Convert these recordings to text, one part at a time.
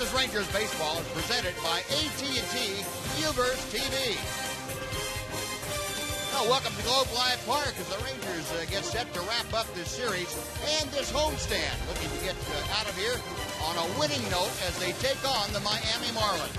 Texas Rangers baseball is presented by AT Uverse TV. Well, welcome to Globe Live Park as the Rangers get set to wrap up this series and this homestand, looking to get out of here on a winning note as they take on the Miami Marlins.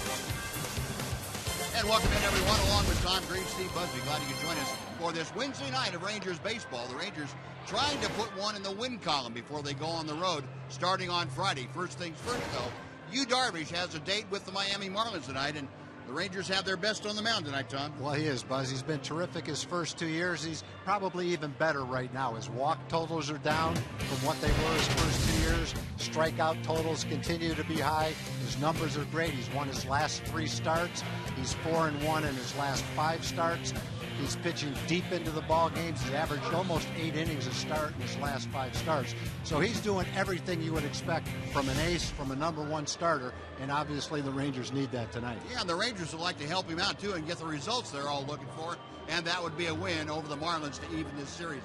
And welcome in, everyone, along with Tom Green, Steve Busby. Glad you could join us for this Wednesday night of Rangers baseball. The Rangers trying to put one in the win column before they go on the road starting on Friday. First things first, though, Darvish has a date with the Miami Marlins tonight, and the Rangers have their best on the mound tonight, Tom. Well, he is, Buzz. He's been terrific his first 2 years. He's probably even better right now. His walk totals are down from what they were his first 2 years. Strikeout totals continue to be high. His numbers are great. He's won his last 3 starts. He's 4-1 in his last 5 starts. He's pitching deep into the ball games. He's averaged almost 8 innings a start in his last 5 starts. So he's doing everything you would expect from an ace, from a #1 starter, and obviously the Rangers need that tonight. Yeah, and the Rangers would like to help him out, too, and get the results they're all looking for, and that would be a win over the Marlins to even this series.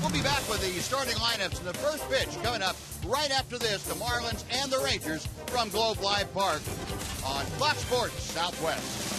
We'll be back with the starting lineups and the first pitch coming up right after this, the Marlins and the Rangers from Globe Live Park on Fox Sports Southwest.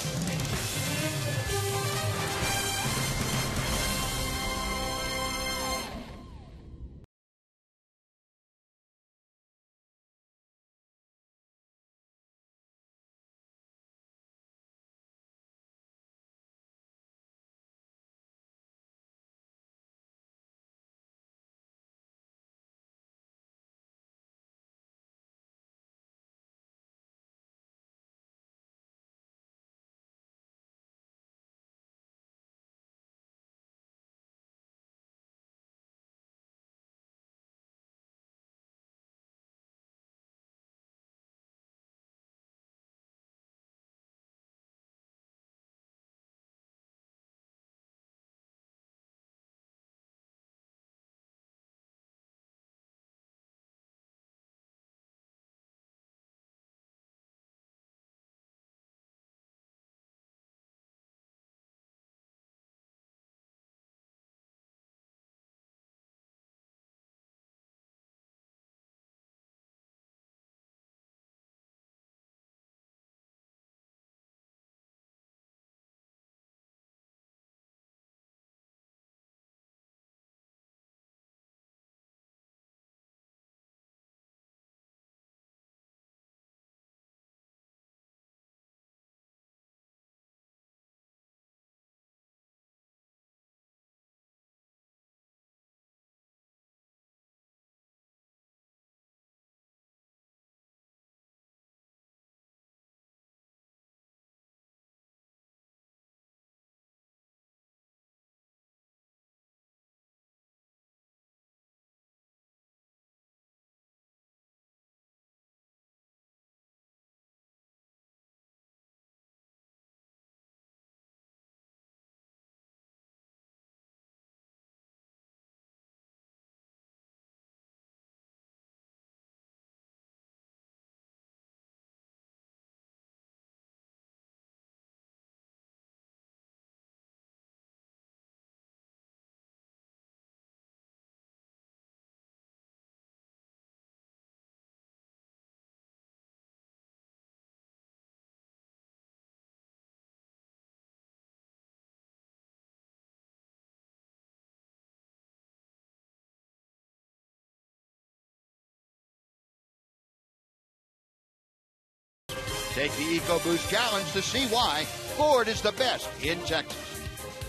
Take the EcoBoost Challenge to see why Ford is the best in Texas.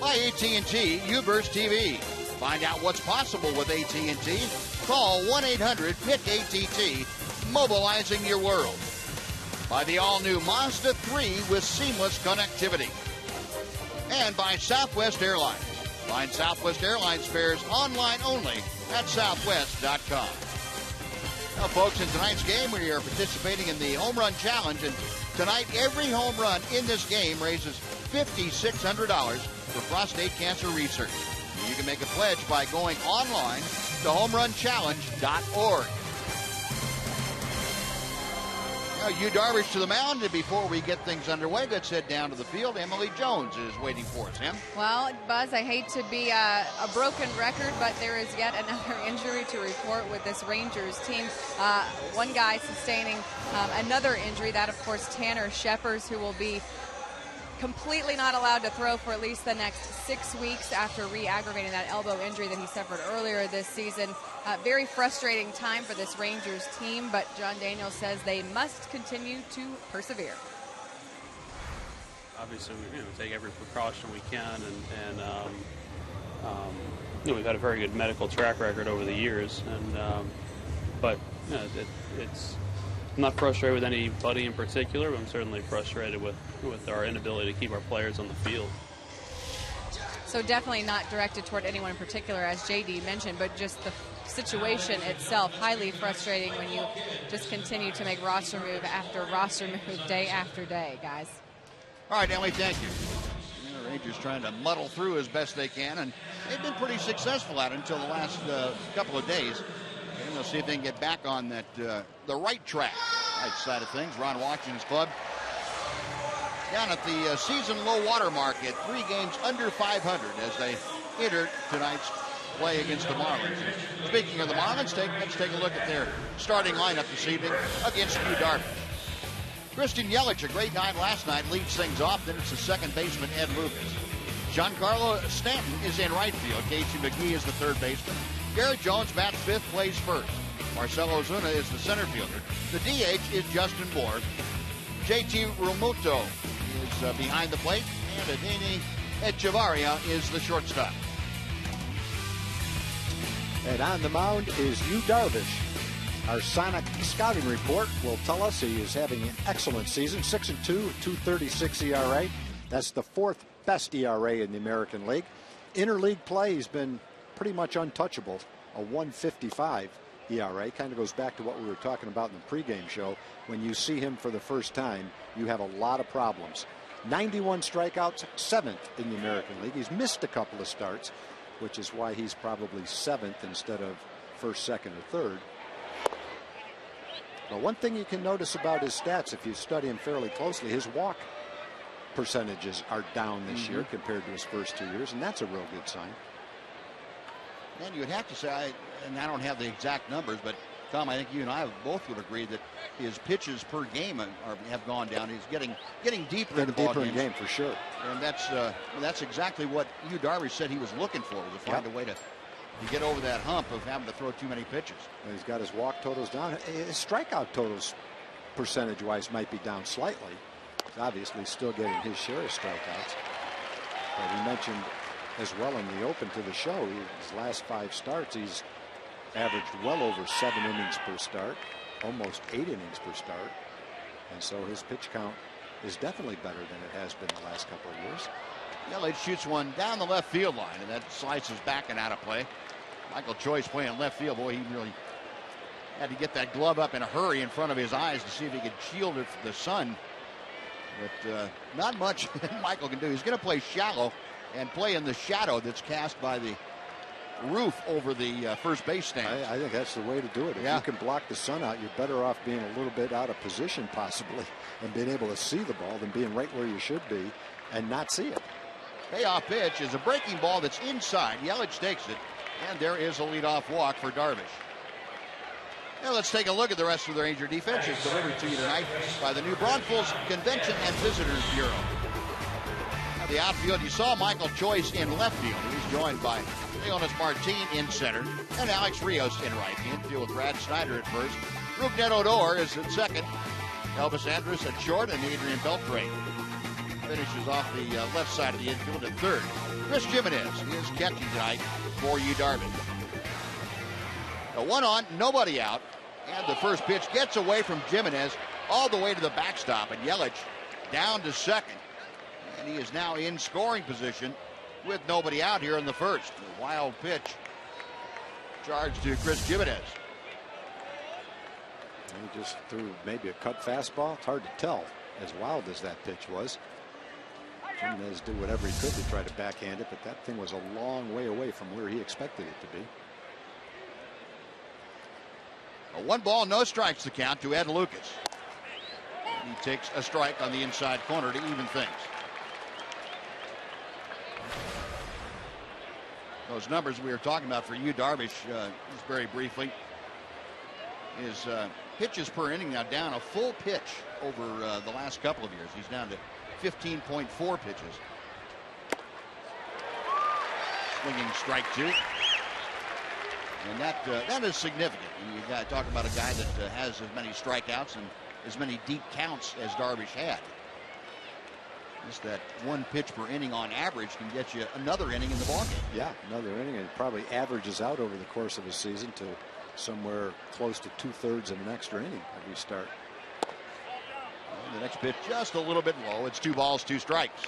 By AT&T Uverse TV. Find out what's possible with AT&T. Call 1-800-PIC-ATT, mobilizing your world. By the all-new Mazda 3 with seamless connectivity. And by Southwest Airlines. Find Southwest Airlines fares online only at southwest.com. Now, folks, in tonight's game, we are participating in the Home Run Challenge, and tonight, every home run in this game raises $5,600 for prostate cancer research. You can make a pledge by going online to homerunchallenege.org. Yu Darvish to the mound, and before we get things underway, let's head down to the field. Emily Jones is waiting for us. Em? Well, Buzz, I hate to be a broken record, but there is yet another injury to report with this Rangers team. One guy sustaining another injury, that, of course, Tanner Scheppers, who will be completely not allowed to throw for at least the next 6 weeks after re-aggravating that elbow injury that he suffered earlier this season. Very frustrating time for this Rangers team, but John Daniels says they must continue to persevere. Obviously, we take every precaution we can, and we've had a very good medical track record over the years, but it's. I'm not frustrated with anybody in particular, but I'm certainly frustrated with our inability to keep our players on the field. So definitely not directed toward anyone in particular, as JD mentioned, but just the situation itself, highly frustrating when you just continue to make roster move after roster move day after day, guys. All right, Emily, thank you. The Rangers trying to muddle through as best they can, and they've been pretty successful at it until the last couple of days. And they'll see if they can get back on that the right track, right side of things. Ron Washington's club down at the season low water mark at 3 games under 500 as they enter tonight's play against the Marlins. Speaking of the Marlins, let's take a look at their starting lineup this evening against Yu Darvish. Christian Yelich, a great night last night, leads things off. Then it's the second baseman, Ed Lucas. Giancarlo Stanton is in right field. Casey McGee is the third baseman. Garrett Jones bats fifth, plays first. Marcelo Ozuna is the center fielder. The DH is Justin Bour. JT Realmuto is behind the plate. And Adeiny Echevarria is the shortstop. And on the mound is Yu Darvish. Our Sonic scouting report will tell us he is having an excellent season. 6-2, 2.36 ERA. That's the fourth best ERA in the American League. Interleague play, he's been pretty much untouchable. A 1.55 ERA. Kind of goes back to what we were talking about in the pregame show. When you see him for the first time, you have a lot of problems. 91 strikeouts, 7th in the American League. He's missed a couple of starts, which is why he's probably 7th instead of first, second, or third. But one thing you can notice about his stats, if you study him fairly closely, his walk percentages are down this year compared to his first 2 years, and that's a real good sign. And you would have to say, and I don't have the exact numbers, but Tom, I think you and I both would agree that his pitches per game have gone down. He's getting deeper into ball games. Game for sure. And that's exactly what Yu Darvish said he was looking for, was to find a way to get over that hump of having to throw too many pitches. And he's got his walk totals down. His strikeout totals, percentage-wise, might be down slightly. He's obviously still getting his share of strikeouts. But we mentioned as well in the open to the show, his last 5 starts, he's averaged well over 7 innings per start, almost 8 innings per start. And so his pitch count is definitely better than it has been the last couple of years. Yelich shoots one down the left field line, and that slices back and out of play. Michael Choice playing left field. Boy, he really had to get that glove up in a hurry in front of his eyes to see if he could shield it from the sun. But not much Michael can do. He's going to play shallow and play in the shadow that's cast by the roof over the first base stand. I think that's the way to do it. If you can block the sun out, you're better off being a little bit out of position possibly and being able to see the ball than being right where you should be and not see it. Payoff pitch is a breaking ball that's inside. Yelich takes it, and there is a leadoff walk for Darvish. Now let's take a look at the rest of the Ranger defense. It's delivered to you tonight by the new Braunfels Convention and Visitors Bureau. Now the outfield, you saw Michael Choice in left field. He's joined by Leonis Martin in center and Alex Rios in right. The infield with Brad Snyder at first. Rougned Odor is at second. Elvis Andrus at short, and Adrian Beltre finishes off the left side of the infield at third. Chris Jimenez is catching tonight for Yu Darvish. A 1 on, nobody out, and the first pitch gets away from Jimenez all the way to the backstop, and Yelich down to second, and he is now in scoring position with nobody out here in the first. A wild pitch charged to Chris Jimenez. He just threw maybe a cut fastball. It's hard to tell as wild as that pitch was. Jimenez did whatever he could to try to backhand it, but that thing was a long way away from where he expected it to be. A 1 ball, no strikes the count to Ed Lucas. He takes a strike on the inside corner to even things. Those numbers we were talking about for you, Darvish, just very briefly. His pitches per inning now down a full pitch over the last couple of years. He's down to 15.4 pitches. Swinging strike 2. And that is significant. You got to talk about a guy that has as many strikeouts and as many deep counts as Darvish had. Just that one pitch per inning on average can get you another inning in the ballgame. Yeah, another inning, and it probably averages out over the course of a season to somewhere close to 2/3 of an extra inning every start. And the next pitch just a little bit low. It's 2 balls, 2 strikes.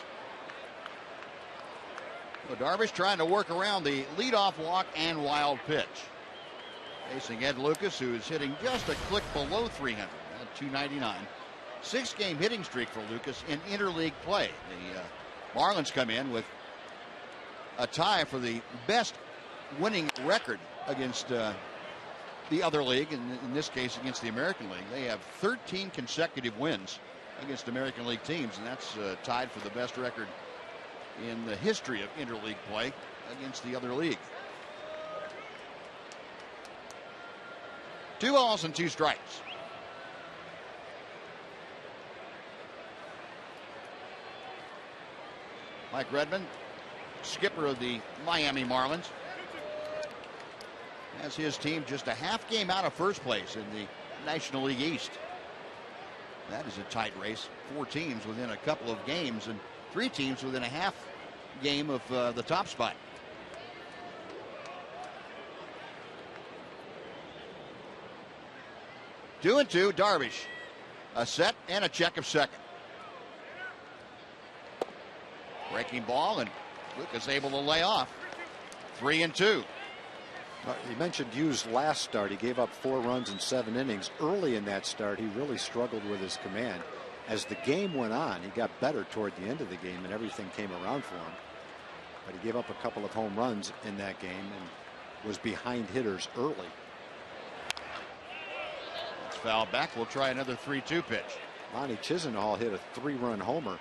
So Darvish trying to work around the leadoff walk and wild pitch. Facing Ed Lucas, who is hitting just a click below 300 at 299. 6-game hitting streak for Lucas in interleague play. The Marlins come in with a tie for the best winning record against the other league, and in this case against the American League. They have 13 consecutive wins against American League teams, and that's tied for the best record in the history of interleague play against the other league. 2 balls and 2 strikes. Mike Redmond, skipper of the Miami Marlins, has his team just a half game out of first place in the National League East. That is a tight race. 4 teams within a couple of games and 3 teams within a half game of the top spot. Two and two, Darvish. A set and a check of second. Breaking ball, and Lucas able to lay off. 3 and 2. You mentioned Hughes' last start. He gave up 4 runs in 7 innings. Early in that start, he really struggled with his command. As the game went on, he got better toward the end of the game, and everything came around for him. But he gave up a couple of home runs in that game and was behind hitters early. It's fouled back. We'll try another 3-2 pitch. Lonnie Chisenhall hit a 3-run homer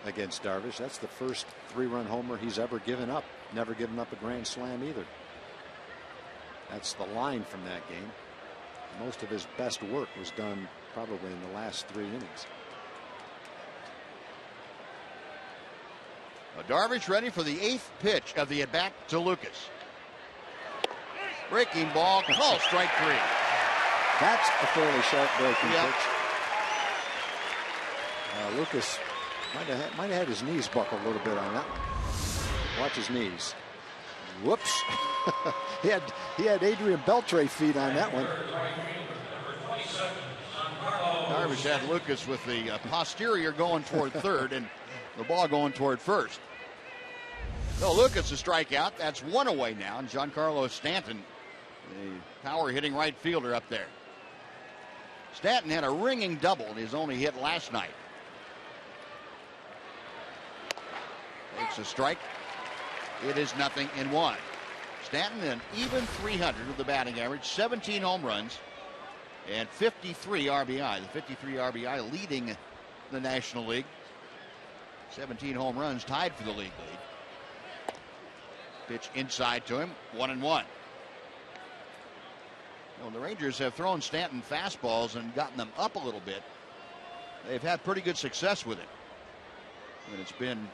against Darvish. That's the first 3-run homer he's ever given up. Never given up a grand slam either. That's the line from that game. Most of his best work was done probably in the last 3 innings. Darvish ready for the 8th pitch of the at-bat to Lucas. Breaking ball, call strike 3. That's a fairly sharp breaking Yep. pitch. Lucas might have had his knees buckle a little bit on that one. Watch his knees. Whoops. he had Adrian Beltre feet on that one. Darvish had Lucas with the posterior going toward third and the ball going toward first. So Lucas a strikeout. That's 1 away now. And Giancarlo Stanton, the power hitting right fielder up there. Stanton had a ringing double in his only hit last night. Takes a strike. It is 0-1. Stanton an even 300 with the batting average, 17 home runs, and 53 RBI. The 53 RBI leading the National League. 17 home runs tied for the league lead. Pitch inside to him, 1-1. Well, the Rangers have thrown Stanton fastballs and gotten them up a little bit. They've had pretty good success with it. When it's been,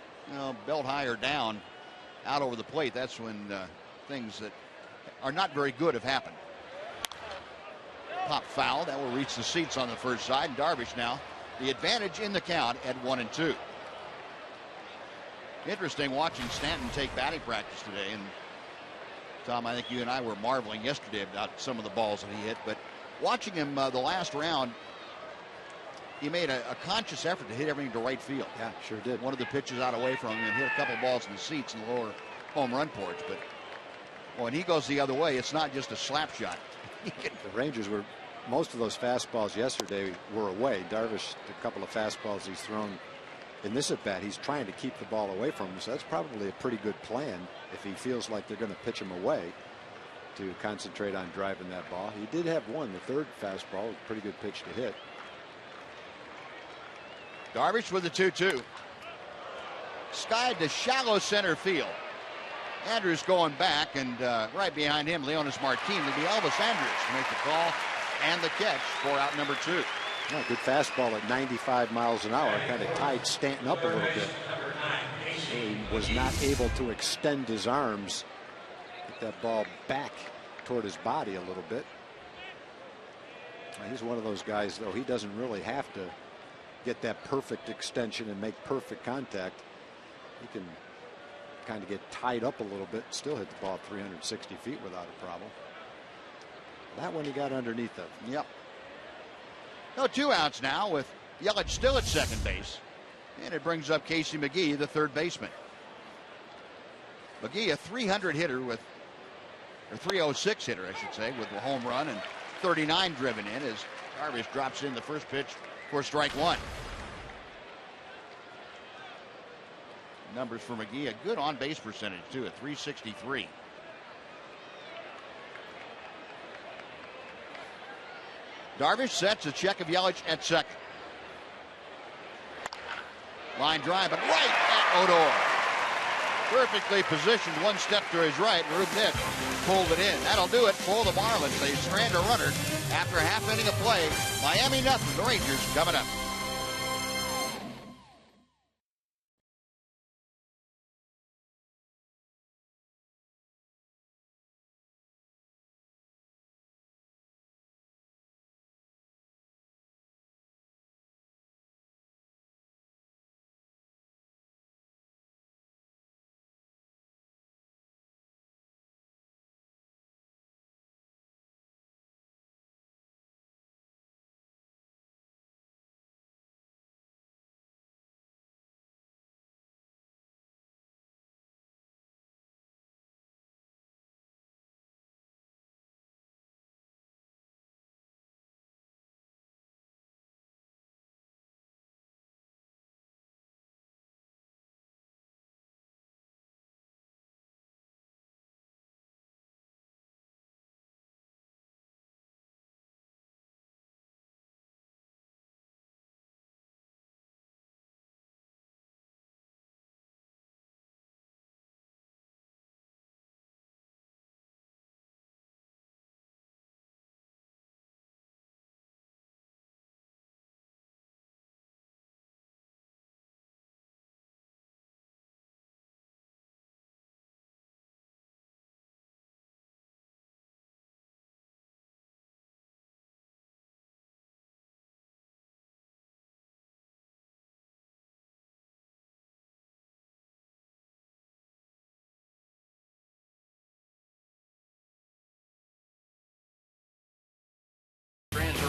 belt high or down, out over the plate, that's when things that are not very good have happened. Pop foul, that will reach the seats on the first side. And Darvish now the advantage in the count at 1-2. Interesting watching Stanton take batting practice today. And Tom, I think you and I were marveling yesterday about some of the balls that he hit, but watching him the last round, he made a conscious effort to hit everything to right field. Yeah, sure did. One of the pitches out away from him and hit a couple balls in the seats in the lower home run porch. But when he goes the other way, it's not just a slap shot. The Rangers were, most of those fastballs yesterday were away. Darvish, a couple of fastballs he's thrown in this at bat, he's trying to keep the ball away from him. So that's probably a pretty good plan if he feels like they're going to pitch him away, to concentrate on driving that ball. He did have one, the third fastball, a pretty good pitch to hit. Darvish with the 2-2. Skied to shallow center field. Andrews going back, and right behind him, Leonis Martin. It'll be Elvis Andrews to make the call and the catch for out number 2. Well, good fastball at 95 miles an hour. Kind of tied Stanton up a little bit. He was not able to extend his arms, get that ball back toward his body a little bit. He's one of those guys, though. He doesn't really have to get that perfect extension and make perfect contact. He can kind of get tied up a little bit, still hit the ball 360 feet without a problem. That one he got underneath of. Yep. No, 2 outs now with Yelich still at second base. And it brings up Casey McGee, the third baseman. McGee, a 300 hitter with, or 306 hitter, I should say, with a home run and 39 driven in as Darvish drops in the first pitch for strike 1. Numbers for McGee, a good on-base percentage, too, at 363. Darvish sets a check of Yelich at second. Line drive, but right at Odor. Perfectly positioned, one step to his right. Rubnett pulled it in. That'll do it for the Marlins. They strand a runner after a half inning of play. Miami nothing. The Rangers coming up.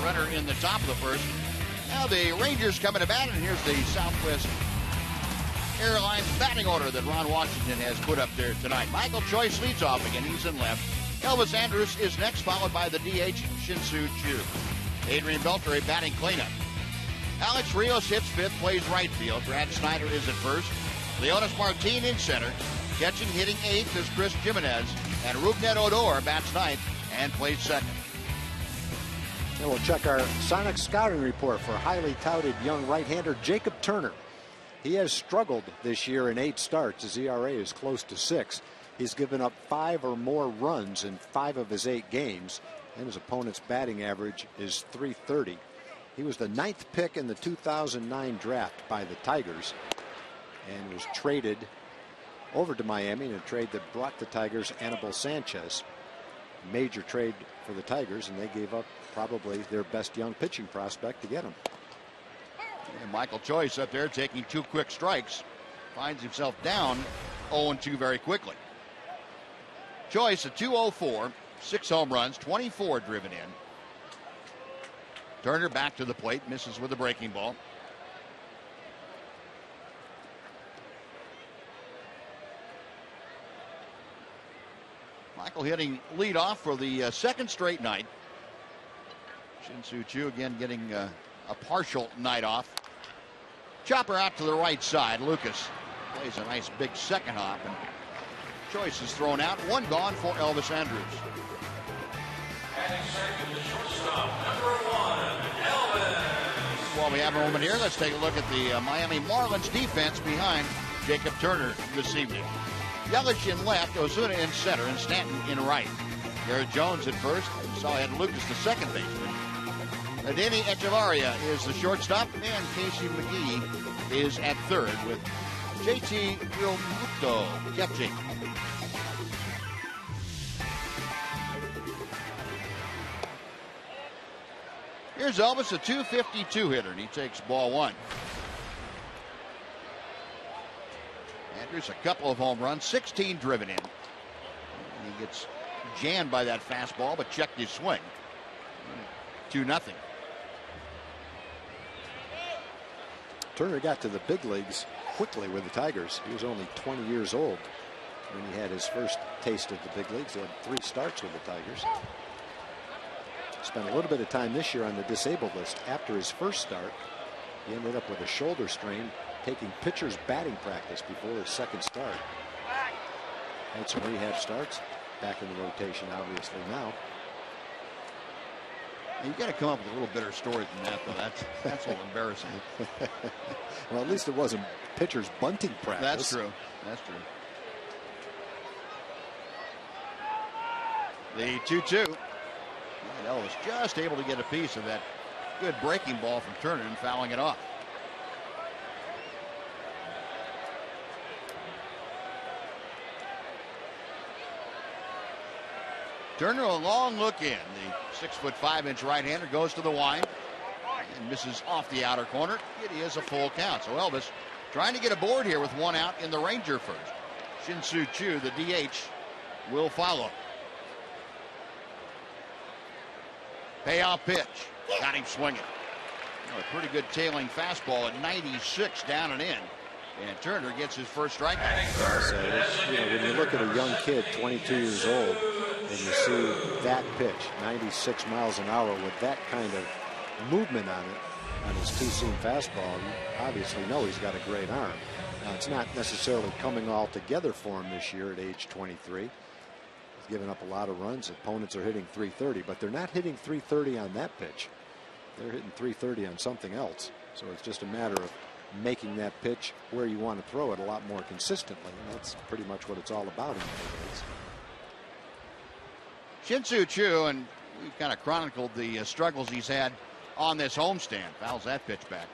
Runner in the top of the first. Now the Rangers coming to bat, and here's the Southwest Airlines batting order that Ron Washington has put up there tonight. Michael Choice leads off again. He's in left. Elvis Andrews is next, followed by the DH Shin-Soo Choo. Adrian Beltre batting cleanup. Alex Rios hits fifth, plays right field. Brad Snyder is at first. Leonis Martin in center. Catching, hitting eighth is Chris Jimenez. And Rubnett Odor bats ninth and plays second. And we'll check our Sonic scouting report for highly touted young right-hander Jacob Turner. He has struggled this year in 8 starts. His ERA is close to 6. He's given up 5 or more runs in 5 of his 8 games, and his opponent's batting average is .330. He was the 9th pick in the 2009 draft by the Tigers and was traded over to Miami in a trade that brought the Tigers Anibal Sanchez. Major trade for the Tigers, and they gave up probably their best young pitching prospect to get him. And Michael Choice up there taking 2 quick strikes. Finds himself down 0-2 very quickly. Choice a .204, 6 home runs, 24 driven in. Turner back to the plate, misses with a breaking ball. Michael hitting leadoff for the second straight night. Shin-Soo Choo again getting a partial night off. Chopper out to the right side. Lucas plays a nice big second hop, and Choice is thrown out. 1 gone for Elvis Andrews. Batting second, the shortstop, number 1, Elvis While we have a moment here, let's take a look at the Miami Marlins defense behind Jacob Turner this evening. Yelich in left, Ozuna in center, and Stanton in right. Garrett Jones at first. Saw had Lucas the second baseman. Adeni Echevarria is the shortstop, and Casey McGee is at third with JT Realmuto catching. Here's Elvis, a .252 hitter, and he takes ball one. Andrews, a couple of home runs, 16 driven in. He gets jammed by that fastball, but checked his swing. 2-0. Turner got to the big leagues quickly with the Tigers. He was only 20 years old when he had his first taste of the big leagues. He had 3 starts with the Tigers. Spent a little bit of time this year on the disabled list. After his first start, he ended up with a shoulder strain, taking pitcher's batting practice before his second start. Had some rehab starts, back in the rotation obviously now. You got to come up with a little better story than that, though. That's a little embarrassing. Well, at least it wasn't pitcher's bunting practice. That's true. That's true. The 2-2. Ellis just able to get a piece of that good breaking ball from Turner and fouling it off. Turner, a long look in. The 6'5" right-hander goes to the wind and misses off the outer corner. It is a full count. So Elvis trying to get aboard here with one out in the Ranger first. Shin-Soo Choo, the DH, will follow. Payoff pitch. Got him swinging. A pretty good tailing fastball at 96 down and in. And Turner gets his first strikeout. So, when you look at a young kid, 22 years old, and you see that pitch, 96 miles an hour with that kind of movement on it, on his two-seam fastball, you obviously know he's got a great arm. Now, it's not necessarily coming all together for him this year at age 23. He's given up a lot of runs. Opponents are hitting .330, but they're not hitting .330 on that pitch. They're hitting .330 on something else. So it's just a matter of making that pitch where you want to throw it a lot more consistently, and that's pretty much what it's all about in nowadays. Shin-Soo Choo, and we've kind of chronicled the struggles he's had on this homestand. Fouls that pitch back.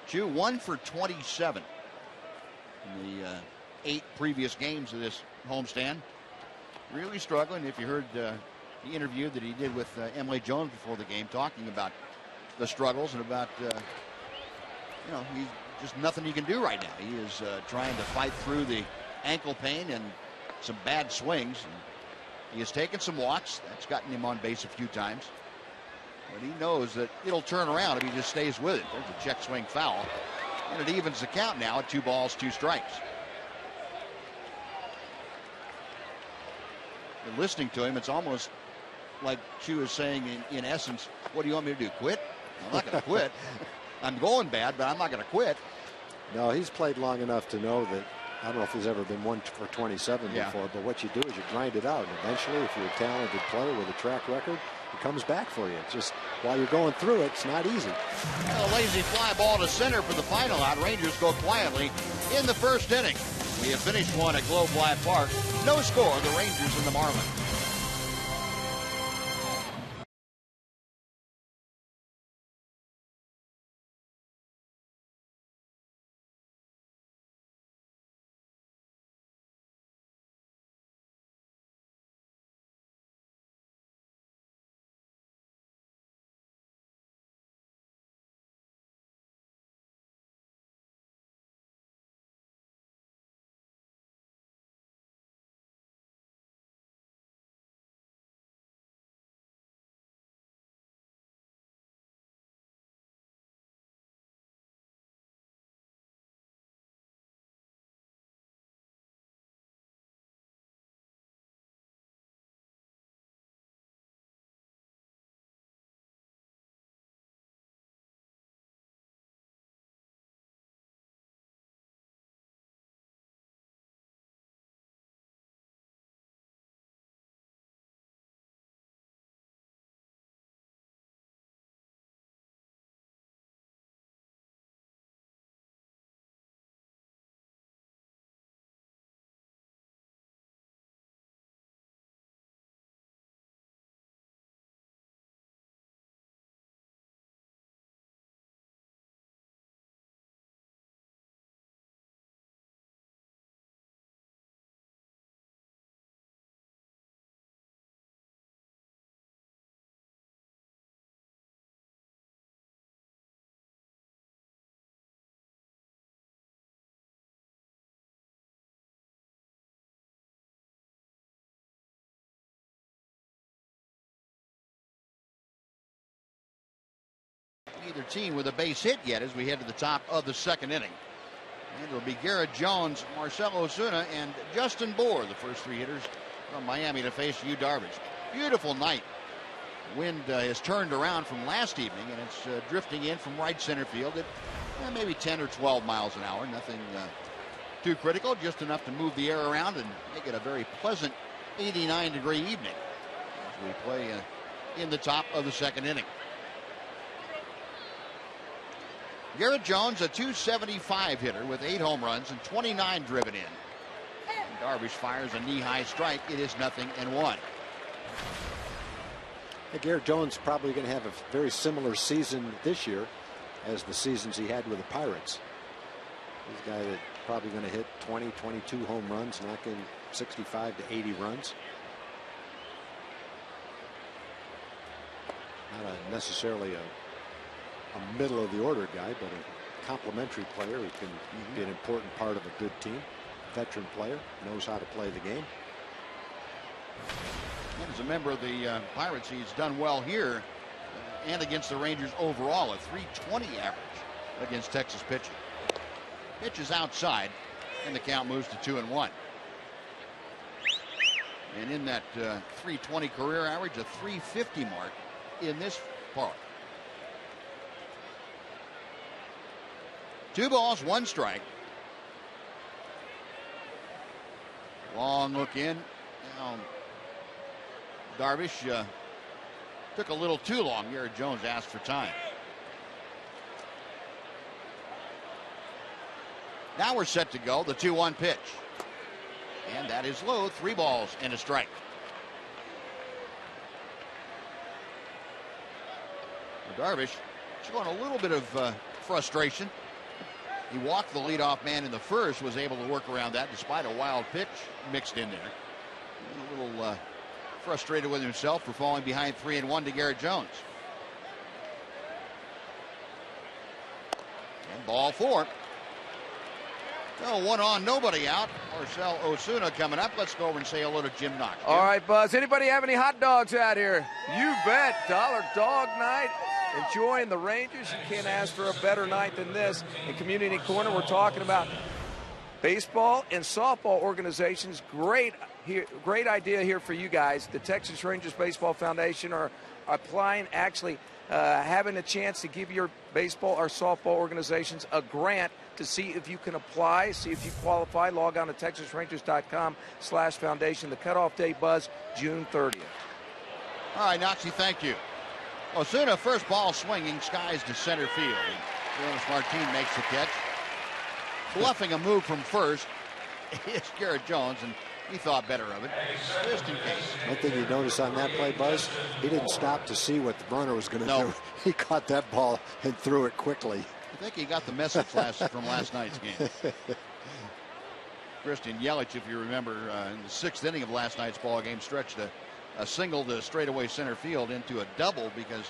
Choo 1 for 27 in the 8 previous games of this homestand. Really struggling. If you heard the interview that he did with Emily Jones before the game, talking about the struggles and about he's just nothing he can do right now. He is trying to fight through the ankle pain and some bad swings. And he has taken some walks. That's gotten him on base a few times. But he knows that it'll turn around if he just stays with it. There's a check swing foul. And it evens the count now at 2 balls, 2 strikes. And listening to him, it's almost like Choo is saying, in essence, what do you want me to do, quit? I'm not going to quit. I'm going bad, but I'm not going to quit. No, he's played long enough to know that. I don't know if he's ever been 1 for 27 before, but what you do is you grind it out. And eventually, if you're a talented player with a track record, it comes back for you. It's just while you're going through it, it's not easy. A lazy fly ball to center for the final out. Rangers go quietly in the first inning. We have finished one at Globe Life Park. No score, the Rangers and the Marlins. either team with a base hit yet as we head to the top of the second inning. And it'll be Garrett Jones, Marcell Ozuna, and Justin Bour, the first three hitters from Miami, to face Yu Darvish. Beautiful night. Wind has turned around from last evening, and it's drifting in from right center field at maybe 10 or 12 miles an hour. Nothing too critical, just enough to move the air around and make it a very pleasant 89-degree evening as we play in the top of the second inning. Garrett Jones, a .275 hitter with 8 home runs and 29 driven in. And Darvish fires a knee-high strike. It is 0-1. Garrett Jones probably going to have a very similar season this year as the seasons he had with the Pirates. He's a guy that's probably going to hit 20, 22 home runs, knocking 65 to 80 runs. Not necessarily a middle of the order guy, but a complimentary player who can be an important part of a good team. Veteran player, knows how to play the game. And as a member of the Pirates, he's done well here and against the Rangers overall, a .320 average against Texas pitching. Pitch is outside, and the count moves to 2-1. And in that .320 career average, a .350 mark in this part. 2 balls, 1 strike. Long look in. Now, Darvish took a little too long. Garrett Jones asked for time. Now we're set to go. The 2-1 pitch. And that is low. 3 balls and a strike. Darvish showing a little bit of frustration. He walked the leadoff man in the first, was able to work around that despite a wild pitch mixed in there. A little frustrated with himself for falling behind 3-1 to Garrett Jones. And ball 4. So 1 on, nobody out. Marcell Ozuna coming up. Let's go over and say hello to Jim Knox. Jim? All right, Buzz. Anybody have any hot dogs out here? You bet. Dollar Dog Night. Enjoying the Rangers. You can't ask for a better night than this. In Community Corner, we're talking about baseball and softball organizations. Great idea here for you guys. The Texas Rangers Baseball Foundation are applying, having a chance to give your baseball or softball organizations a grant to see if you can apply, see if you qualify. Log on to TexasRangers.com/foundation. The cutoff date, Buzz, June 30th. All right, Noxie, thank you. Ozuna, first ball swinging, skies to center field. Jonas Martin makes the catch. Bluffing a move from first is Garrett Jones, and he thought better of it, just in case. One thing you notice on that play, Buzz, he didn't stop to see what the runner was going to do. He caught that ball and threw it quickly. I think he got the message from last night's game. Christian Yelich, if you remember, in the 6th inning of last night's ball game, stretched a single to straightaway center field into a double because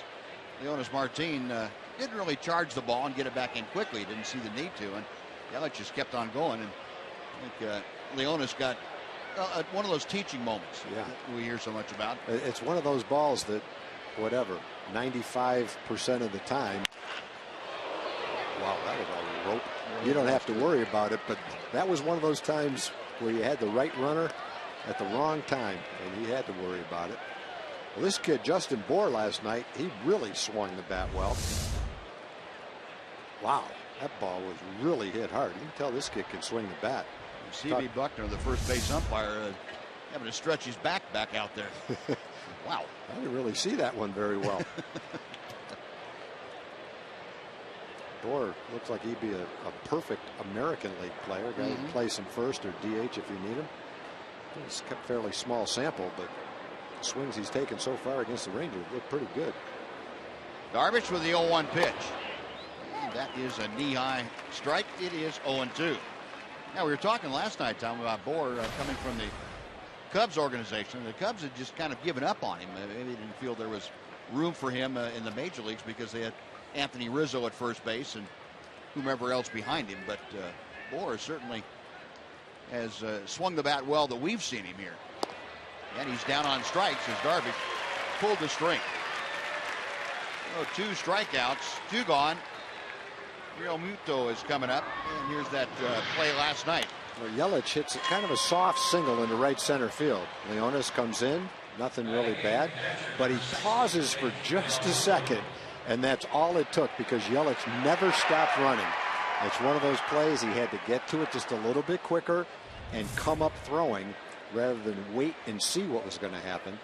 Jonas Martin didn't really charge the ball and get it back in quickly. He didn't see the need to, and Yelich just kept on going. And I think Leonis got one of those teaching moments that we hear so much about. It's one of those balls that, 95% of the time. Wow, that was a rope. You don't have to worry about it, but that was one of those times where you had the right runner at the wrong time, and he had to worry about it. Well, this kid, Justin Bour, last night, he really swung the bat well. Wow, that ball was really hit hard. You can tell this kid can swing the bat. C.B. Buckner, the first base umpire, having to stretch his back out there. Wow. I didn't really see that one very well. Bour looks like he'd be a perfect American League player. Guy who can play some first or DH if you need him. It's a fairly small sample, but the swings he's taken so far against the Rangers look pretty good. Darvish with the 0-1 pitch. And that is a knee-high strike. It is 0-2. Now, we were talking last night, Tom, about Bour coming from the Cubs organization. The Cubs had just kind of given up on him. Maybe they didn't feel there was room for him in the major leagues because they had Anthony Rizzo at first base and whomever else behind him. But Bour certainly has swung the bat well that we've seen him here. And he's down on strikes as Darvish pulled the string. Oh, 2 strikeouts, 2 gone. Real Muto is coming up, and here's that play last night. Well, Yelich hits kind of a soft single into right center field. Leonis comes in, nothing really bad, but he pauses for just a second, and that's all it took because Yelich never stopped running. It's one of those plays he had to get to it just a little bit quicker and come up throwing rather than wait and see what was going to happen,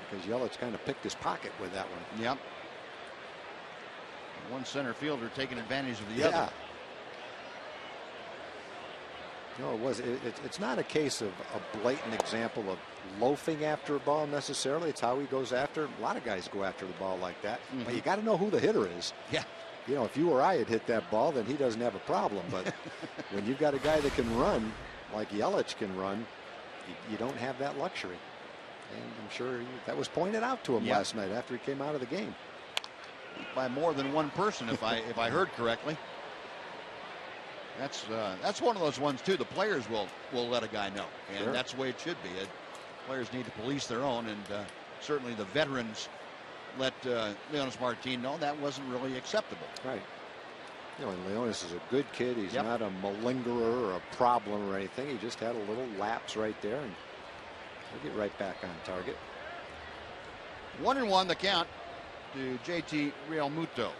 because Yelich kind of picked his pocket with that one. Yep. One center fielder taking advantage of the other. No, it's not a case of a blatant example of loafing after a ball necessarily. It's how he goes after. A lot of guys go after the ball like that. But you got to know who the hitter is. Yeah. You know, if you or I had hit that ball, then he doesn't have a problem. But when you've got a guy that can run like Yelich can run, you don't have that luxury. And I'm sure that was pointed out to him last night after he came out of the game. By more than one person, if I heard correctly. That's one of those ones too. The players will let a guy know, and that's the way it should be. Players need to police their own, and certainly the veterans let Leonis Martin know that wasn't really acceptable. Right. You know, and Leonis is a good kid. He's not a malingerer or a problem or anything. He just had a little lapse right there, and he'll get right back on target. 1-1 the count to JT Realmuto.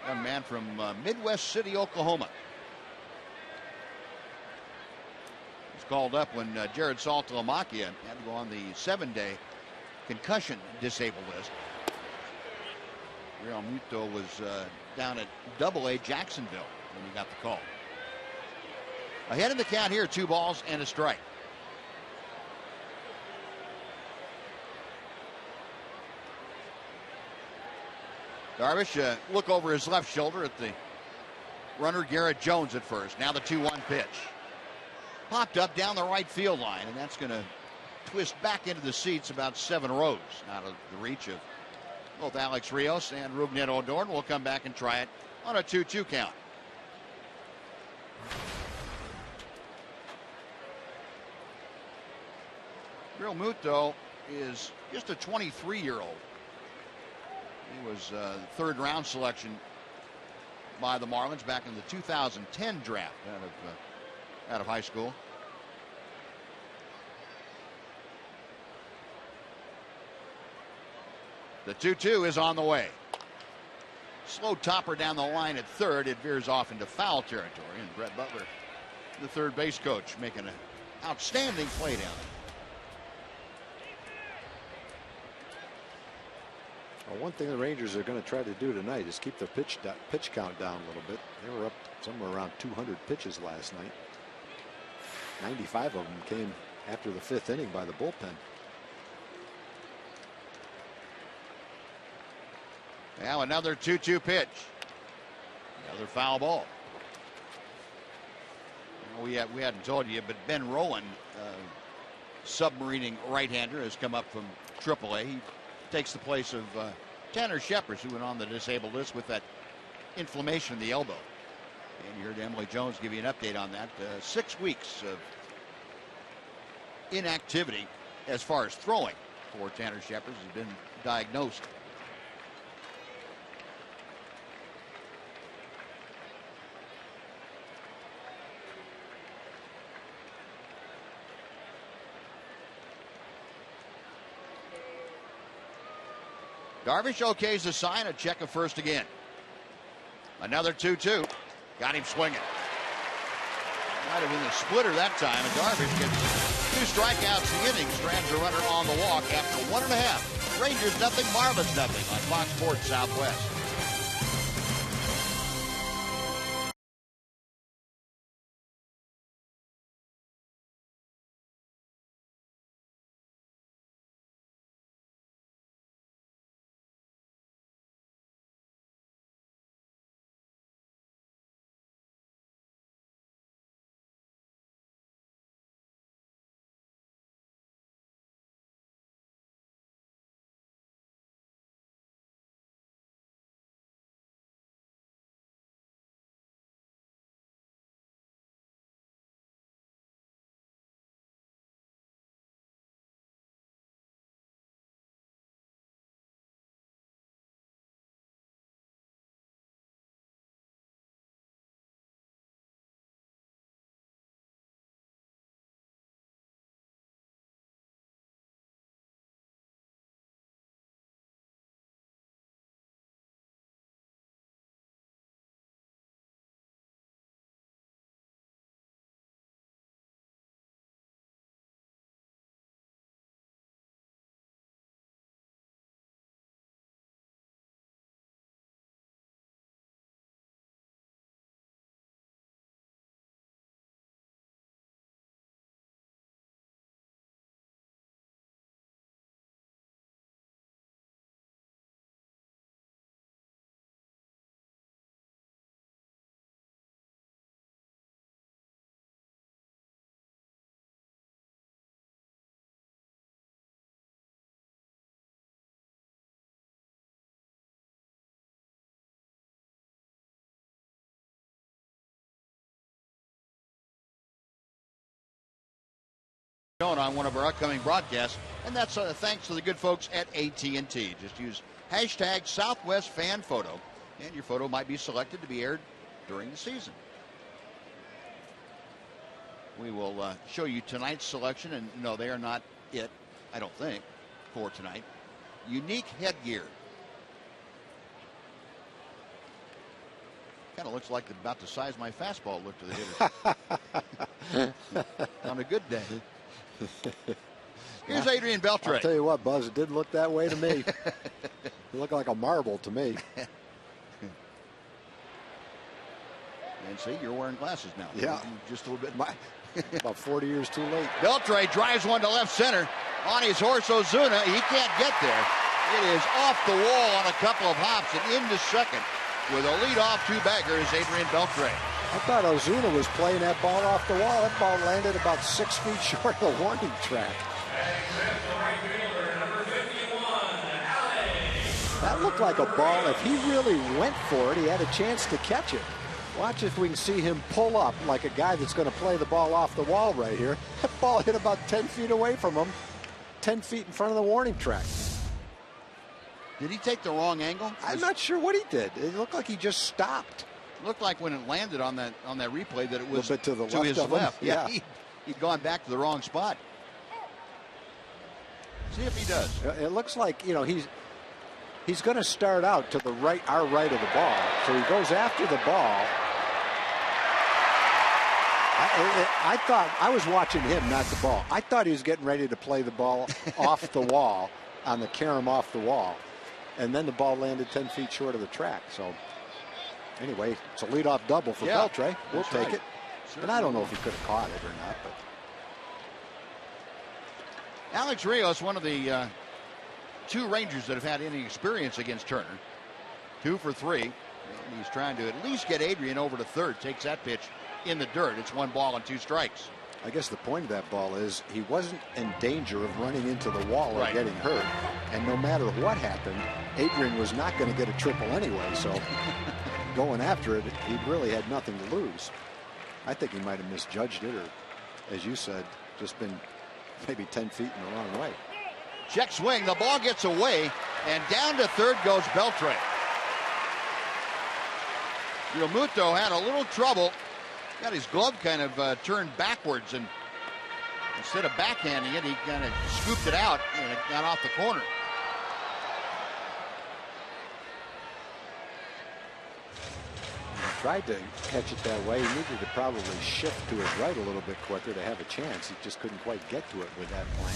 Young man from Midwest City, Oklahoma. He's called up when Jared Saltalamacchia had to go on the 7-day concussion disabled list. Realmuto was down at AA Jacksonville when he got the call. Ahead in the count here, 2 balls and a strike. Darvish look over his left shoulder at the runner Garrett Jones at first. Now the 2-1 pitch. Popped up down the right field line, and that's going to twist back into the seats about 7 rows out of the reach of both Alex Rios and Rougned Odor. Will come back and try it on a 2-2 count. Realmuto is just a 23-year-old. He was third round selection by the Marlins back in the 2010 draft out of high school. The 2-2 is on the way. Slow topper down the line at third. It veers off into foul territory, and Brett Butler, the third base coach, making an outstanding play down there. Well, one thing the Rangers are going to try to do tonight is keep their pitch count down a little bit. They were up somewhere around 200 pitches last night. 95 of them came after the 5th inning by the bullpen. Now another 2-2 pitch. Another foul ball. We hadn't told you, but Ben Rowan, submarining right-hander, has come up from AAA. He takes the place of Tanner Scheppers, who went on the disabled list with that inflammation in the elbow. And you heard Emily Jones give you an update on that. 6 weeks of inactivity as far as throwing for Tanner Scheppers has been diagnosed. Darvish okays the sign, a check of first again. Another 2-2. Got him swinging. Might have been the splitter that time, and Darvish gets 2 strikeouts in the inning, strands a runner on the walk after 1.5. Rangers nothing, Marlins nothing on Fox Sports Southwest. On one of our upcoming broadcasts, and that's thanks to the good folks at AT&T. Just use hashtag Southwest Fan Photo, and your photo might be selected to be aired during the season. We will show you tonight's selection, and no, they are not it, I don't think, for tonight. Unique headgear. Kind of looks like about the size my fastball looked to the hitter. On a good day. Here's Adrian Beltre. I'll tell you what, Buzz, it didn't look that way to me. It looked like a marble to me. And see, you're wearing glasses now. Yeah. Just a little bit. About 40 years too late. Beltre drives one to left center on his horse Ozuna. He can't get there. It is off the wall on a couple of hops and into second with a leadoff two-bagger is Adrian Beltre. I thought Ozuna was playing that ball off the wall. That ball landed about 6 feet short of the warning track. That looked like a ball. If he really went for it, he had a chance to catch it. Watch if we can see him pull up like a guy that's going to play the ball off the wall right here. That ball hit about 10 feet away from him, 10 feet in front of the warning track. Did he take the wrong angle? I'm not sure what he did. It looked like he just stopped. Looked like when it landed on that replay that it was a bit to the to left his of him. left. Yeah, he'd gone back to the wrong spot. See if he does. It looks like, you know, he's going to start out to the right, our right of the ball. So he goes after the ball. I thought I was watching him, not the ball. I thought he was getting ready to play the ball off the wall on the carom off the wall, and then the ball landed 10 feet short of the track. So anyway, it's a leadoff double for Beltre. We'll take it. And I don't know if he could have caught it or not, but Alex Rios, one of the two Rangers that have had any experience against Turner. 2 for 3. And he's trying to at least get Adrian over to third. Takes that pitch in the dirt. It's 1 ball and 2 strikes. I guess the point of that ball is he wasn't in danger of running into the wall or getting hurt. And no matter what happened, Adrian was not going to get a triple anyway. So going after it, he really had nothing to lose. I think he might have misjudged it, or as you said, just been maybe 10 feet in the wrong way. Check swing. The ball gets away, and down to third goes Beltre. Realmuto had a little trouble. Got his glove kind of turned backwards, and instead of backhanding it, he kind of scooped it out, and it got off the corner. He tried to catch it that way. He needed to probably shift to his right a little bit quicker to have a chance. He just couldn't quite get to it with that plan.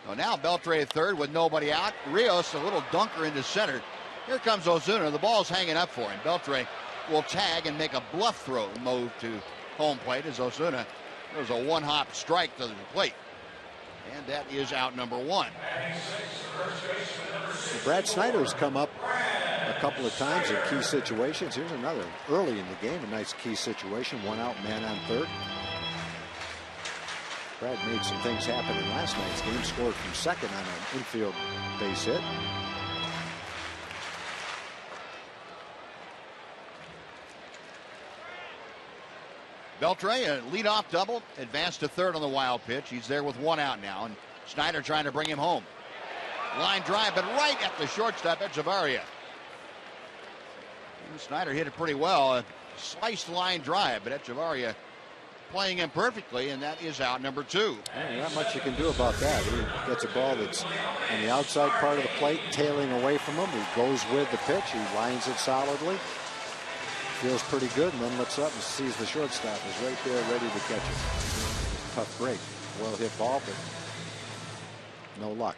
So now Beltre at third with nobody out. Rios a little dunker into center. Here comes Ozuna. The ball's hanging up for him. Beltre will tag and make a bluff throw move to home plate as Ozuna goes a one-hop strike to the plate. And that is out number 1. So Brad Snyder's come up a couple of times in key situations. Here's another early in the game, a nice key situation. 1 out, man on third. Brad made some things happen in last night's game. Scored from second on an infield base hit. Beltre, a leadoff double, advanced to third on the wild pitch. He's there with 1 out now, and Snyder trying to bring him home. Line drive, but right at the shortstop, Echevarria. And Snyder hit it pretty well. A sliced line drive, but Echevarria playing him perfectly, and that is out number 2. Yeah, not much you can do about that. He gets a ball that's on the outside part of the plate, tailing away from him. He goes with the pitch. He lines it solidly. Feels pretty good, and then looks up and sees the shortstop is right there ready to catch it. Tough break. Well hit ball, but no luck.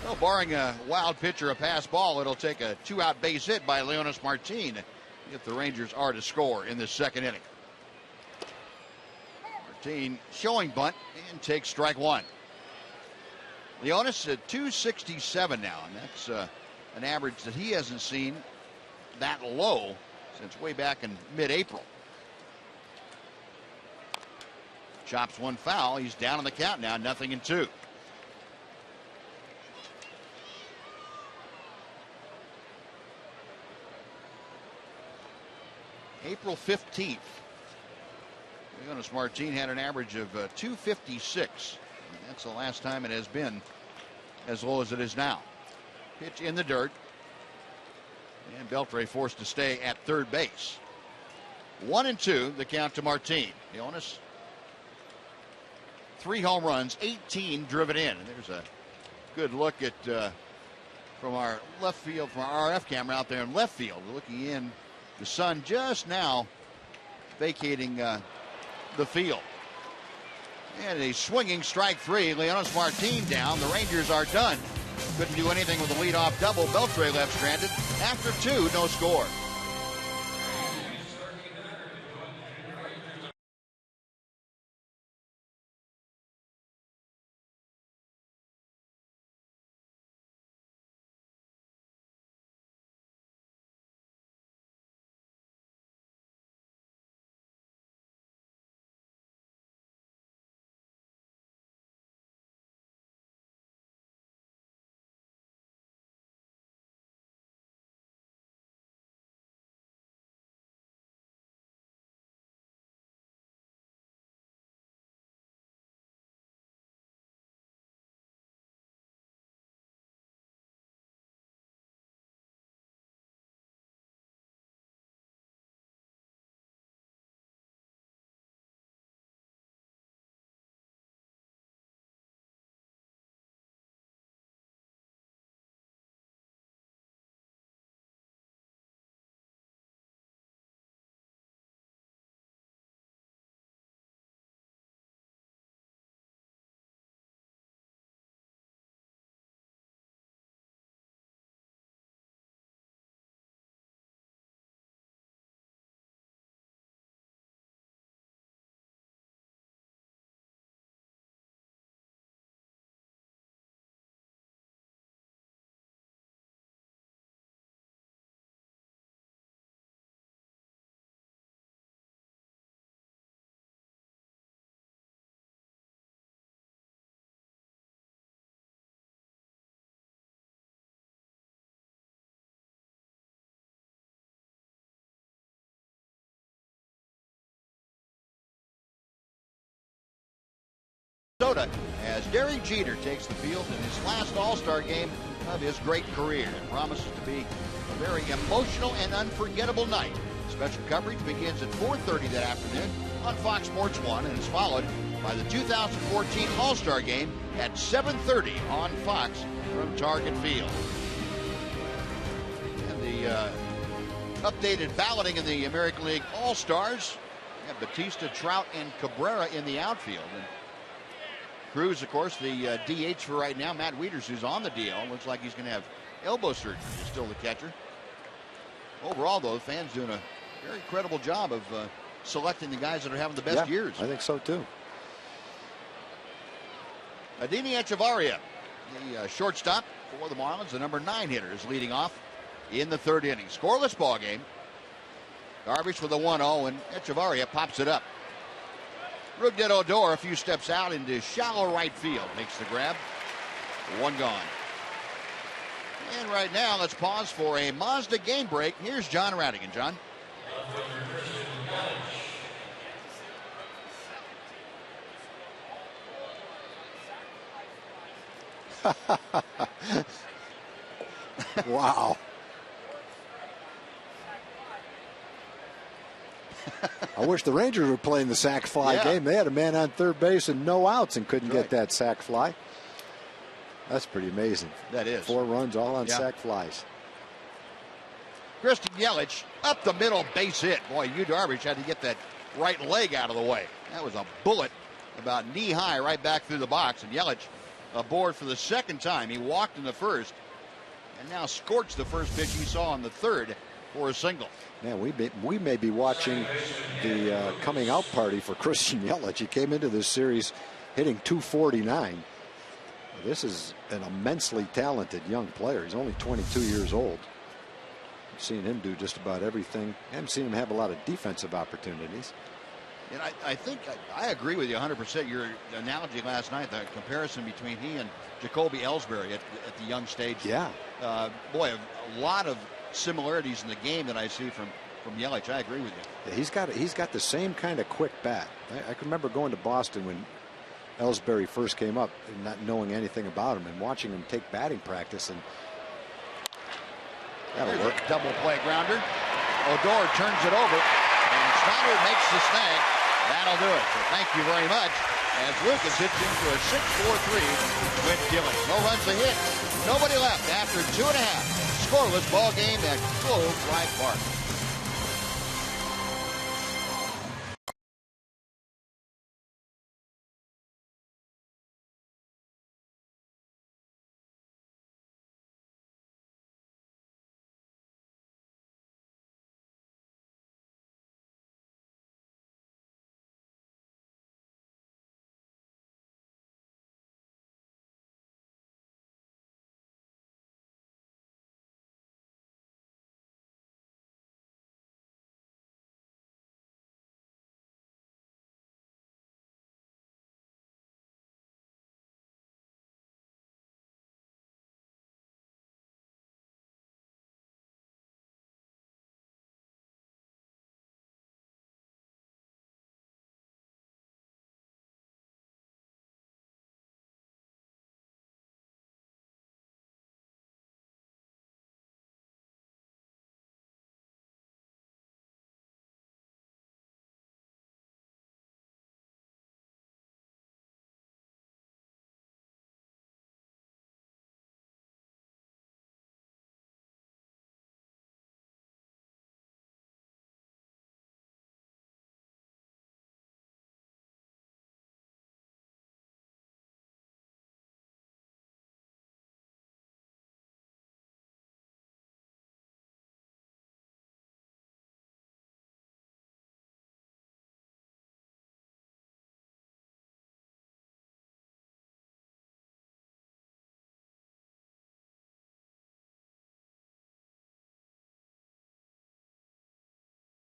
Well, barring a wild pitch or a pass ball, it'll take a 2-out base hit by Leonis Martin if the Rangers are to score in the second inning. Martin showing bunt and takes strike 1. Leonis at 267 now, and that's an average that he hasn't seen that low since way back in mid-April. Chops 1 foul. He's down on the count now, 0-2. April 15th. Leonis Martin had an average of 256. That's the last time it has been as low as it is now. Pitch in the dirt. And Beltre forced to stay at third base. 1-2, the count to Martin. Leonis, 3 home runs, 18 driven in. And there's a good look at from our left field, from our RF camera out there in left field. We're looking in, the sun just now vacating the field. And a swinging strike 3. Leonis Martin down. The Rangers are done. Couldn't do anything with a leadoff double. Beltre left stranded. After 2, no score. Minnesota as Derek Jeter takes the field in his last All-Star game of his great career. It promises to be a very emotional and unforgettable night. Special coverage begins at 4:30 that afternoon on Fox Sports 1 and is followed by the 2014 All-Star game at 7:30 on Fox from Target Field. And the updated balloting in the American League All-Stars. Batista, Trout, and Cabrera in the outfield. And Cruz, of course, the DH for right now. Matt Wieters, who's on the DL, looks like he's going to have elbow surgery. He's still the catcher. Overall, though, the fans doing a very credible job of selecting the guys that are having the best years. I think so, too. Adeiny Echevarria, the shortstop for the Marlins, the number 9 hitter, is leading off in the 3rd inning. Scoreless ball game. Darvish with a 1-0, and Echevarria pops it up. Rougned Odor a few steps out into shallow right field. Makes the grab. 1 gone. And right now, let's pause for a Mazda game break. Here's John Radigan. John. Wow. I wish the Rangers were playing the sac fly game. They had a man on third base and no outs and couldn't get that sac fly. That's pretty amazing. That is. 4 runs all on sac flies. Christian Yelich up the middle, base hit. Boy, Yu Darvish had to get that right leg out of the way. That was a bullet about knee high right back through the box. And Yelich aboard for the 2nd time. He walked in the 1st and now scorched the first pitch he saw in the 3rd for a single. Man, we may be watching the coming out party for Christian Yelich. He came into this series hitting .249. This is an immensely talented young player. He's only 22 years old. I've seen him do just about everything. I haven't seen him have a lot of defensive opportunities. And I think I agree with you 100%. Your analogy last night, the comparison between he and Jacoby Ellsbury at the young stage. Yeah. Boy, a lot of similarities in the game that I see from from Yelich. I agree with you. Yeah, he's got the same kind of quick bat. I can remember going to Boston when Ellsbury first came up and not knowing anything about him and watching him take batting practice, and that'll work. Double play grounder. Odor turns it over, and Snyder makes the snag. That'll do it. So thank you very much. As Lucas hits into a 6-4-3 with Gillies. No runs a hit. Nobody left after 2.5. Scoreless ball game at Globe Life Park.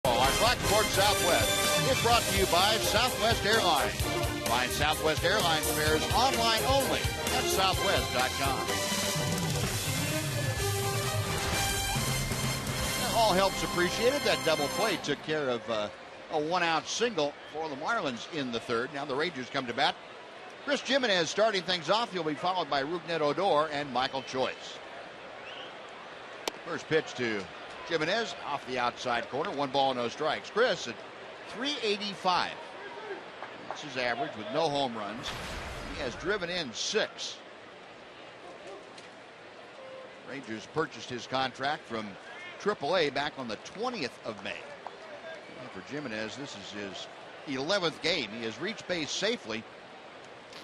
Our clock towards Southwest is brought to you by Southwest Airlines. Find Southwest Airlines fares online only at southwest.com. All helps appreciated. That double play took care of a one-out single for the Marlins in the third. Now the Rangers come to bat. Chris Jimenez starting things off. He'll be followed by Rougned Odor and Michael Choice. First pitch to Jimenez off the outside corner. 1 ball, no strikes. Chris at .385. That's his average with no home runs. He has driven in 6. Rangers purchased his contract from AAA back on the 20th of May. And for Jimenez, this is his 11th game. He has reached base safely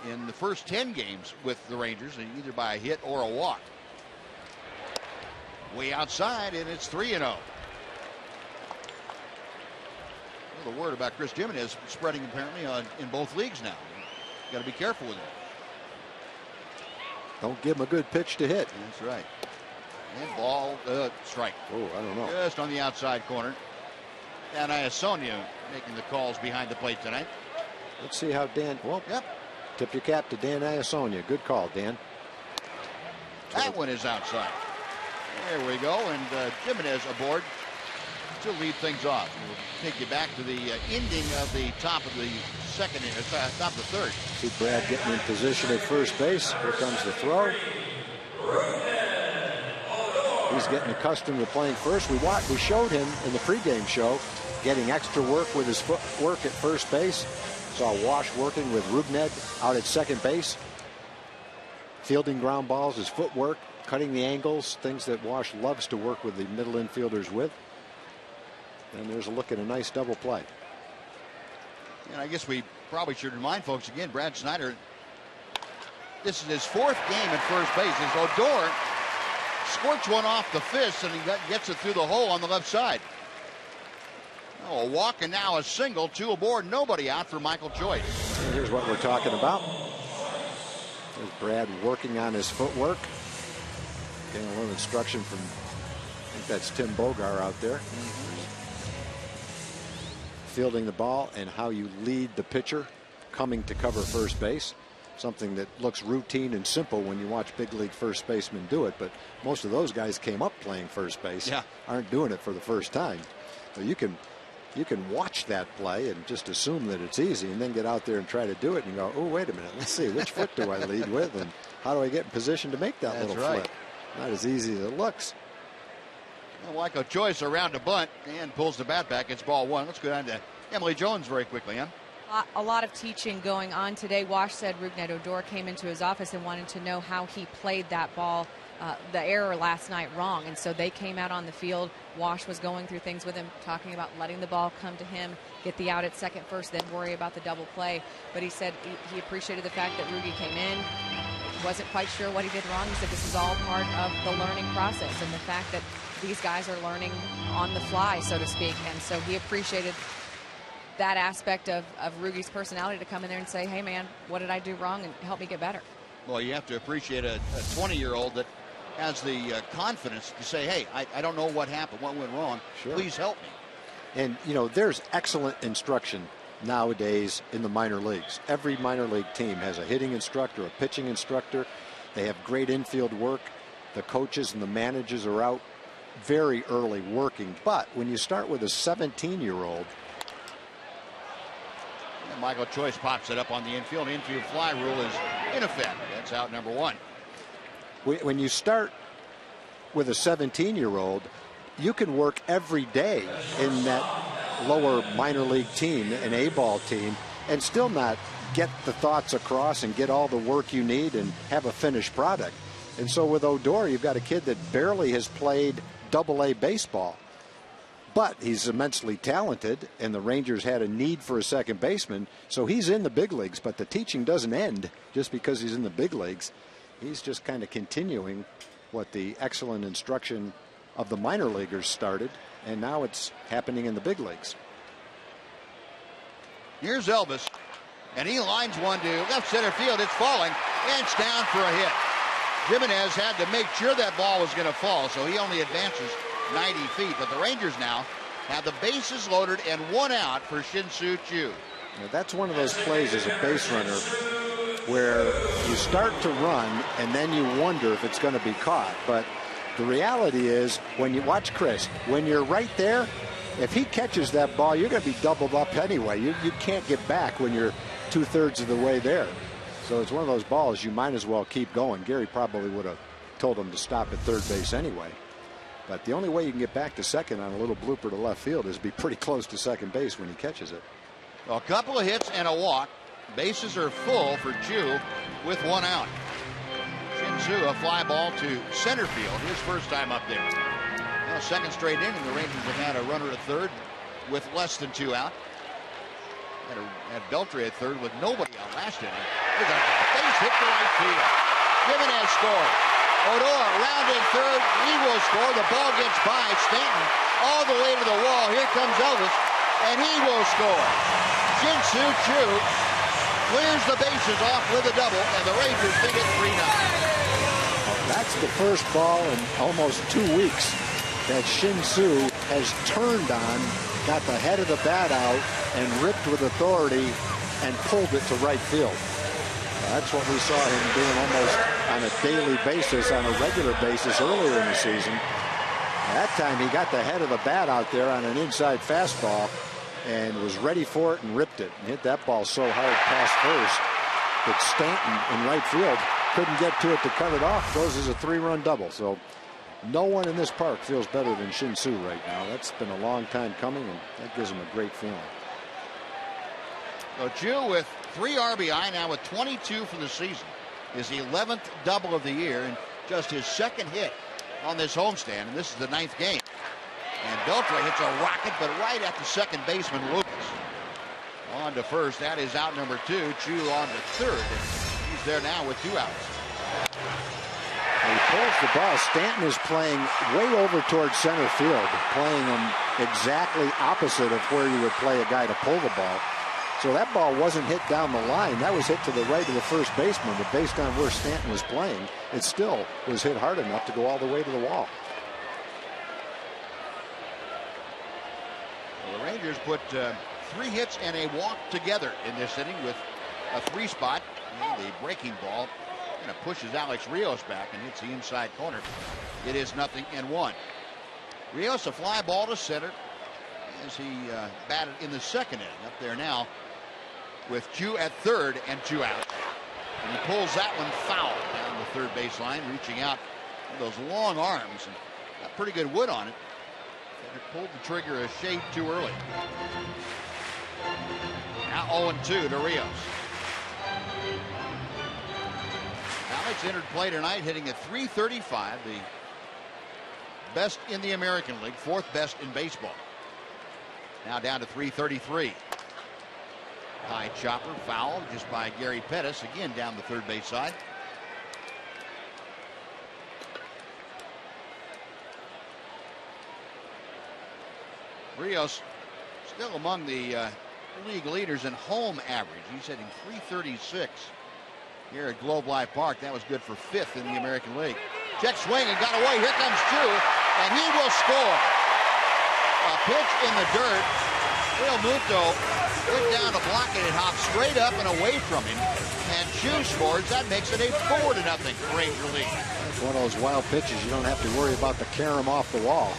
in the first 10 games with the Rangers, either by a hit or a walk. Way outside, and it's 3-0. The word about Chris Jimenez spreading apparently in both leagues now. Got to be careful with him. Don't give him a good pitch to hit. That's right. And ball, strike. Oh, I don't know. Just on the outside corner. And Iasonia making the calls behind the plate tonight. Let's see how Dan. Well, yep. Tip your cap to Dan Iasonia. Good call, Dan. That one is outside. There we go. And Jimenez aboard to lead things off. We'll take you back to the ending of the top of the second, top of the third. See Brad getting in position at first base. Here comes the throw. He's getting accustomed to playing first. We showed him in the pregame show getting extra work with his footwork at first base. Saw Wash working with Rougned out at second base. Fielding ground balls, his footwork, cutting the angles, things that Wash loves to work with the middle infielders with. And there's a look at a nice double play. And I guess we probably should remind folks again, Brad Snyder, this is his 4th game at first base. As Odor squirts one off the fist and he gets it through the hole on the left side. Oh, a walk and now a single, 2 aboard, nobody out for Michael Choice. And here's what we're talking about. There's Brad working on his footwork. Getting a little instruction from, I think that's Tim Bogar out there. Fielding the ball and how you lead the pitcher coming to cover first base. Something that looks routine and simple when you watch big league first basemen do it, but most of those guys came up playing first base. Yeah. Aren't doing it for the first time. So you can watch that play and just assume that it's easy, and then get out there and try to do it and go, oh, wait a minute, let's see, which foot do I lead with, and how do I get in position to make that little flip? Not as easy as it looks. Well, Michael Choice around to bunt and pulls the bat back. It's ball one. Let's go down to Emily Jones very quickly, huh? A lot of teaching going on today. Wash said Rougned Odor came into his office and wanted to know how he played that ball, the error last night, wrong. And so they came out on the field. Wash was going through things with him, talking about letting the ball come to him, get the out at second first, then worry about the double play. But he said he appreciated the fact that Rugi came in, wasn't quite sure what he did wrong. He said this is all part of the learning process and the fact that these guys are learning on the fly, so to speak. And so he appreciated that aspect of Rugi's personality to come in there and say, hey, man, what did I do wrong, and help me get better. Well, you have to appreciate a 20-year-old that has the confidence to say, hey, I don't know what happened, what went wrong. Sure. Please help me. And, you know, there's excellent instruction nowadays in the minor leagues. Every minor league team has a hitting instructor, a pitching instructor. They have great infield work. The coaches and the managers are out very early working. But when you start with a 17-year-old, Michael Choice pops it up on the infield. Infield fly rule is in effect. That's out number one. When you start with a 17-year-old, you can work every day in that lower minor league team, an A-ball team, and still not get the thoughts across and get all the work you need and have a finished product. And so with Odor, you've got a kid that barely has played Double-A baseball. But he's immensely talented, and the Rangers had a need for a second baseman, so he's in the big leagues. But the teaching doesn't end just because he's in the big leagues. He's just kind of continuing what the excellent instruction of the minor leaguers started, and now it's happening in the big leagues. Here's Elvis, and he lines one to left center field. It's falling, and it's down for a hit. Jimenez had to make sure that ball was going to fall, so he only advances 90 feet. But the Rangers now have the bases loaded and one out for Shin-Soo Choo. Now that's one of those plays as a base runner where you start to run and then you wonder if it's going to be caught. But the reality is, when you watch Chris, when you're right there, if he catches that ball, you're going to be doubled up anyway. You can't get back when you're 2/3 of the way there. So it's one of those balls you might as well keep going. Gary probably would have told him to stop at third base anyway. But the only way you can get back to second on a little blooper to left field is be pretty close to second base when he catches it. Well, a couple of hits and a walk. Bases are full for Choo with one out. Shin-Soo, a fly ball to center field, his first time up there. Well, second straight inning, the Rangers have had a runner at third with less than two out. Had Beltre at third with nobody out last inning. There's a base hit to right field. Jimenez scored. Odor rounding third. He will score. The ball gets by Stanton all the way to the wall. Here comes Elvis, and he will score. Shin-Soo Choo clears the bases off with a double, and the Rangers lead it 3-0. That's the first ball in almost 2 weeks that Shin-Soo has turned on, got the head of the bat out, and ripped with authority and pulled it to right field. That's what we saw him doing almost on a daily basis, on a regular basis earlier in the season. That time he got the head of the bat out there on an inside fastball and was ready for it and ripped it and hit that ball so hard past first that Stanton in right field couldn't get to it to cut it off. Goes as a 3-run double. So no one in this park feels better than Shin-Soo right now. That's been a long time coming, and that gives him a great feeling. So Choo with 3 RBI now with 22 for the season. His 11th double of the year and just his second hit on this homestand, and this is the 9th game. And Beltre hits a rocket, but right at the second baseman, Lucas. On to first, that is out number 2. Choo on to third, and he's there now with 2 outs. He pulls the ball. Stanton is playing way over towards center field, playing him exactly opposite of where you would play a guy to pull the ball. So that ball wasn't hit down the line. That was hit to the right of the first baseman. But based on where Stanton was playing, it still was hit hard enough to go all the way to the wall. Well, the Rangers put 3 hits and a walk together in this inning with a 3 spot. And the breaking ball kind of pushes Alex Rios back and hits the inside corner. It is 0-1. Rios, a fly ball to center. as he batted in the second inning. Up there now with Q at third and 2 out. And he pulls that one foul down the third baseline, reaching out with those long arms and got pretty good wood on it. And it pulled the trigger a shade too early. Now 0-2 to Rios. Alex entered play tonight hitting at .335, the best in the American League, 4th best in baseball. Now down to .333. High chopper foul just by Gary Pettis, again down the third base side. Rios still among the league leaders in home average. He's hitting .336 here at Globe Life Park. That was good for 5th in the American League. Check swing and got away. Here comes Chu, and he will score. A pitch in the dirt. Real Muto went down to block it. It hopped straight up and away from him. And Chu scores. That makes it a 4-0 Ranger lead. It's one of those wild pitches. You don't have to worry about the carom off the wall.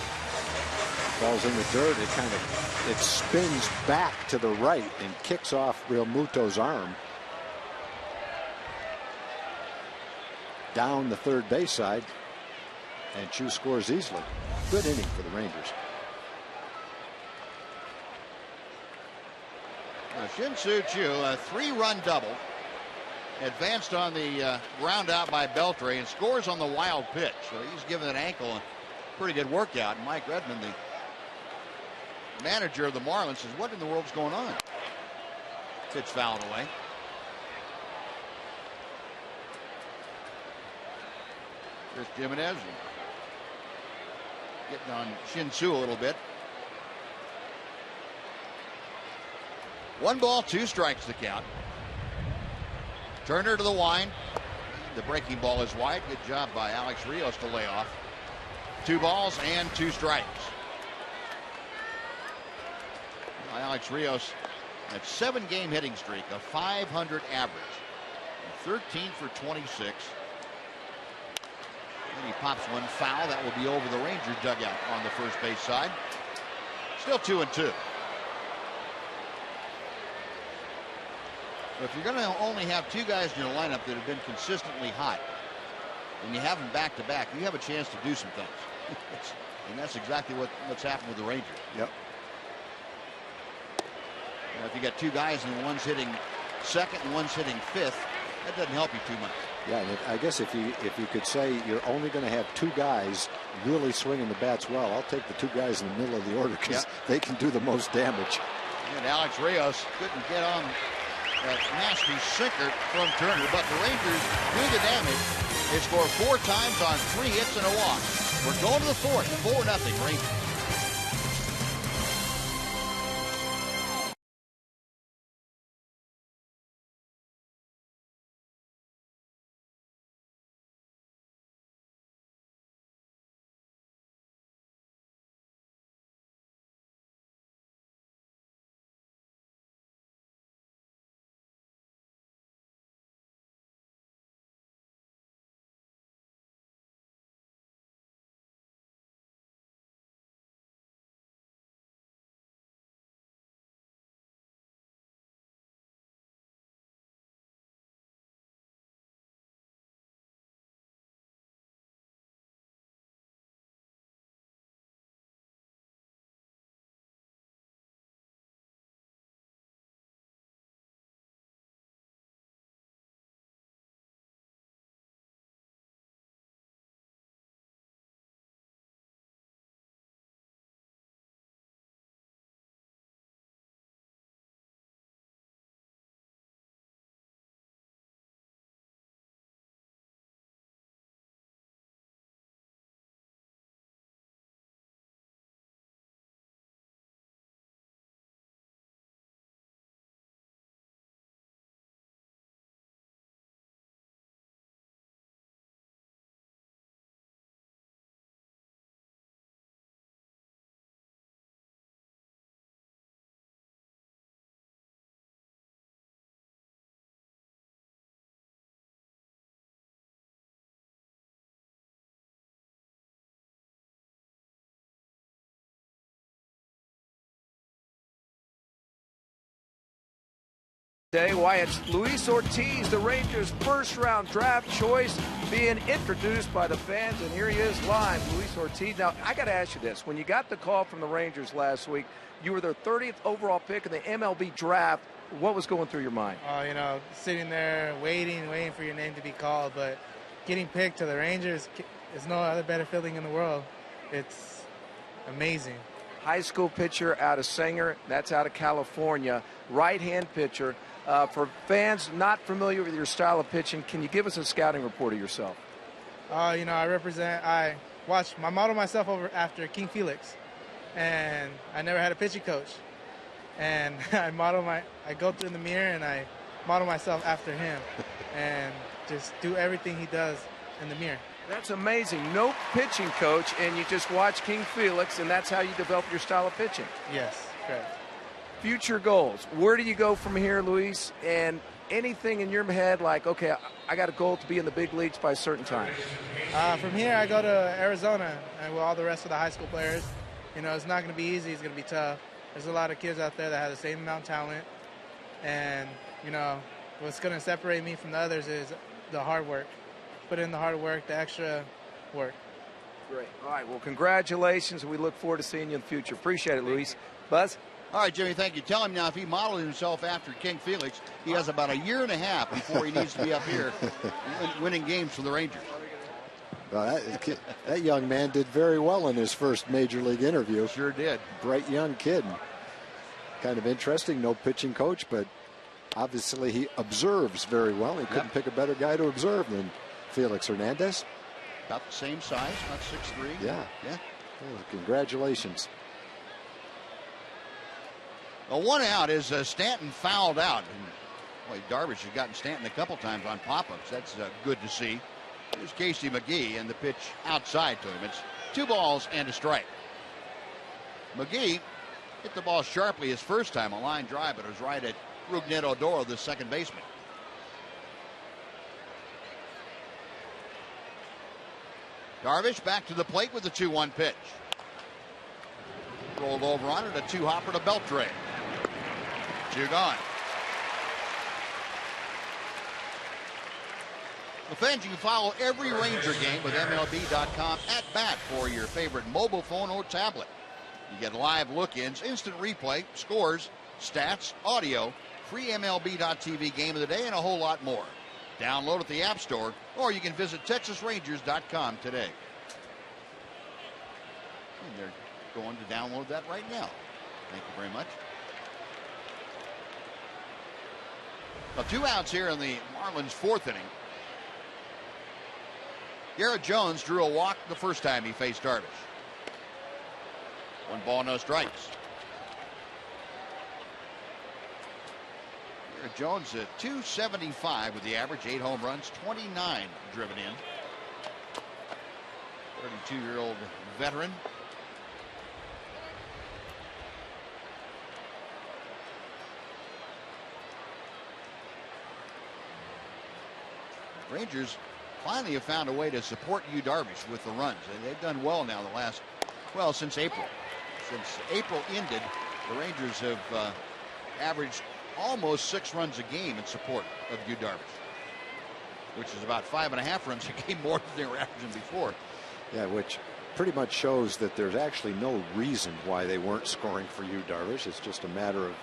Falls in the dirt. It spins back to the right and kicks off Real Muto's arm. Down the third base side. And Chu scores easily. Good inning for the Rangers. Shin-Soo Choo, a 3-run double, advanced on the ground out by Beltre and scores on the wild pitch. So he's given an ankle a pretty good workout. And Mike Redmond, the manager of the Marlins, says, what in the world's going on? Pitch fouled away. Chris Jimenez getting on Shin-Soo a little bit. 1 ball, 2 strikes to count. Turner to the wind. The breaking ball is wide. Good job by Alex Rios to lay off. 2 balls and 2 strikes. Alex Rios at 7-game hitting streak, a .500 average. 13 for 26. And he pops one foul. That will be over the Ranger dugout on the first base side. Still 2-2. If you're going to only have 2 guys in your lineup that have been consistently hot, and you have them back to back, you have a chance to do some things. And that's exactly what's happened with the Rangers. Yep. Now, if you got 2 guys and one's hitting second and one's hitting 5th, that doesn't help you too much. Yeah, and I guess if you could say you're only going to have 2 guys really swinging the bats well, I'll take the 2 guys in the middle of the order because they can do the most damage. And Alex Rios couldn't get on that nasty sinker from Turner, but the Rangers do the damage. They score 4 times on 3 hits and a walk. We're going to the 4th, 4-0 Rangers. Today, why it's Luis Ortiz, the Rangers' first-round draft choice, being introduced by the fans, and here he is live, Luis Ortiz. Now, I got to ask you this. When you got the call from the Rangers last week, you were their 30th overall pick in the MLB draft. What was going through your mind? Sitting there waiting for your name to be called, but getting picked to the Rangers is no other better feeling in the world. It's amazing. High school pitcher out of Sanger, that's out of California, right-hand pitcher. For fans not familiar with your style of pitching, can you give us a scouting report of yourself? I model myself over after King Felix, and I never had a pitching coach. And I go through the mirror and I model myself after him and just do everything he does in the mirror. That's amazing. No pitching coach, and you just watch King Felix, and that's how you develop your style of pitching. Yes, correct. Future goals. Where do you go from here, Luis? And anything in your head like, okay, I got a goal to be in the big leagues by a certain time? From here, I go to Arizona and with all the rest of the high school players. It's not going to be easy. It's going to be tough. There's a lot of kids out there that have the same amount of talent. And, what's going to separate me from the others is the hard work. Put in the hard work, the extra work. Great. All right, well, congratulations. We look forward to seeing you in the future. Appreciate it, Luis. Buzz? All right, Jimmy, thank you. Tell him now if he modeled himself after King Felix, he has about a year and a half before he needs to be up here winning games for the Rangers. Well, that young man did very well in his first major league interview. Sure did. Bright young kid. Kind of interesting, no pitching coach, but obviously he observes very well. He couldn't pick a better guy to observe than Felix Hernandez. About the same size, about 6'3". Yeah. Well, congratulations. Well, one out is Stanton fouled out. And, Darvish has gotten Stanton a couple times on pop-ups. That's good to see. Here's Casey McGee, and the pitch outside to him. It's 2 balls and a strike. McGee hit the ball sharply his first time, a line drive, but it was right at Rougned Odor, the second baseman. Darvish back to the plate with the 2-1 pitch. Rolled over on it, a 2-hopper to Beltre. 2 gone. Well, fans, you can follow every Ranger game with MLB.com at bat for your favorite mobile phone or tablet. You get live look-ins, instant replay, scores, stats, audio, free MLB.TV game of the day, and a whole lot more. Download at the App Store, or you can visit TexasRangers.com today. And they're going to download that right now. Thank you very much. Well, 2 outs here in the Marlins' 4th inning. Garrett Jones drew a walk the first time he faced Darvish. 1 ball, no strikes. Garrett Jones at .275 with the average, 8 home runs, 29 driven in. 32-year-old veteran. Rangers finally have found a way to support Yu Darvish with the runs. And they've done well now since April. Since April ended, the Rangers have averaged almost 6 runs a game in support of Yu Darvish, which is about 5.5 runs a game more than they were averaging before. Yeah, which pretty much shows that there's actually no reason why they weren't scoring for Yu Darvish. It's just a matter of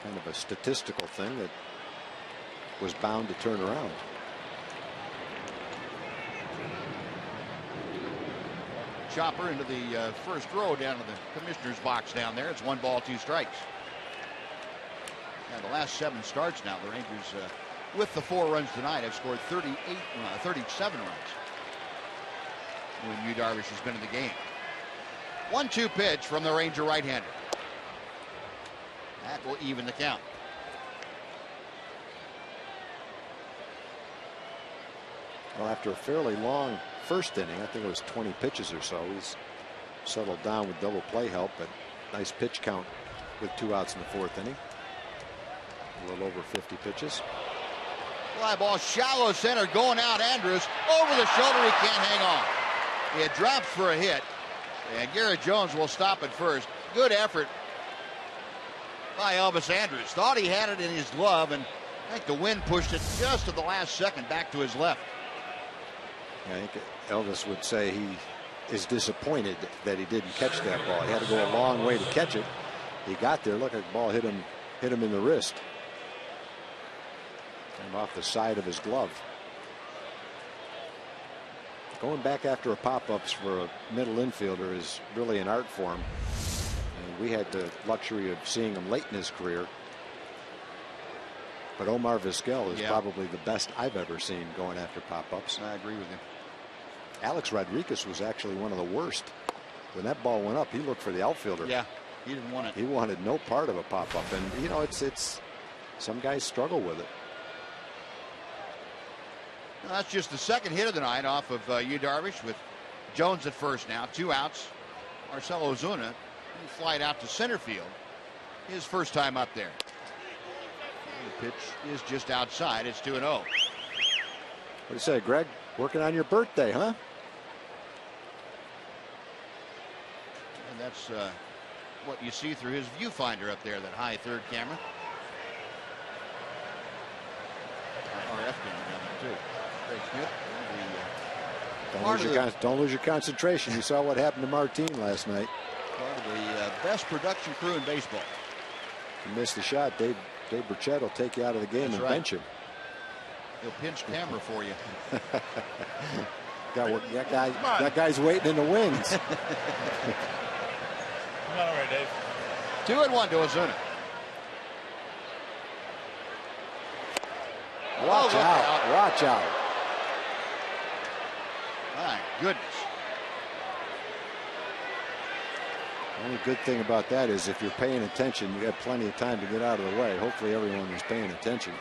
kind of a statistical thing that was bound to turn around. Chopper into the first row down to the commissioner's box down there. It's 1 ball, 2 strikes. And the last 7 starts now, the Rangers, with the 4 runs tonight, have scored 37 runs when Yu Darvish has been in the game. 1-2 pitch from the Ranger right-hander. That will even the count. Well, after a fairly long first inning, I think it was 20 pitches or so, he's settled down with double play help, but nice pitch count with 2 outs in the 4th inning. A little over 50 pitches. Fly ball shallow center going out. Andrews over the shoulder. He can't hang on. It drops for a hit, and Garrett Jones will stop at first. Good effort by Elvis Andrus. Thought he had it in his glove, and I think the wind pushed it just at the last second back to his left. I think Elvis would say he is disappointed that he didn't catch that ball. He had to go a long way to catch it. He got there. Look, like the ball hit him in the wrist. Came off the side of his glove. Going back after a pop-ups for a middle infielder is really an art form. And we had the luxury of seeing him late in his career. But Omar Vizquel is probably the best I've ever seen going after pop-ups. I agree with you. Alex Rodriguez was actually one of the worst. When that ball went up, he looked for the outfielder. Yeah, he didn't want it. He wanted no part of a pop-up. And, you know, it's some guys struggle with it. Well, that's just the second hit of the night off of Darvish, with Jones at first now. 2 outs. Marcell Ozuna will fly out to center field. His first time up there. The pitch is just outside. It's 2-0. What do you say, Greg? Working on your birthday, huh? And that's what you see through his viewfinder up there, that high third camera. RF camera down there, too. Greg Smith. Don't lose your concentration. You saw what happened to Martine last night. Part of the best production crew in baseball. If you missed the shot, Dave Burchett will take you out of the game and bench him. He'll pinch camera for you. that guy's waiting in the wings. Come on, all right, Dave. 2-1 to Ozuna. Watch out. Watch out. My goodness. The only good thing about that is if you're paying attention, you have plenty of time to get out of the way. Hopefully everyone was paying attention.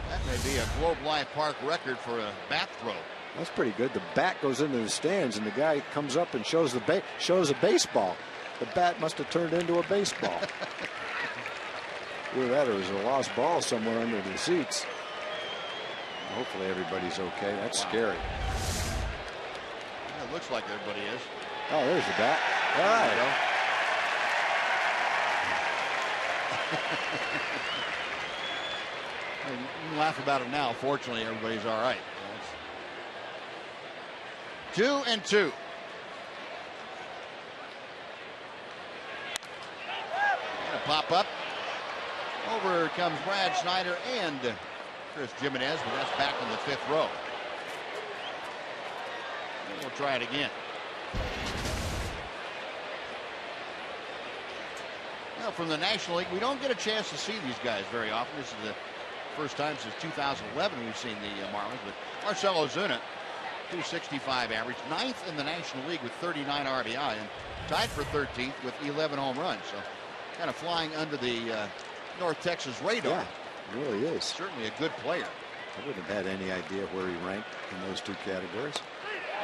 That may be a Globe Life Park record for a bat throw. That's pretty good. The bat goes into the stands, and the guy comes up and shows a baseball. The bat must have turned into a baseball. Either that or it was a lost ball somewhere under the seats. Hopefully everybody's okay. That's scary. Yeah, it looks like everybody is. Oh, there's the bat. All right. You can laugh about it now. Fortunately, everybody's all right. 2-2. And a pop up. Over comes Brad Snyder and Chris Jimenez, but that's back in the 5th row. And we'll try it again. Now, from the National League, we don't get a chance to see these guys very often. This is the first time since 2011 we've seen the Marlins. But Marcell Ozuna, 265 average, 9th in the National League with 39 RBI, and tied for 13th with 11 home runs. So kind of flying under the North Texas radar. Yeah, it really is. Certainly a good player. I wouldn't have had any idea where he ranked in those 2 categories.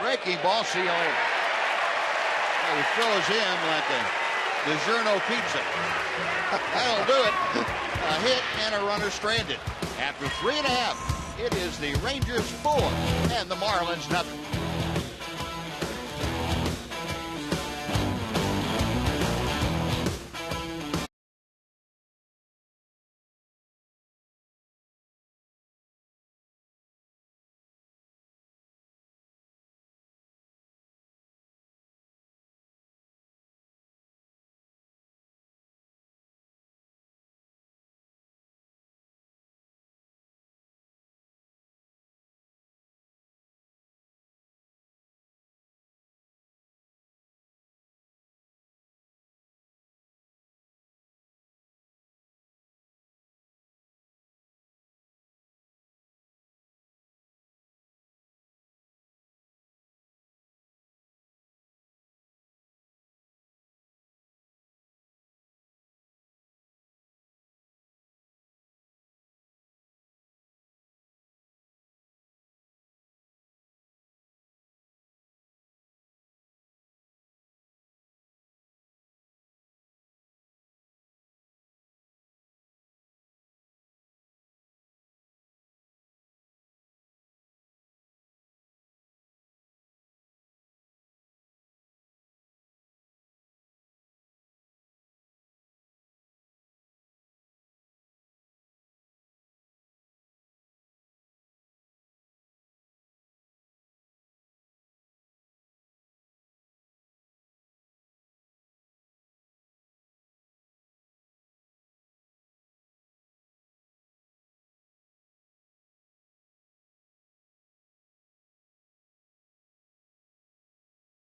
Breaking ball, see you later. He throws him like a DiGiorno pizza. That'll do it. A hit and a runner stranded. After 3.5, it is the Rangers 4 and the Marlins nothing.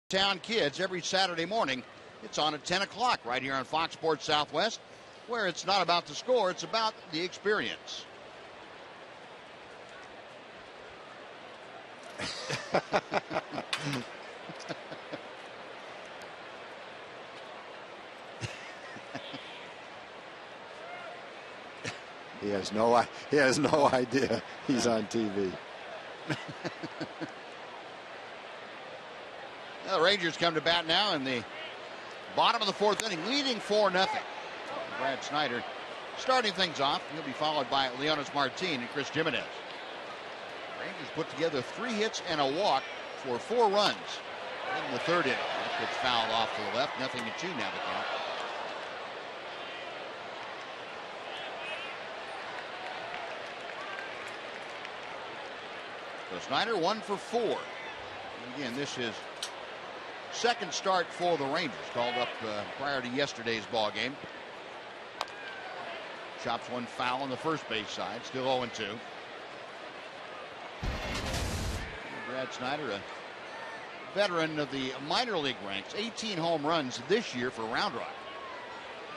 Town Kids every Saturday morning. It's on at 10 o'clock right here on Fox Sports Southwest, where it's not about the score, it's about the experience. He has no idea he's on TV. The Rangers come to bat now in the bottom of the fourth inning, leading 4-0. Brad Snyder starting things off. He'll be followed by Leonis Martin and Chris Jimenez. Rangers put together 3 hits and a walk for 4 runs in the third inning. That gets fouled off to the left. 0-2 now the count. So Snyder 1 for 4. And again, this is second start for the Rangers, called up prior to yesterday's ball game. Chops one foul on the first base side, still 0-2. Brad Snyder, a veteran of the minor league ranks, 18 home runs this year for Round Rock.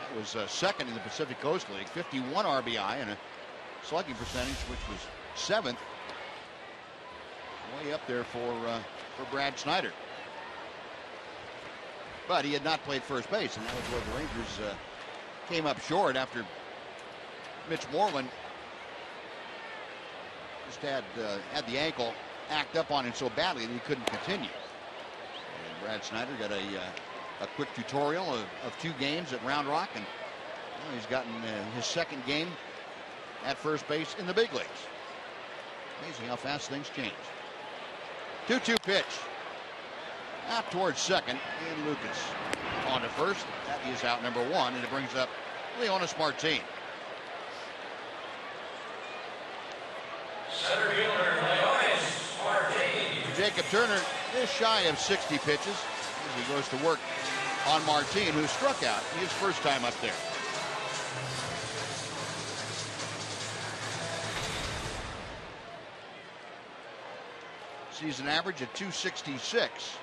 That was second in the Pacific Coast League, 51 RBI and a slugging percentage, which was 7th. Way up there for Brad Snyder. But he had not played first base, and that was where the Rangers came up short after Mitch Moreland just had the ankle act up on him so badly that he couldn't continue. And Brad Snyder got a quick tutorial of 2 games at Round Rock, and he's gotten his second game at first base in the big leagues. Amazing how fast things change. 2-2 pitch. Out towards second, and Lucas on to first. That is out number 1, and it brings up Leonis Martin. Center fielder Leonis Martin. Jacob Turner is shy of 60 pitches as he goes to work on Martin, who struck out his first time up there. Season average at 266.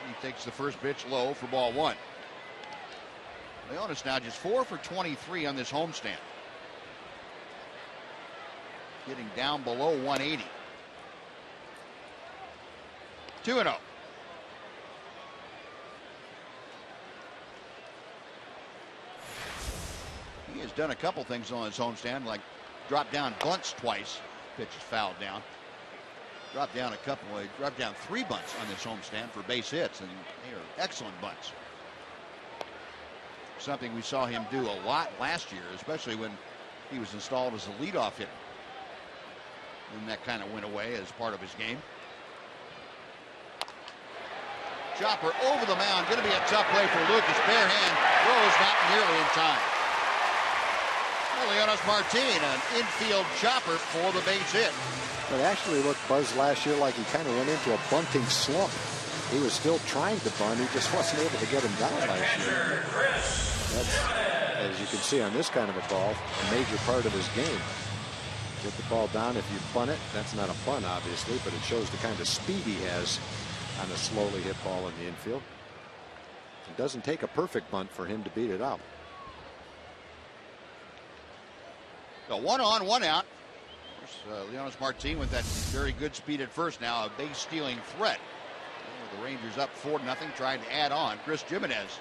He takes the first pitch low for ball 1. Leonis now just 4 for 23 on this homestand. Getting down below 180. 2-0. He has done a couple things on his homestand, like drop down bunts twice. Pitch is fouled down. Dropped down 3 bunts on this homestand for base hits, and they are excellent bunts. Something we saw him do a lot last year, especially when he was installed as a leadoff hitter. And that kind of went away as part of his game. Chopper over the mound, going to be a tough play for Lucas. Bare hand, throws not nearly in time. Leonis Martin, an infield chopper for the base hit. It actually looked, Buzz, last year like he kind of went into a bunting slump. He was still trying to bunt. He just wasn't able to get him down last year. That's, as you can see on this kind of a ball, a major part of his game. Get the ball down. If you bunt it, that's not a bunt, obviously, but it shows the kind of speed he has on a slowly hit ball in the infield. It doesn't take a perfect bunt for him to beat it out. So 1 on, 1 out. Leonis Martin with that very good speed at first now, a base stealing threat. The Rangers up 4-0, trying to add on. Chris Jimenez,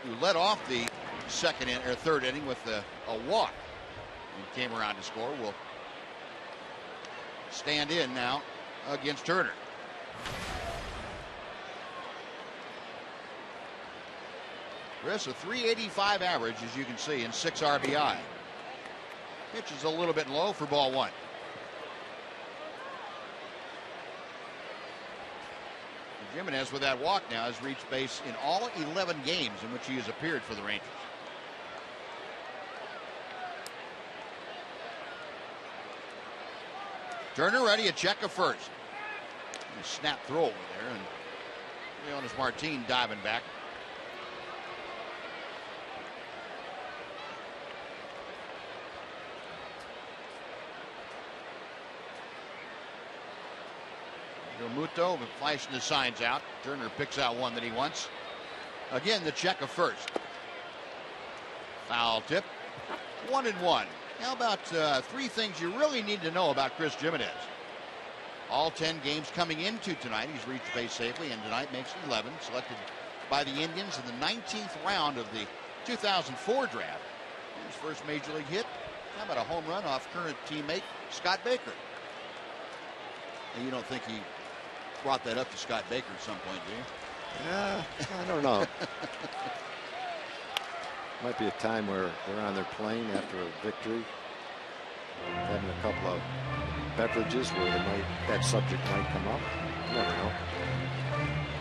who led off the third inning with a walk and came around to score, will stand in now against Turner. Chris, a .385 average, as you can see, and 6 RBI. Pitch is a little bit low for ball 1. Jimenez with that walk now has reached base in all 11 games in which he has appeared for the Rangers. Turner ready, a check of first. A snap throw over there, and Leonis Martin diving back. Realmuto flashing the signs out. Turner picks out one that he wants. Again, the check of first. Foul tip. 1-1. How about 3 things you really need to know about Chris Jimenez? All 10 games coming into tonight, he's reached base safely, and tonight makes 11. Selected by the Indians in the 19th round of the 2004 draft. His first major league hit. How about a home run off current teammate Scott Baker? And you don't think he brought that up to Scott Baker at some point, do you? Yeah, I don't know. Might be a time where they're on their plane after a victory, having a couple of beverages where that subject might come up. You never know.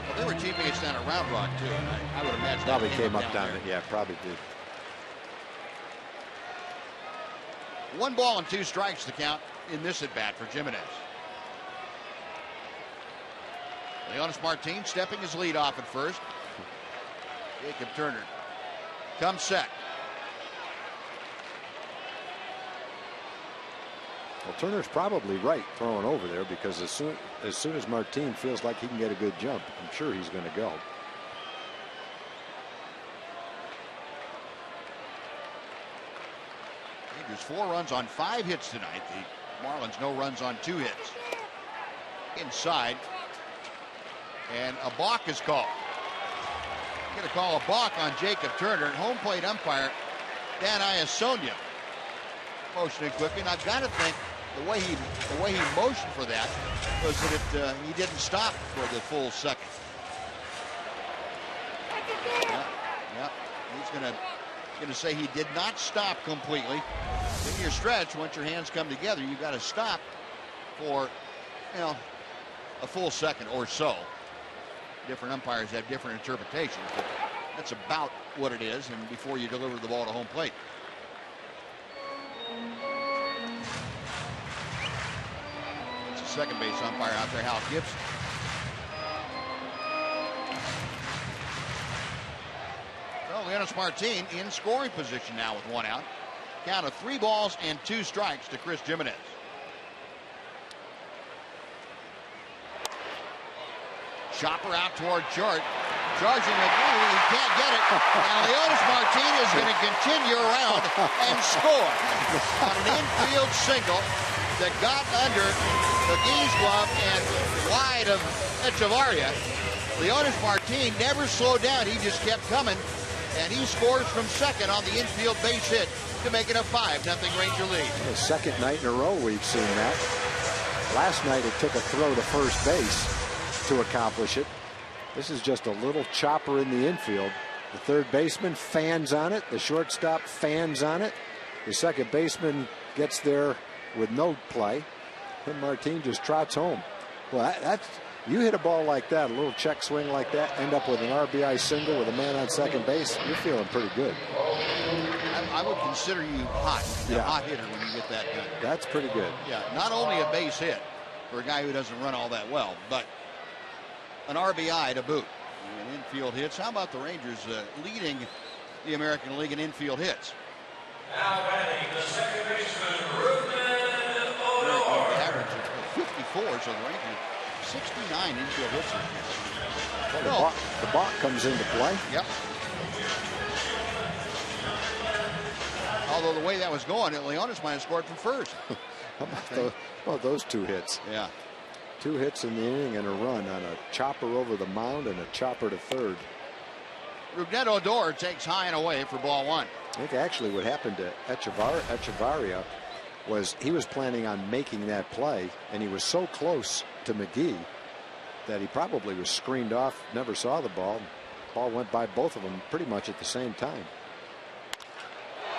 Well, they were teammates down at Round Rock too, and I would imagine probably that came up down there. Yeah, probably did. 1 ball and 2 strikes to count in this at bat for Jimenez. Leonis Martin stepping his lead off at first. Jacob Turner comes set. Well, Turner's probably right throwing over there, because as soon as Martin feels like he can get a good jump, I'm sure he's going to go. There's 4 runs on 5 hits tonight. The Marlins no runs on 2 hits. Inside. And a balk is called. Going to call a balk on Jacob Turner. And home plate umpire Dan Iasonia motioning quickly. And I've got to think the way he motioned for that was that he didn't stop for the full second. Yeah. He's going to say he did not stop completely. In your stretch, once your hands come together, you've got to stop for, a full second or so. Different umpires have different interpretations, but that's about what it is, and before you deliver the ball to home plate. It's a second base umpire out there, Hal Gibson. Well, Leonis Martin in scoring position now with 1 out. Count of 3 balls and 2 strikes to Chris Jimenez. Chopper out toward short. Charging McGee. He can't get it. And Leonis Martin is going to continue around and score on an infield single that got under McGee's glove and wide of Echevarria. Leonis Martin never slowed down. He just kept coming. And he scores from second on the infield base hit to make it a 5-0 Ranger lead. The second night in a row we've seen that. Last night it took a throw to first base to accomplish it. This is just a little chopper in the infield. The third baseman fans on it. The shortstop fans on it. The second baseman gets there with no play. And Martin just trots home. Well, you hit a ball like that, a little check swing like that, end up with an RBI single with a man on second base, you're feeling pretty good. I would consider you hot. A hot hitter when you get that done. That's pretty good. Yeah, not only a base hit for a guy who doesn't run all that well, but an RBI to boot. And infield hits. How about the Rangers leading the American League in infield hits? Now batting the second baseman, Ruben Odor. Average of 54, so the Rangers 69 infield hits. Well, the balk comes into play. Yep. Although the way that was going, Leonis might have scored from first. How about those 2 hits? Yeah. 2 hits in the inning and a run on a chopper over the mound and a chopper to third. Ruben Odor takes high and away for ball 1. I think actually what happened to Echevarria was he was planning on making that play, and he was so close to McGee that he probably was screened off, never saw the ball. Ball went by both of them pretty much at the same time.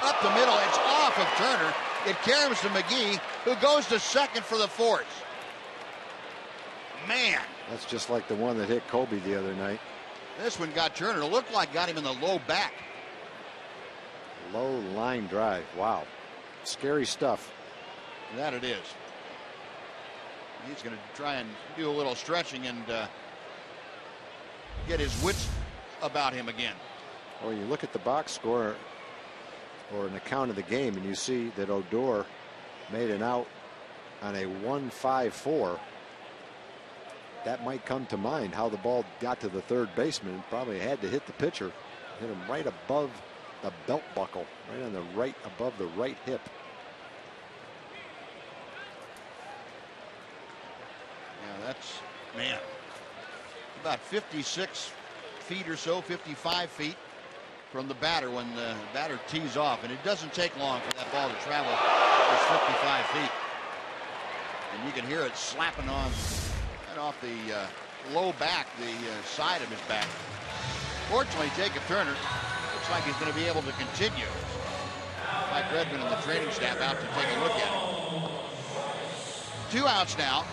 Up the middle, it's off of Turner. It caroms to McGee, who goes to second for the force. Man. That's just like the one that hit Kobe the other night. This one got Turner. It looked like got him in the low back. Low line drive. Wow. Scary stuff. That it is. He's going to try and do a little stretching and get his wits about him again. Well, you look at the box score or an account of the game, and you see that Odor made an out on a 1-5-4. that might come to mind, how the ball got to the third baseman. Probably had to hit the pitcher, hit him right above the belt buckle, right on the right, above the right hip. Yeah, that's, man, about 56 feet or so, 55 feet from the batter when the batter tees off, and it doesn't take long for that ball to travel those 55 feet. And you can hear it slapping on right off the low back, the side of his back. Fortunately, Jacob Turner looks like he's going to be able to continue. Mike Redmond and the training staff out to take a look at him. 2 outs now.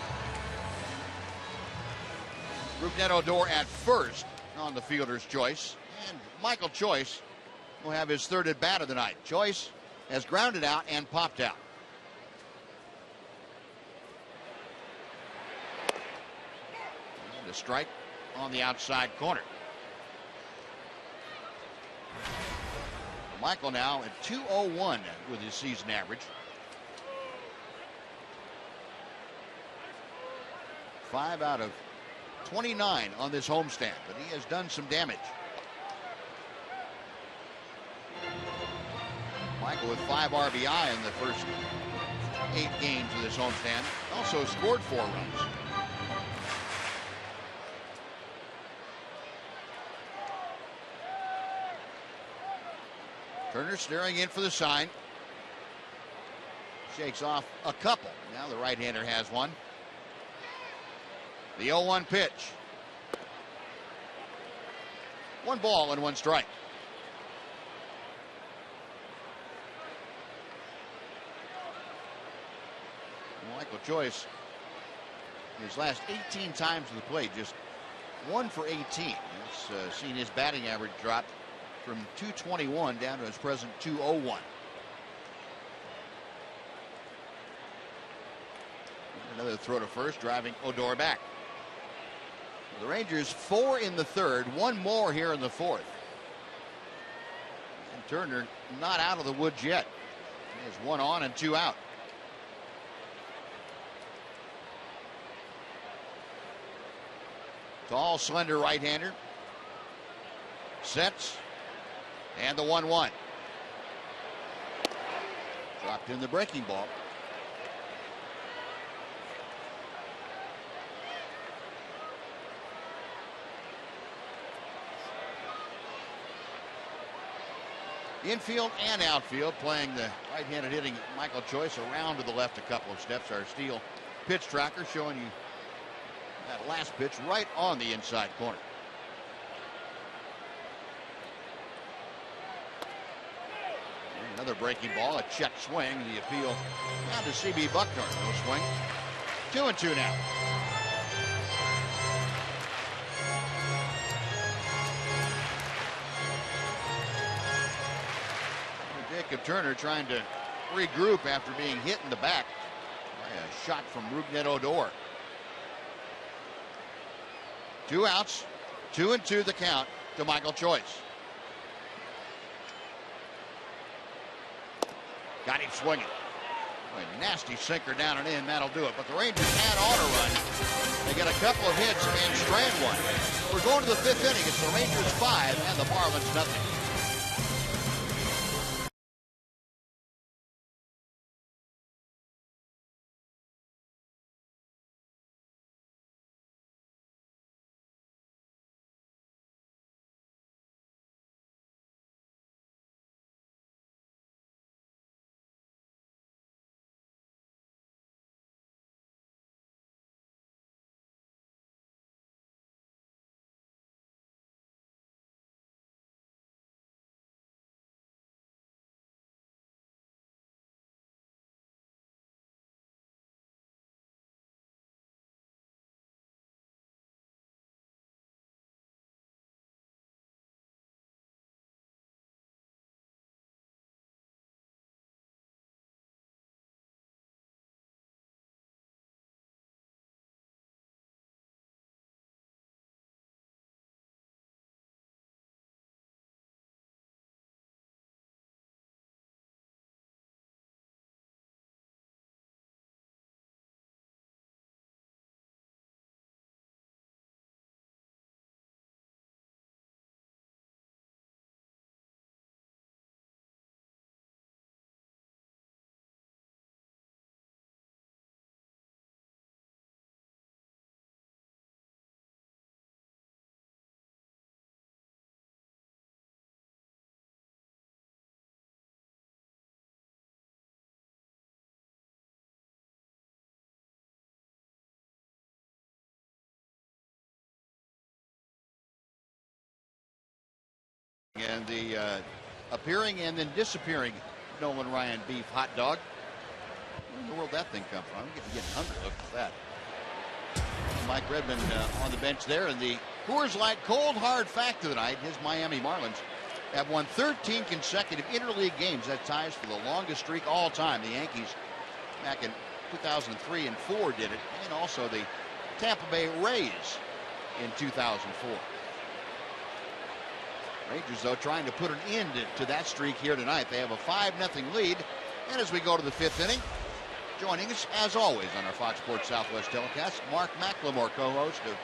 Rougned Odor at first on the fielder's choice. And Michael Choice will have his third at bat of the night. Choice has grounded out and popped out. And a strike on the outside corner. Michael now at 201 with his season average. 5 out of 29 on this homestand, but he has done some damage. Michael with 5 RBI in the first 8 games of this homestand. Also scored 4 runs. Turner staring in for the sign. Shakes off a couple. Now the right-hander has one. The 0-1 pitch. 1 ball and 1 strike. Michael Choice, his last 18 times to the plate, just 1 for 18. He's seen his batting average drop from 221 down to his present 201. Another throw to first, driving Odor back. The Rangers 4 in the third, 1 more here in the fourth. And Turner not out of the woods yet. He has 1 on and 2 out. Tall, slender right-hander. Sets. And the 1-1. Dropped in the breaking ball. Infield and outfield playing the right-handed hitting Michael Choice around to the left a couple of steps. Our steel pitch tracker showing you that last pitch right on the inside corner. And another breaking ball, a check swing. The appeal down to C.B. Buckner. No swing. 2-2 now. Jacob Turner trying to regroup after being hit in the back by a shot from Rougned Odor. 2 outs, 2-2 the count to Michael Choice. Got him swinging. A nasty sinker down and in, that'll do it. But the Rangers add on a run. They get a couple of hits and strand one. We're going to the 5th inning. It's the Rangers 5 and the Marlins nothing. And the appearing and then disappearing Nolan Ryan beef hot dog. Where in the world that thing come from? I'm getting hungry. Look at that. Mike Redmond on the bench there. And the Coors Light cold hard fact of the night, his Miami Marlins have won 13 consecutive interleague games. That ties for the longest streak all time. The Yankees back in 2003 and 4 did it. And also the Tampa Bay Rays in 2004. Rangers, though, trying to put an end to that streak here tonight. They have a 5-0 lead. And as we go to the 5th inning, joining us, as always, on our Fox Sports Southwest telecast, Mark McLemore, co-host of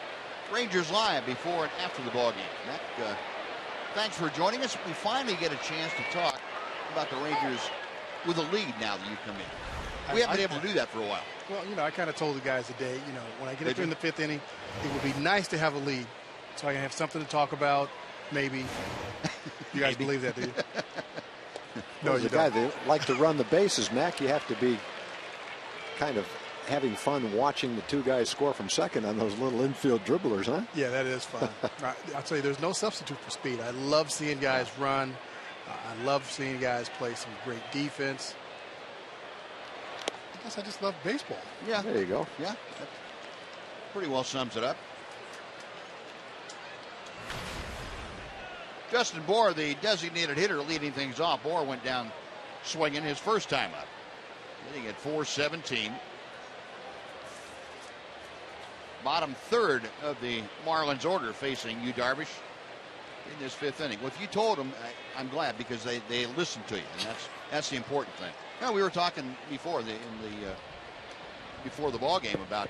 Rangers Live before and after the ballgame. Mac, thanks for joining us. We finally get a chance to talk about the Rangers with a lead now that you come in. We haven't been able to do that for a while. Well, I kind of told the guys today, when I get up there in the 5th inning, it would be nice to have a lead so I can have something to talk about. Maybe. You guys believe that, do you? No, you guy that like to run the bases, Mac, you have to be kind of having fun watching the two guys score from second on those little infield dribblers, huh? Yeah, that is fun. I'll tell you, there's no substitute for speed. I love seeing guys run. I love seeing guys play some great defense. I guess I just love baseball. Yeah. There you go. Yeah. That pretty well sums it up. Justin Bour, the designated hitter, leading things off. Bour went down swinging his first time up, hitting at .417. Bottom third of the Marlins order facing you, Darvish, in this 5th inning. Well, if you told them, I'm glad, because they listened to you, and that's the important thing. Now, we were talking before before the ball game about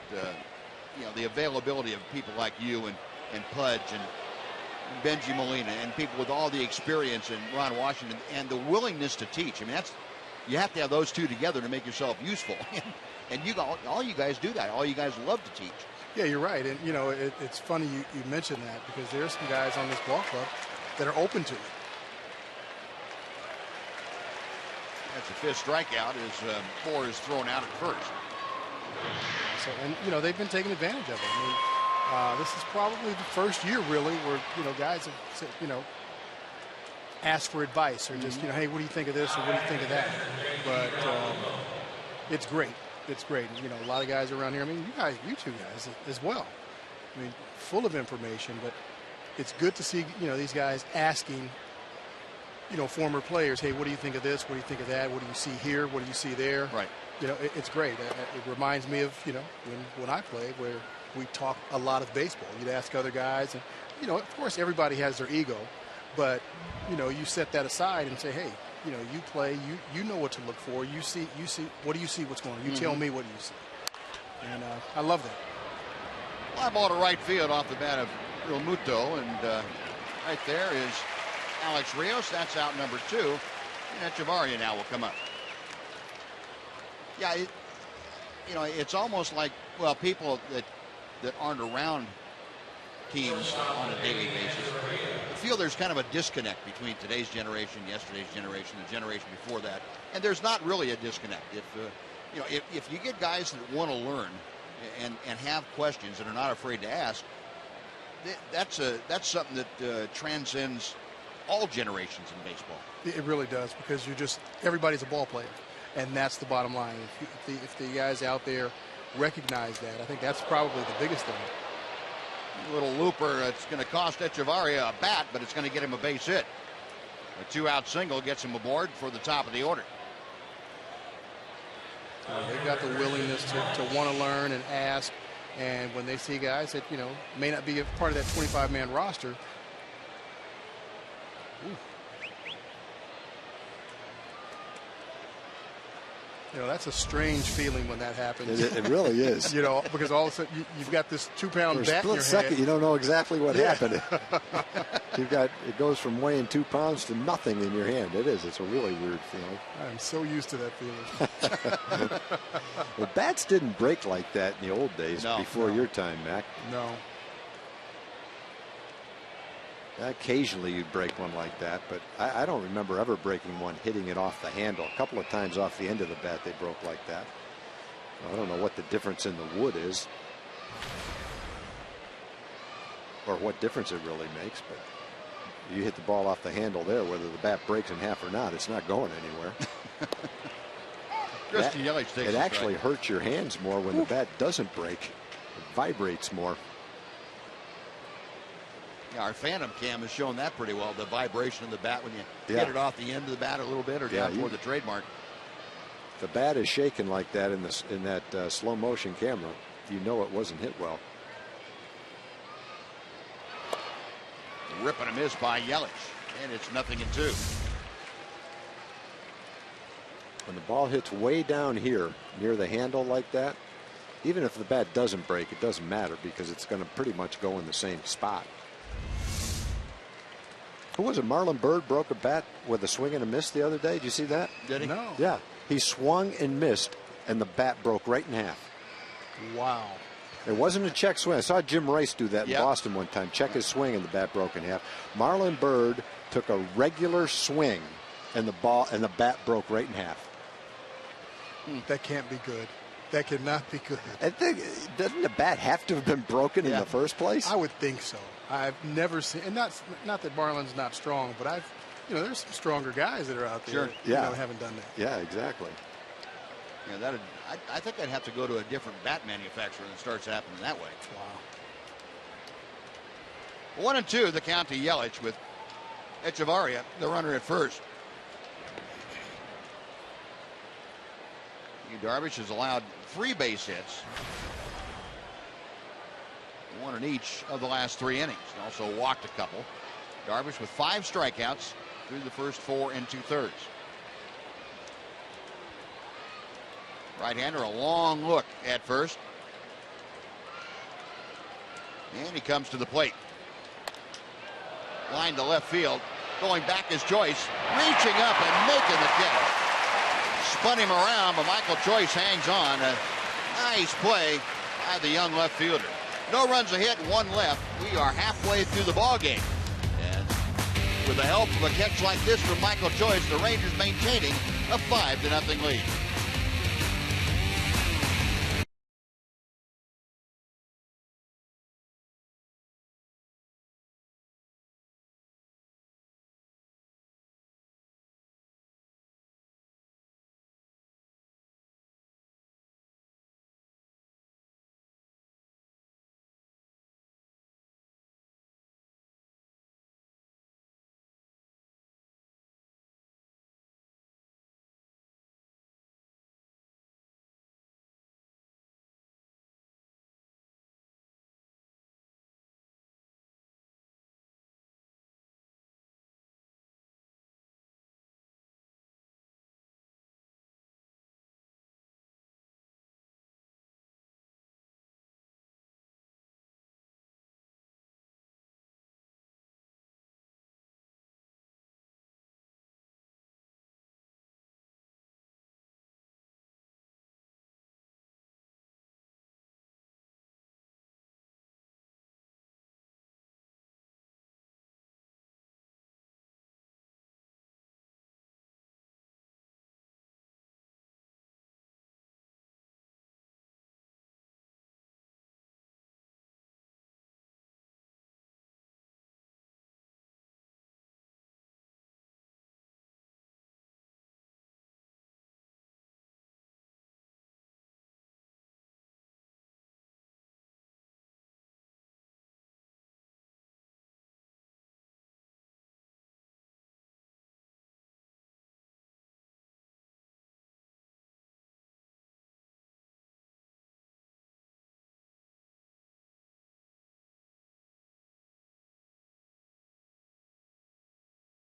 the availability of people like you and Pudge and Benji Molina and people with all the experience, and Ron Washington, and the willingness to teach. I mean, you have to have those two together to make yourself useful. And all you guys do that. All you guys love to teach. Yeah, you're right. And, it's funny you mentioned that, because there's some guys on this ball club that are open to it. That's the 5th strikeout as Bour is thrown out at first. So, and, they've been taking advantage of it. I mean, this is probably the first year, really, where, guys have, asked for advice, or just, hey, what do you think of this, or what do you think of that? But it's great. It's great. And, a lot of guys around here, I mean, you two guys as well. I mean, full of information, but it's good to see, these guys asking, former players, hey, what do you think of this? What do you think of that? What do you see here? What do you see there? Right. It's great. It reminds me of, when I played, where we talk a lot of baseball. You'd ask other guys, and, of course, everybody has their ego, but, you set that aside and say, hey, you play, you know what to look for. You see, what do you see, what's going on? You tell me what you see. And I love that. Fly ball to right field off the bat of Real Muto, and right there is Alex Rios. That's out number 2. And Echevarria now will come up. Yeah, it's almost like, well, people that aren't around teams on a daily basis feel there's kind of a disconnect between today's generation, yesterday's generation, the generation before that, and there's not really a disconnect. If you get guys that want to learn and have questions and are not afraid to ask, that's something that transcends all generations in baseball. It really does, because everybody's a ball player, and that's the bottom line. If the guys out there recognize that, I think that's probably the biggest thing. A little looper. It's going to cost Echevarria a bat, but it's going to get him a base hit. A 2-out single gets him aboard for the top of the order. They've got the willingness to want to learn and ask, and when they see guys that may not be a part of that 25-man roster. Ooh. That's a strange feeling when that happens. It really is. Because all of a sudden you've got this 2-pound bat in your second, hand. you don't know exactly what happened. It goes from weighing 2 pounds to nothing in your hand. It's a really weird feeling. I'm so used to that feeling. Well, bats didn't break like that in the old days before your time, Mac. No. Occasionally you'd break one like that, but I don't remember ever breaking one hitting it off the handle. A couple of times off the end of the bat they broke like that. I don't know what the difference in the wood is, or what difference it really makes, but you hit the ball off the handle there, whether the bat breaks in half or not, it's not going anywhere. It actually hurts your hands more when the bat doesn't break. It vibrates more. Yeah, our Phantom Cam has shown that pretty well, the vibration of the bat when you get it off the end of the bat a little bit or down toward the trademark. The bat is shaking like that in that slow motion camera. You know it wasn't hit well. Rip and a miss by Yelich, and it's 0-2. When the ball hits way down here near the handle like that, even if the bat doesn't break, it doesn't matter because it's going to pretty much go in the same spot. Who was it? Marlon Byrd broke a bat with a swing and a miss the other day. Did you see that? Did he? No. Yeah. He swung and missed, and the bat broke right in half. Wow. It wasn't a check swing. I saw Jim Rice do that in Boston one time. Check his swing, and the bat broke in half. Marlon Byrd took a regular swing, and the bat broke right in half. That can't be good. That cannot be good. I think, doesn't the bat have to have been broken in the first place? I would think so. I've never seen, and not that Marlon's not strong, but there's some stronger guys that are out there that haven't done that. Yeah, exactly. Yeah, I think I'd have to go to a different bat manufacturer than starts happening that way. Wow. 1-2, the count to Yelich with Echevarria, the runner at first. Darvish has allowed 3 base hits, 1 in each of the last 3 innings. He also walked a couple. Darvish with 5 strikeouts through the first 4 2/3. Right-hander, a long look at first. And he comes to the plate. Line to left field. Going back is Joyce. Reaching up and making the catch. Spun him around, but Michael Joyce hangs on. A nice play by the young left fielder. No runs a hit, 1 left. We are halfway through the ball game. And with the help of a catch like this from Michael Joyce, the Rangers maintaining a 5-0 lead.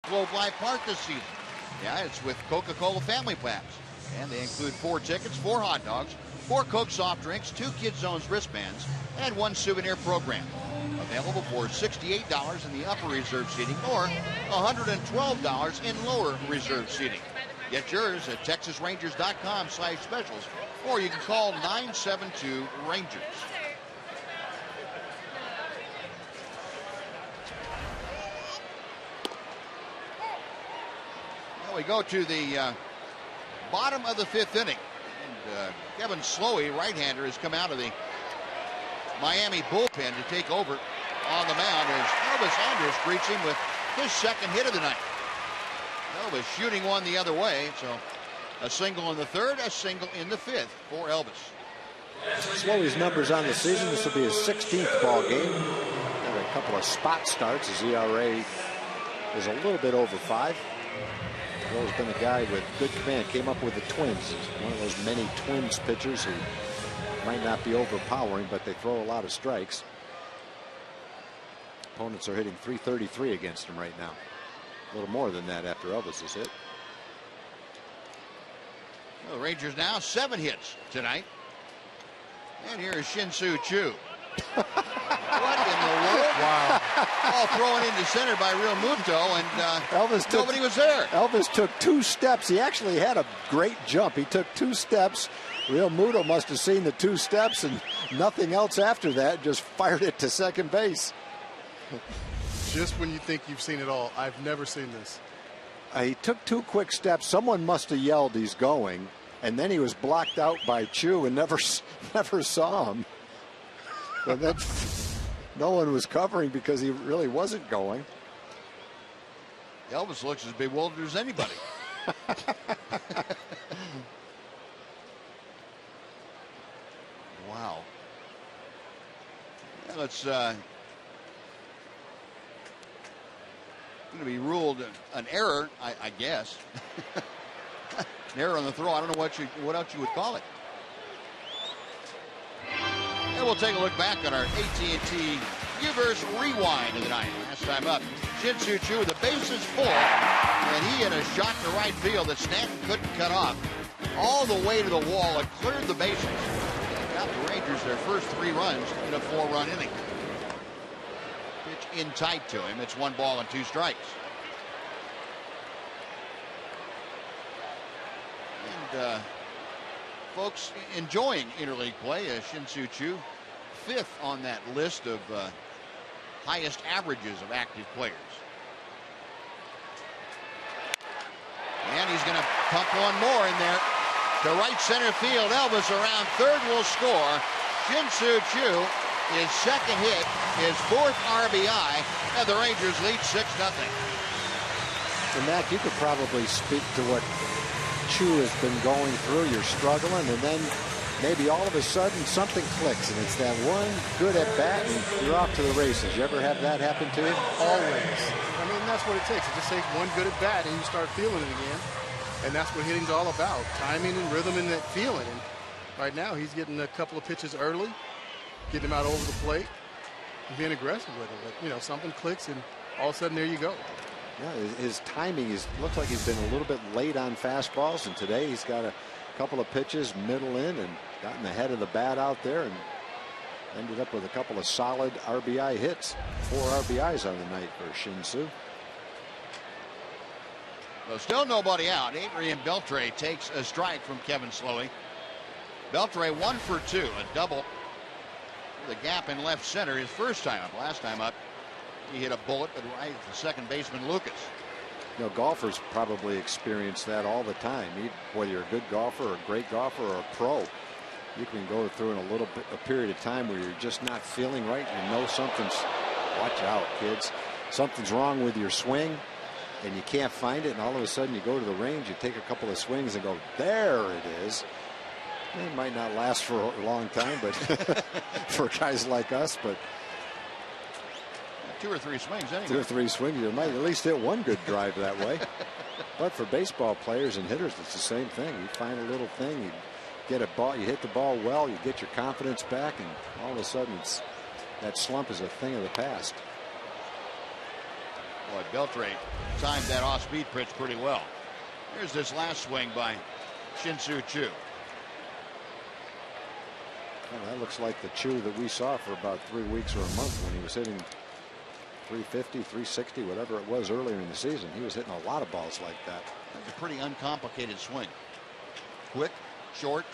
Globe Life Park this season. Yeah, it's with Coca-Cola family packs. And they include 4 tickets, 4 hot dogs, 4 Coke soft drinks, 2 Kids Zones wristbands, and 1 souvenir program. Available for $68 in the upper reserve seating or $112 in lower reserve seating. Get yours at TexasRangers.com/specials, or you can call 972-RANGERS. We go to the bottom of the 5th inning. And Kevin Slowey, right-hander, has come out of the Miami bullpen to take over on the mound as Elvis Andrus greets him with his second hit of the night. Elvis shooting one the other way, so a single in the third, a single in the fifth for Elvis. Slow his numbers on the season. This will be his 16th ball game. Had a couple of spot starts. His ERA is a little bit over 5. He's always been a guy with good command. Came up with the Twins. He's one of those many Twins pitchers who might not be overpowering, but they throw a lot of strikes. Opponents are hitting .333 against him right now. A little more than that after Elvis is hit. Well, the Rangers now 7 hits tonight. And here is Shin-Soo Choo. What in the world? Wow. All thrown into center by Real Muto, and nobody was there. Elvis took 2 steps. He actually had a great jump. He took 2 steps. Real Muto must have seen the 2 steps and nothing else after that. Just fired it to second base. Just when you think you've seen it all, I've never seen this. He took 2 quick steps. Someone must have yelled he's going, and then he was blocked out by Choo and never saw him. But then no one was covering because he really wasn't going. Elvis looks as bewildered as anybody. Wow. Yeah, let's going to be ruled an error, I guess. An error on the throw. I don't know what else you would call it. And we'll take a look back on our AT&T U-verse rewind of the night. Last time up, Shin-Soo Choo with the bases full, and he hit a shot to right field that Stanton couldn't cut off. All the way to the wall, it cleared the bases. And got the Rangers their first 3 runs in a 4-run inning. Pitch in tight to him. It's 1 ball and 2 strikes. And folks enjoying interleague play. Shin-Soo Choo, 5th on that list of highest averages of active players. And he's going to pump one more in there to right center field. Elvis around third will score. Shin-Soo Choo, his second hit, his 4th RBI, and the Rangers lead 6-0. And Mac, you could probably speak to what Choo has been going through. You're struggling, and then maybe all of a sudden something clicks, and it's that one good at bat, and you're off to the races. You ever have that happen to you? Always. I mean, that's what it takes. It just takes one good at bat, and you start feeling it again. And that's what hitting's all about: timing and rhythm and that feeling. And right now, he's getting a couple of pitches early, getting him out over the plate, and being aggressive with it. But something clicks, and all of a sudden, there you go. Yeah, his timing looks like he's been a little bit late on fastballs, and today he's got a couple of pitches middle in and gotten the head of the bat out there and ended up with a couple of solid RBI hits. 4 RBIs on the night for Shin-Soo. Well, still nobody out. Adrian Beltre takes a strike from Kevin Slowey. Beltre 1 for 2, a double. The gap in left center his first time up. Last time up, he hit a bullet, but right at the second baseman Lucas. Golfers probably experience that all the time. Whether you're a good golfer or a great golfer or a pro, you can go through in a period of time where you're just not feeling right. Something's, watch out, kids. Something's wrong with your swing, and you can't find it. And all of a sudden, you go to the range, you take a couple of swings, and go, there it is. It might not last for a long time, but for guys like us, but. 2 or 3 swings anyway. 2 or 3 swings. You might at least hit one good drive that way. But for baseball players and hitters, it's the same thing. You find a little thing, you get a ball, you hit the ball well, you get your confidence back, and all of a sudden that slump is a thing of the past. Boy, Beltre timed that off-speed pitch pretty well. Here's this last swing by Shin-Soo Choo. Well, that looks like the Choo that we saw for about 3 weeks or a month when he was hitting 350, 360, whatever it was earlier in the season. He was hitting a lot of balls like that. That's a pretty uncomplicated swing. Quick, short.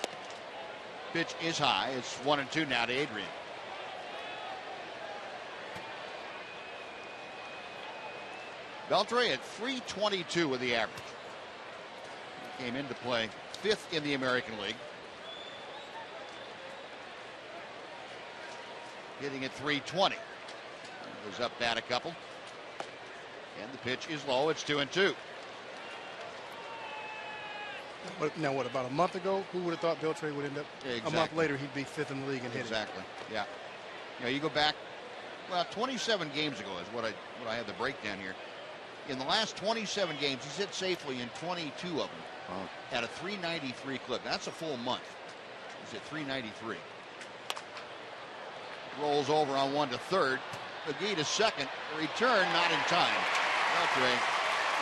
Pitch is high. It's 1-2 now to Adrian. Beltre at .322 with the average. He came into play 5th in the American League. Hitting at .320. Goes up that a couple. And the pitch is low. It's 2-2. Now, what, about a month ago, who would have thought Beltre would end up? Exactly. A month later, he'd be 5th in the league in hitting. Exactly. Yeah. You know, you go back, well, 27 games ago is what I had the breakdown here. In the last 27 games, he's hit safely in 22 of them. Wow. At a 393 clip. That's a full month. He's at 393. Rolls over on 1 to third. McGee to second. Return not in time. Beltre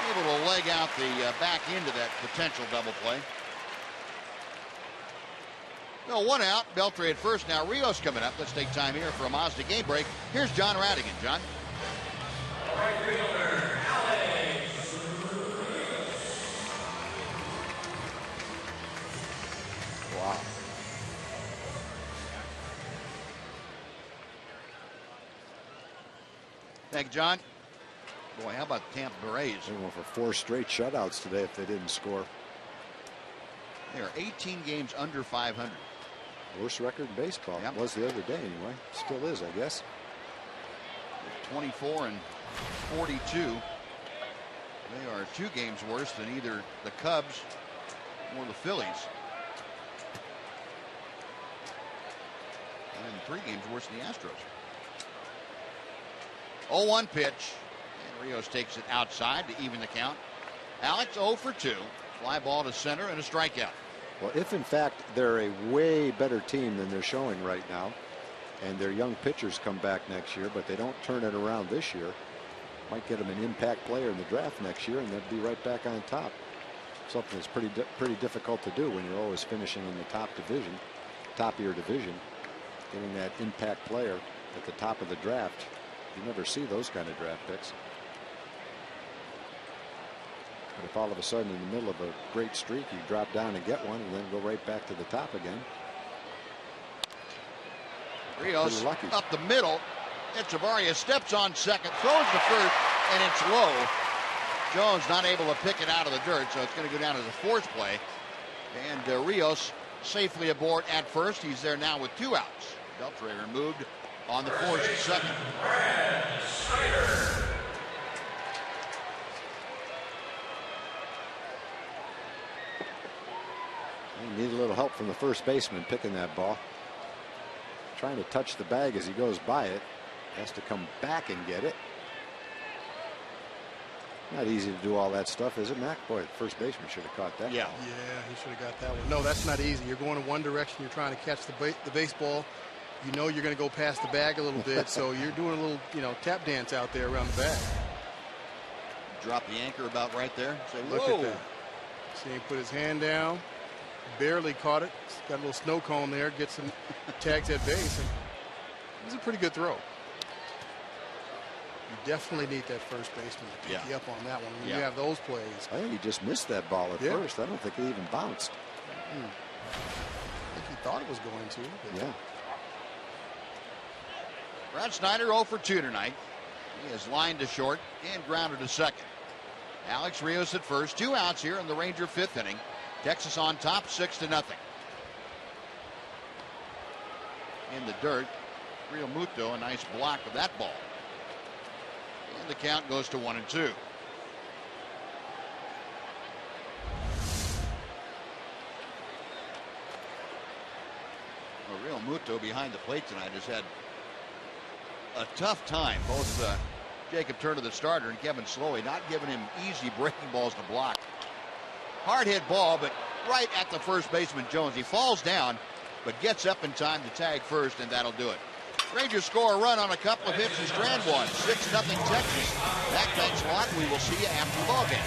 able to leg out the back end of that potential double play. No, 1 out. Beltre at first. Now Rios coming up. Let's take time here for a Mazda game break. Here's John Radigan. John. All right, fielder, Alex. Wow. Thank you, John. Boy, how about Tampa Rays? They went for 4 straight shutouts today if they didn't score. They are 18 games under 500. Worst record in baseball. Yep. Was the other day anyway. Still is, I guess. 24 and 42. They are 2 games worse than either the Cubs or the Phillies. And 3 games worse than the Astros. 0-1 pitch. And Rios takes it outside to even the count. Alex 0 for 2. Fly ball to center and a strikeout. Well, if in fact they're a way better team than they're showing right now, and their young pitchers come back next year, but they don't turn it around this year, might get them an impact player in the draft next year, and they'll be right back on top. Something that's pretty difficult to do when you're always finishing in the top of your division. Getting that impact player at the top of the draft, you never see those kind of draft picks. But if all of a sudden in the middle of a great streak you drop down and get one and then go right back to the top again. Rios up the middle. Echevarria steps on second, throws to first, and it's low. Jones not able to pick it out of the dirt, so it's going to go down as a force play. And Rios safely aboard at first. He's there now with 2 outs. Beltre removed on the force at second. He needed a little help from the first baseman picking that ball. Trying to touch the bag as he goes by it. Has to come back and get it. Not easy to do all that stuff, is it, Mac? Boy, the first baseman should have caught that. Yeah. ball. Yeah, he should have got that one. No, that's not easy. You're going in one direction. You're trying to catch the baseball. You know you're going to go past the bag a little bit, so you're doing a little, tap dance out there around the bag. Drop the anchor about right there. Say, Look whoa. at that. See him put his hand down. Barely caught it. He's got a little snow cone there. Gets some tags at base. And it was a pretty good throw. You definitely need that first baseman to pick you up on that one when you have those plays. I think he just missed that ball at first. I don't think it even bounced. I think he thought it was going to. But Yeah. Brad Snyder 0 for 2 tonight. He is lined to short and grounded to second. Alex Rios at first. 2 outs here in the Ranger 5th inning. Texas on top 6-0. In the dirt, Real Muto, a nice block of that ball. And the count goes to 1-2. Well, Real Muto behind the plate tonight has had a tough time. Both Jacob Turner, the starter, and Kevin Slowey not giving him easy breaking balls to block. Hard hit ball, but right at the first baseman Jones. He falls down, but gets up in time to tag first, and that'll do it. Rangers score a run on a couple of hits and strand one. 6-0 Texas. That thanks a lot. We will see you after the ball game.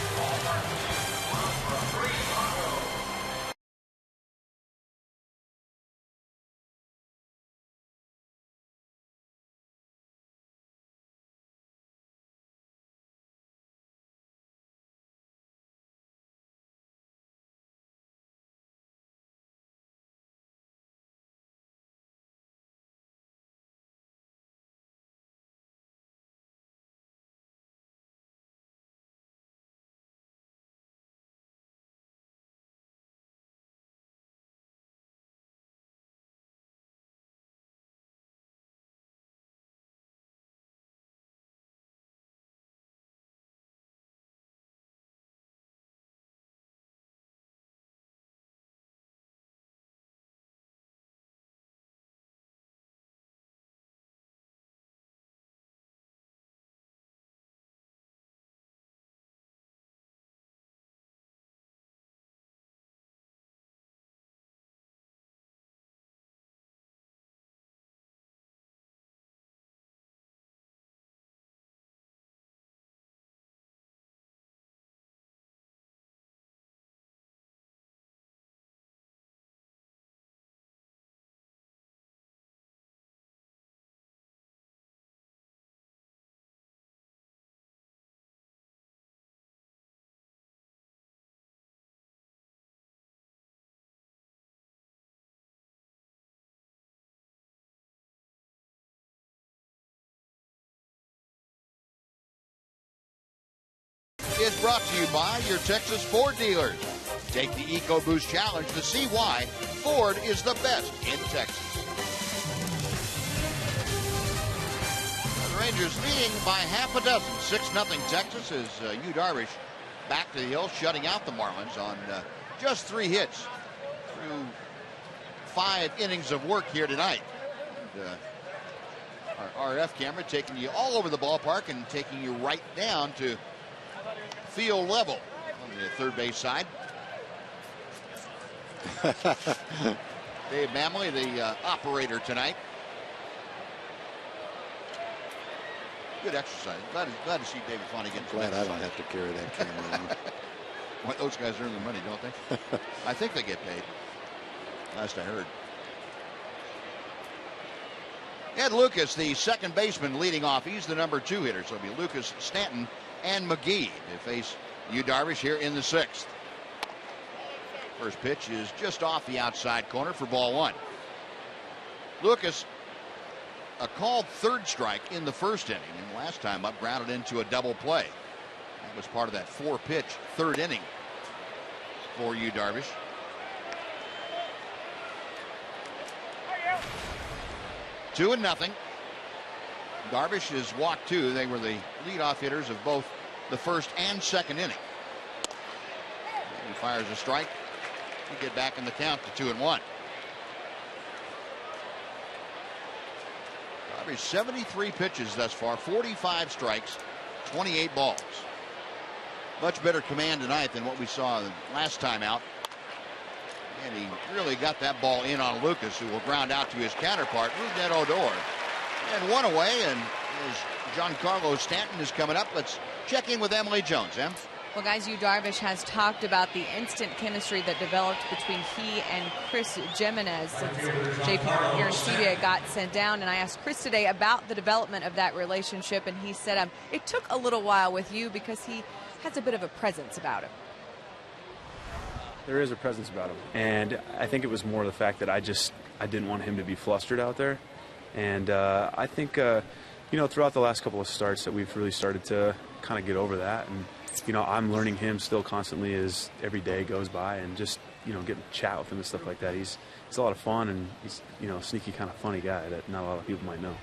is brought to you by your Texas Ford dealers. Take the EcoBoost Challenge to see why Ford is the best in Texas. The Rangers leading by half a dozen. 6-0 Texas as Yu Darvish back to the hill, shutting out the Marlins on just 3 hits through 5 innings of work here tonight. And, our RF camera taking you all over the ballpark and taking you right down to field level on the third base side. Dave Mamley, the operator tonight. Good exercise. Glad to see David Fonte get some Glad I exercise. don't have to carry that camera. Well, those guys earn their money, don't they? I think they get paid. Last I heard. Ed Lucas, the second baseman, leading off. He's the number 2 hitter. So it'll be Lucas, Stanton, and McGee to face Yu Darvish here in the 6th. First pitch is just off the outside corner for ball 1. Lucas, a called third strike in the first inning, and last time up grounded into a double play. That was part of that 4-pitch third inning for Yu Darvish. Two and nothing. Darvish has walked 2. They were the leadoff hitters of both the first and second inning. He fires a strike. We get back in the count to 2-1. Darvish 73 pitches thus far, 45 strikes, 28 balls. Much better command tonight than what we saw the last time out. And he really got that ball in on Lucas, who will ground out to his counterpart, Rougned Odor. And one away, and as Giancarlo Stanton is coming up, let's check in with Emily Jones. Em? Well, guys, Yu Darvish has talked about the instant chemistry that developed between he and Chris Jimenez since JP Arancibia got sent down. And I asked Chris today about the development of that relationship, and he said it took a little while with you because he has a bit of a presence about him. There is a presence about him, and I think it was more the fact that I didn't want him to be flustered out there. And I think, throughout the last couple of starts that we've really started to kind of get over that. And, I'm learning him still constantly as every day goes by, and just, getting to chat with him and stuff like that. He's a lot of fun, and he's, a sneaky kind of funny guy that not a lot of people might know.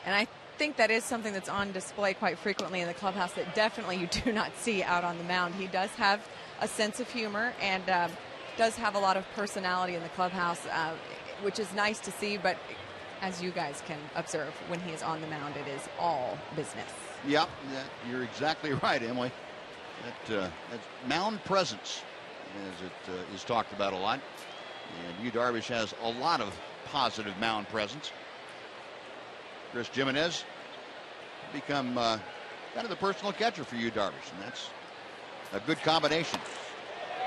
And I think that is something that's on display quite frequently in the clubhouse that definitely you do not see out on the mound. He does have a sense of humor and does have a lot of personality in the clubhouse, which is nice to see. But as you guys can observe, when he is on the mound, it is all business. Yep, you're exactly right, Emily. That's mound presence, as it is talked about a lot. And Yu Darvish has a lot of positive mound presence. Chris Jimenez become kind of the personal catcher for Yu Darvish, and that's a good combination.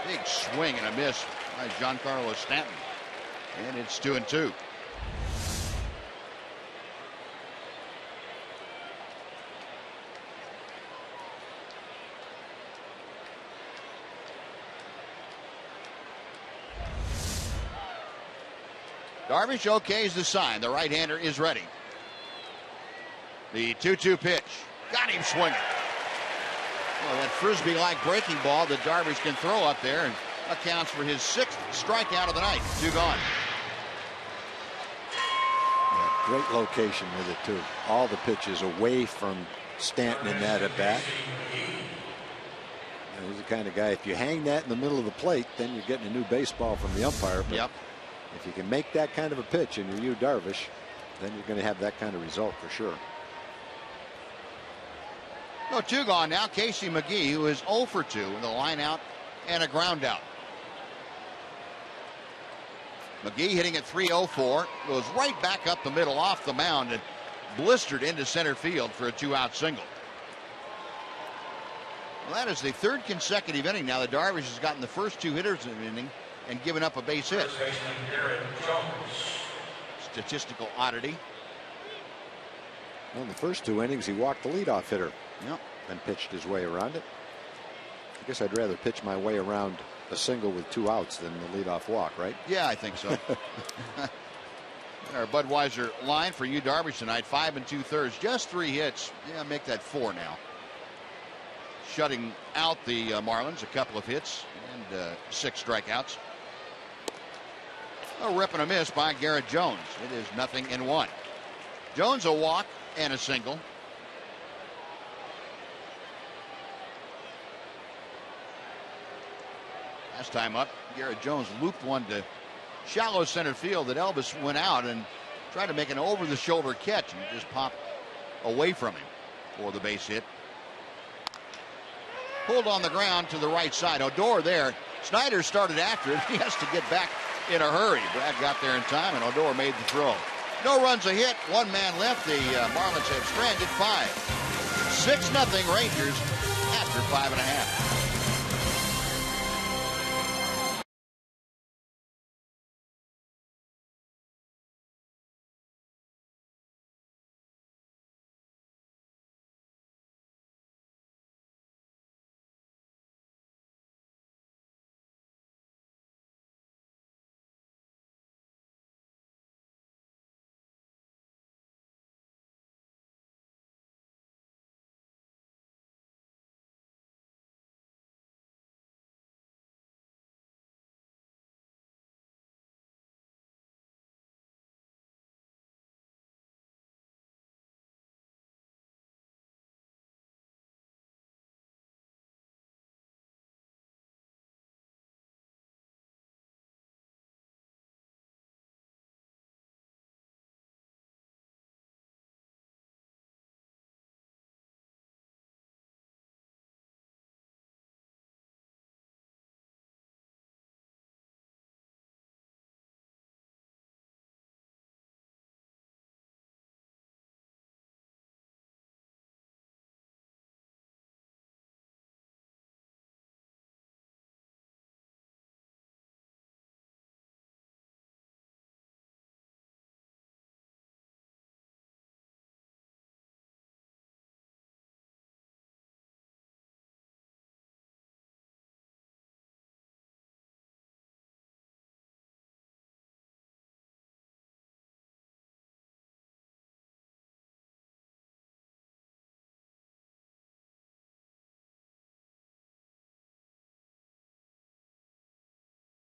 Big swing and a miss by Giancarlo Stanton. And it's 2-2. Darvish okays the sign. The right-hander is ready. The 2-2 pitch. Got him swinging. Well, that frisbee-like breaking ball that Darvish can throw up there and accounts for his 6th strikeout of the night. 2 gone. Yeah, great location with it, too. All the pitches away from Stanton in that at bat. He's the kind of guy, if you hang that in the middle of the plate, then you're getting a new baseball from the umpire. But yep. If you can make that kind of a pitch and you're Yu Darvish, then you're going to have that kind of result for sure. No, 2 gone now. Casey McGee, who is 0 for 2 with a line out and a ground out. McGee hitting at .304, goes right back up the middle off the mound and blistered into center field for a 2-out single. Well, that is the 3rd consecutive inning now that Darvish has gotten the first 2 hitters in an inning and given up a base hit. Statistical oddity. Well, in the first 2 innings, he walked the leadoff hitter. Yep. And pitched his way around it. I guess I'd rather pitch my way around a single with 2 outs than the leadoff walk, right? Yeah, I think so. Our Budweiser line for Yu Darvish tonight, 5 2/3, just 3 hits. Yeah, make that 4 now. shutting out the Marlins. A couple of hits and 6 strikeouts. A rip and a miss by Garrett Jones. It is 0-1. Jones a walk and a single. Last time up, Garrett Jones looped one to shallow center field that Elvis went out and tried to make an over-the-shoulder catch and just popped away from him for the base hit. Pulled on the ground to the right side. Odor there. Snyder started after it. He has to get back in a hurry. Brad got there in time, and Odor made the throw. No runs a hit. 1 man left. The Marlins have stranded 5. 6-0 Rangers after 5.5.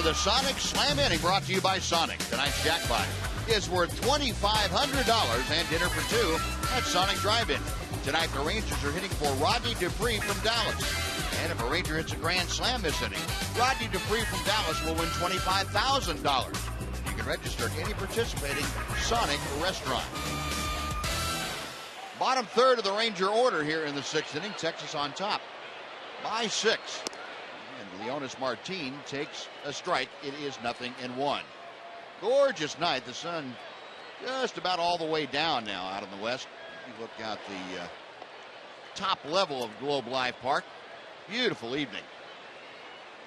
The Sonic Slam Inning brought to you by Sonic. Tonight's jackpot is worth $2,500 and dinner for 2 at Sonic Drive-In. Tonight the Rangers are hitting for Rodney Dupree from Dallas. And if a Ranger hits a grand slam this inning, Rodney Dupree from Dallas will win $25,000. You can register at any participating Sonic restaurant. Bottom third of the Ranger order here in the 6th inning. Texas on top by 6. And Leonis Martin takes a strike. It is 0-1. Gorgeous night. The sun just about all the way down now out in the west. You look out the top level of Globe Life Park. Beautiful evening.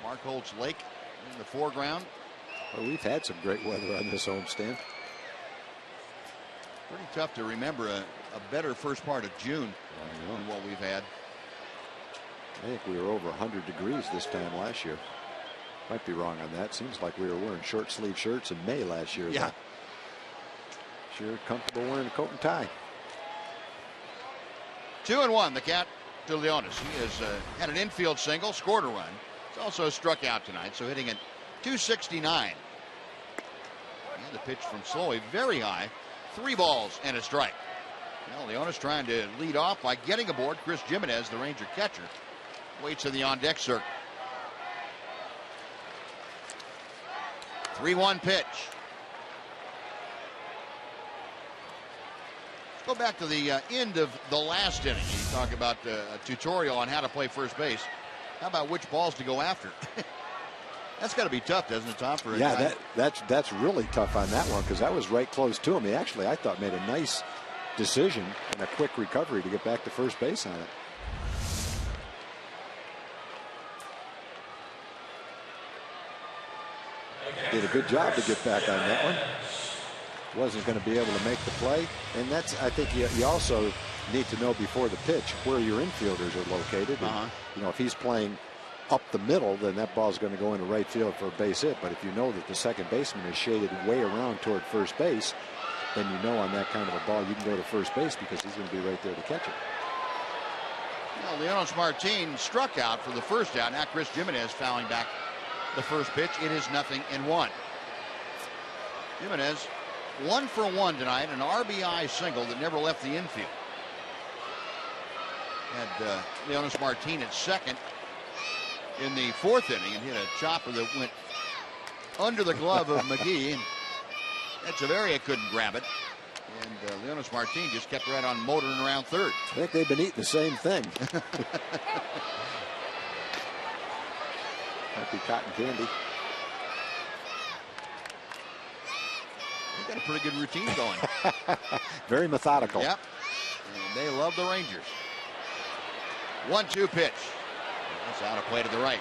Markholtz Lake in the foreground. Well, we've had some great weather on this homestand. Pretty tough to remember a better first part of June than what we've had. I think we were over 100 degrees this time last year. Might be wrong on that. Seems like we were wearing short sleeve shirts in May last year. Yeah. Sure comfortable wearing a coat and tie. 2-1 the count to Leonis. He has had an infield single, scored a run. He's also struck out tonight, so hitting at .269. And the pitch from Slowy very high. 3 balls and a strike. Well, Leonis trying to lead off by getting aboard Chris Jimenez, the Ranger catcher. Waits in the on-deck circle. 3-1 pitch. Let's go back to the end of the last inning. You talk about a tutorial on how to play first base. How about which balls to go after? That's got to be tough, doesn't it, Tom? For a guy? That's really tough on that one because that was right close to him. He actually, I thought, made a nice decision and a quick recovery to get back to first base on it. Did a good job to get back on that one. Wasn't going to be able to make the play. And that's, I think you also need to know before the pitch where your infielders are located. And, you know, if he's playing up the middle, then that ball's going to go into right field for a base hit. But if you know that the second baseman is shaded way around toward first base, then you know on that kind of a ball you can go to first base because he's going to be right there to catch it. Well, Leonis Martin struck out for the first out. Now Chris Jimenez fouling back the first pitch. It is 0-1. Jimenez 1 for 1 tonight, an RBI single that never left the infield. Had Leonis Martin at second in the fourth inning and hit a chopper that went under the glove of McGee. Echeverria couldn't grab it. And Leonis Martin just kept right on motoring around third. I think they've been eating the same thing. Might be cotton candy. They've got a pretty good routine going. Very methodical. Yep. And they love the Rangers. 1-2 pitch. That's out of play to the right.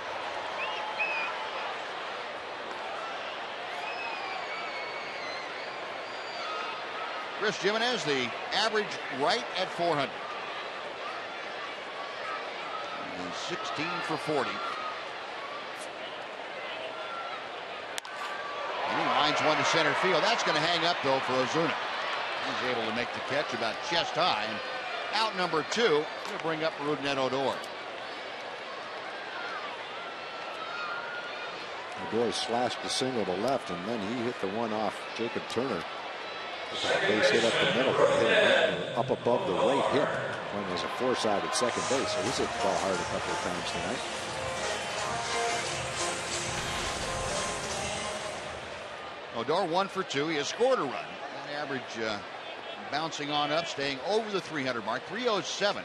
Chris Jimenez, the average right at 400. He's 16 for 40. And he lines one to center field. That's going to hang up, though, for Ozuna. He's able to make the catch about chest high. And out number 2 to bring up Rougned Odor. Odor slashed the single to left, and then he hit the one off Jacob Turner. Base hit up the middle, but hit him up above the right hip when there's a force-out at second base. So he's hit the ball hard a couple of times tonight. Odor 1 for 2. He has scored a run. That average bouncing on up, staying over the 300 mark. 307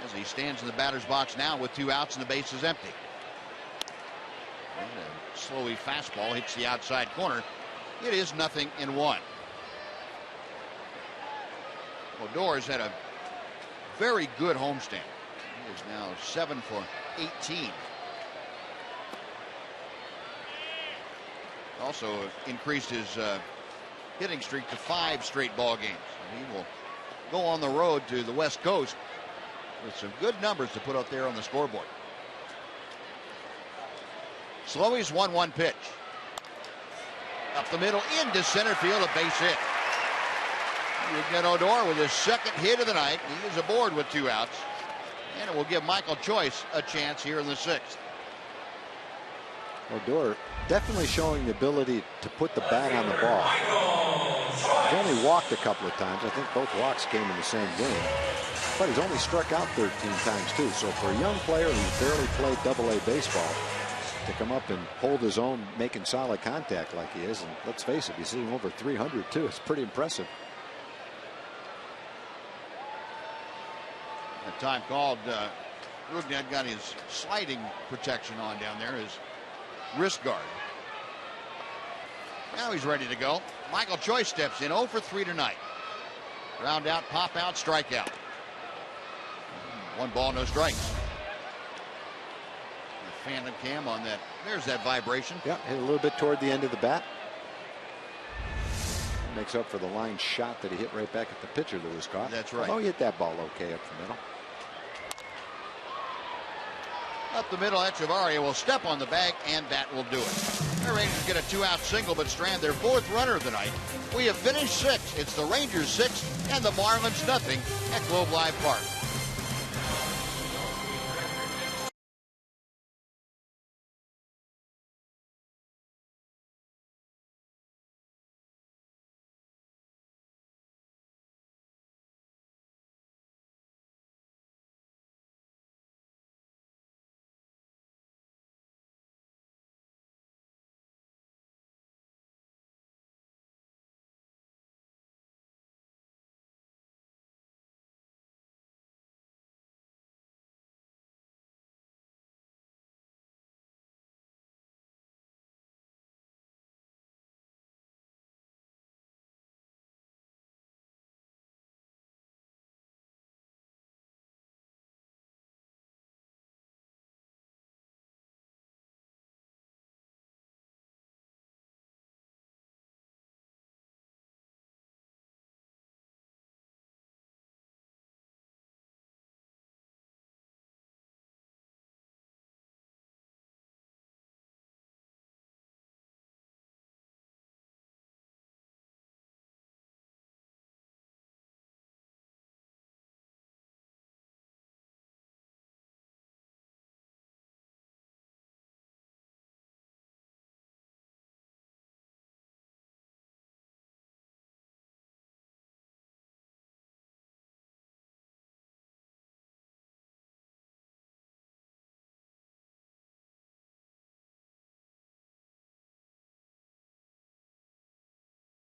as he stands in the batter's box now with 2 outs and the base is empty. And a slowly fastball hits the outside corner. It is 0-1. Odor has had a very good homestand. He is now 7 for 18. Also increased his hitting streak to 5 straight ball games. He will go on the road to the West Coast with some good numbers to put up there on the scoreboard. Slowey's 1-1 pitch. Up the middle into center field, a base hit. Rougned Odor with his second hit of the night. He is aboard with 2 outs. And it will give Michael Choice a chance here in the 6th. Odor definitely showing the ability to put the bat on the ball. He's only walked a couple of times. I think both walks came in the same game. But he's only struck out 13 times too. So for a young player who's barely played Double-A baseball, to come up and hold his own, making solid contact like he is, and let's face it, he's hitting over 300 too. It's pretty impressive. At time called, Rougned got his sliding protection on down there, his wrist guard. Now he's ready to go. Michael Choice steps in, 0 for 3 tonight. Ground out, pop out, strikeout. 1 ball, no strikes. The Phantom cam on that. There's that vibration. Yeah, hit a little bit toward the end of the bat. Makes up for the line shot that he hit right back at the pitcher that was caught. That's right. Oh, he hit that ball okay up the middle. Up the middle, Echeverria will step on the bag, and that will do it. The Rangers get a 2-out single, but strand their 4th runner of the night. We have finished 6. It's the Rangers 6 and the Marlins 0 at Globe Life Park.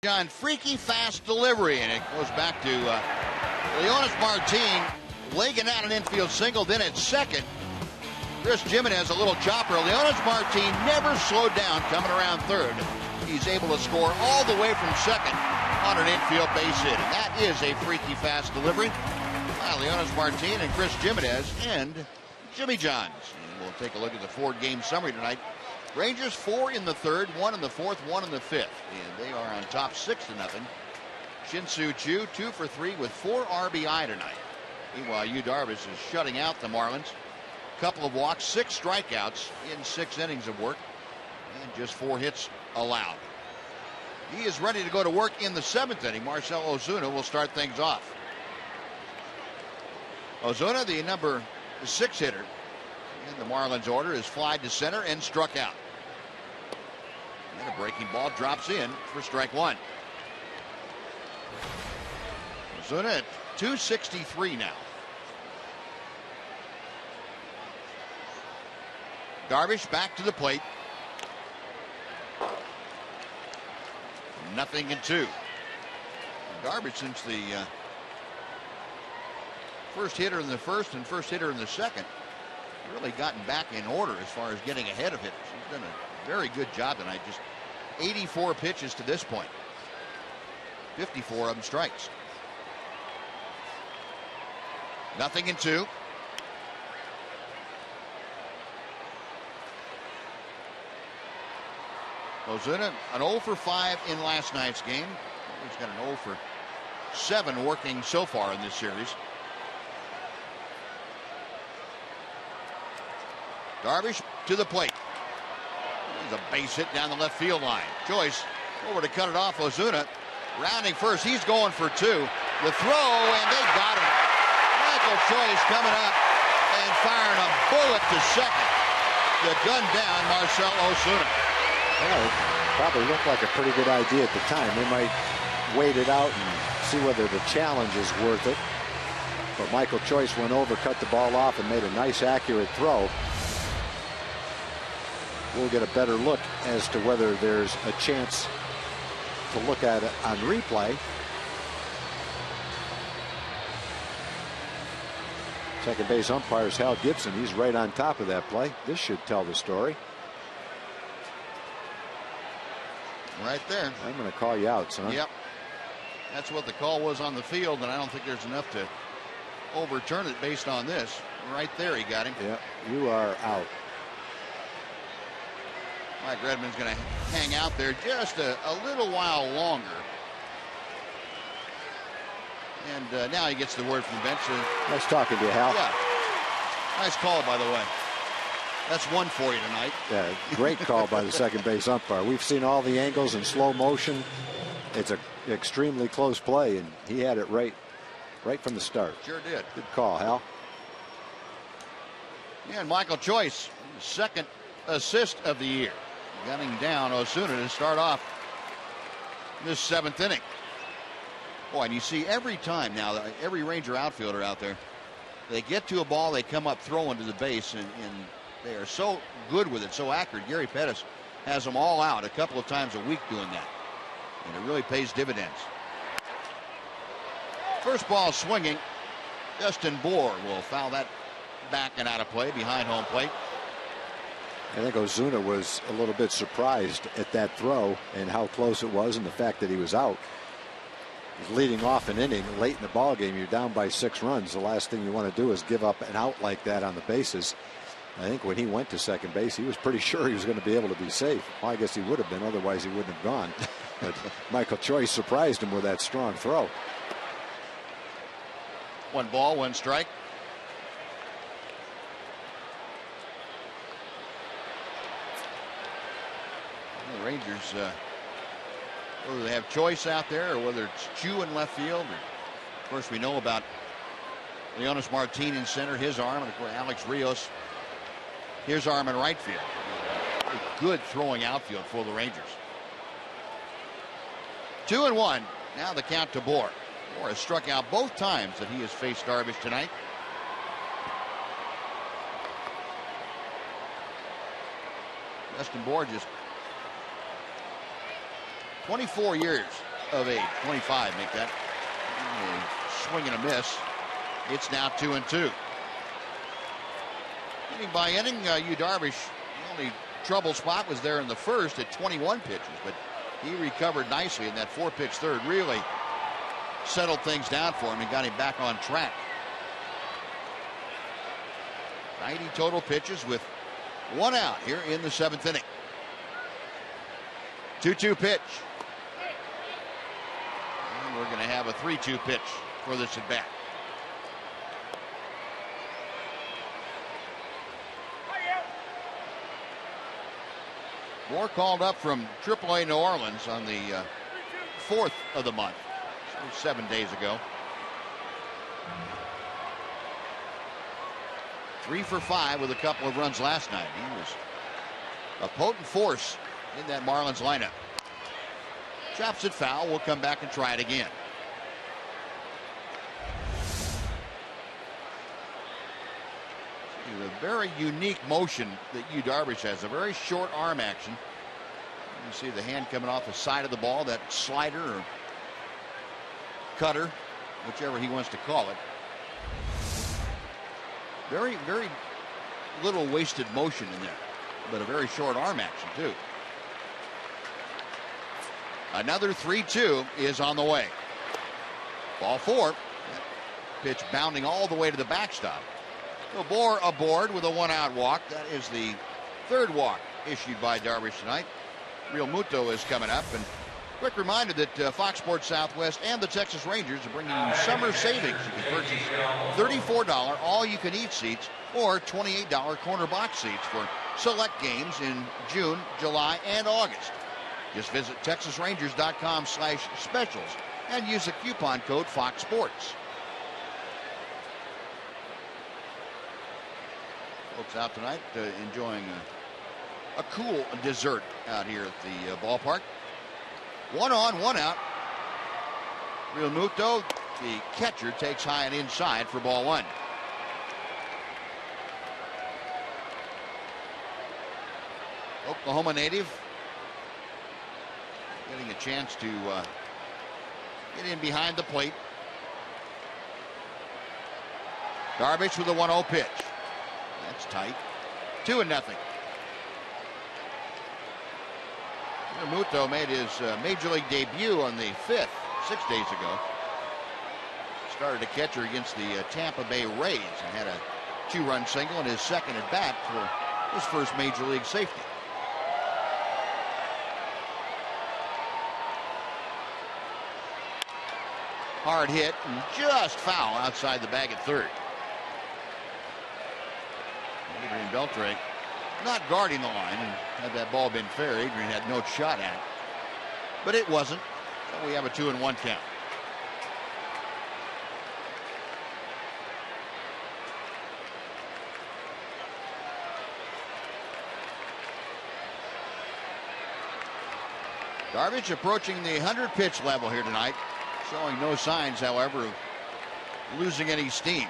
John, freaky fast delivery, and it goes back to Leonis Martin legging out an infield single. Then at second, Chris Jimenez a little chopper. Leonis Martin never slowed down coming around third. He's able to score all the way from second on an infield base hit, and that is a freaky fast delivery by Leonis Martin and Chris Jimenez and Jimmy Johns. And we'll take a look at the 4-game summary tonight. Rangers 4 in the third, 1 in the fourth, 1 in the fifth, and they are on top 6-0. Shin-Soo Choo 2 for 3 with 4 RBI tonight. Meanwhile, Yu Darvish is shutting out the Marlins. Couple of walks, 6 strikeouts in 6 innings of work, and just 4 hits allowed. He is ready to go to work in the 7th inning. Marcell Ozuna will start things off. Ozuna, the number 6 hitter in the Marlins order, is flied to center and struck out. And a breaking ball drops in for strike 1. Ozuna at 263 now. Darvish back to the plate. 0-2. Darvish, since the first hitter in the first and first hitter in the second, really gotten back in order as far as getting ahead of hitters. He's done a very good job tonight. Just 84 pitches to this point. 54 of them strikes. 0-2. Ozuna, an 0 for 5 in last night's game. He's got an 0 for 7 working so far in this series. Darvish to the plate. There's a base hit down the left field line. Joyce over to cut it off. Ozuna rounding first. He's going for 2. The throw, and they got him. Michael Joyce coming up and firing a bullet to second to gun down Marcell Ozuna. Well, it probably looked like a pretty good idea at the time. They might wait it out and see whether the challenge is worth it. But Michael Joyce went over, cut the ball off, and made a nice, accurate throw. We'll get a better look as to whether there's a chance to look at it on replay. Second base umpire is Hal Gibson. He's right on top of that play. This should tell the story. Right there. I'm going to call you out, son. Yep. That's what the call was on the field, and I don't think there's enough to overturn it based on this. Right there, he got him. Yeah, you are out. Mike Redmond's going to hang out there just a little while longer. And now he gets the word from the bench. Nice talking to you, Hal. Yeah. Nice call, by the way. That's one for you tonight. Yeah, great call by the second base umpire. We've seen all the angles in slow motion. It's an extremely close play, and he had it right from the start. Sure did. Good call, Hal. And Michael Joyce, second assist of the year, gunning down Ozuna to start off this 7th inning. Boy, and you see every time now, every Ranger outfielder out there, they get to a ball, they come up throwing to the base, and they are so good with it, so accurate. Gary Pettis has them all out a couple of times a week doing that, and it really pays dividends. First ball swinging. Justin Bour will foul that back and out of play behind home plate. I think Ozuna was a little bit surprised at that throw and how close it was, and the fact that he was out. He's leading off an inning late in the ball game. You're down by 6 runs. The last thing you want to do is give up an out like that on the bases. I think when he went to second base, he was pretty sure he was going to be able to be safe. Well, I guess he would have been, otherwise he wouldn't have gone. But Michael Joyce surprised him with that strong throw. 1 ball, 1 strike. The Rangers, whether they have Joyce out there or whether it's Chu in left field. Of course, we know about Leonis Martin in center, his arm, and of course Alex Rios, his arm in right field. A good throwing outfield for the Rangers. 2-1. Now the count to Bour. Bour has struck out both times that he has faced Darvish tonight. Justin Bour just 24 years of age. 25 make that. Swing and a miss. It's now 2-2. Inning by inning, Darvish, the only trouble spot was there in the first at 21 pitches, but he recovered nicely in that 4-pitch third. Really settled things down for him and got him back on track. 90 total pitches with 1 out here in the 7th inning. 2-2 pitch. And we're going to have a 3-2 pitch for this at bat. More called up from AAA New Orleans on the 4th of the month, so 7 days ago. 3 for 5 with a couple of runs last night. He was a potent force in that Marlins lineup. Chops it foul. We'll come back and try it again. A very unique motion that Darvish has, a very short arm action. You see the hand coming off the side of the ball, that slider or cutter, whichever he wants to call it. Very, very little wasted motion in there, but a very short arm action too. Another 3-2 is on the way. Ball 4. Pitch bounding all the way to the backstop. Bohr aboard with a 1-out walk. That is the 3rd walk issued by Darvish tonight. Real Muto is coming up. And quick reminder that Fox Sports Southwest and the Texas Rangers are bringing you summer savings. You can purchase $34 all-you-can-eat seats or $28 corner box seats for select games in June, July, and August. Just visit TexasRangers.com/specials and use the coupon code Fox Sports. Folks out tonight enjoying a cool dessert out here at the ballpark. 1 on, 1 out. Real Muto, the catcher, takes high and inside for ball 1. Oklahoma native getting a chance to get in behind the plate. Darvish with a 1-0 pitch. That's tight. 2-0. Muto made his major league debut on the 5th, 6 days ago. Started a catcher against the Tampa Bay Rays and had a 2-run single in his second at bat for his first major league safety. Hard hit and just foul outside the bag at third. Adrian Beltre not guarding the line, and had that ball been fair, Adrian had no shot at it. But it wasn't, so we have a 2-1 count. Darvish approaching the 100-pitch level here tonight, showing no signs, however, of losing any steam.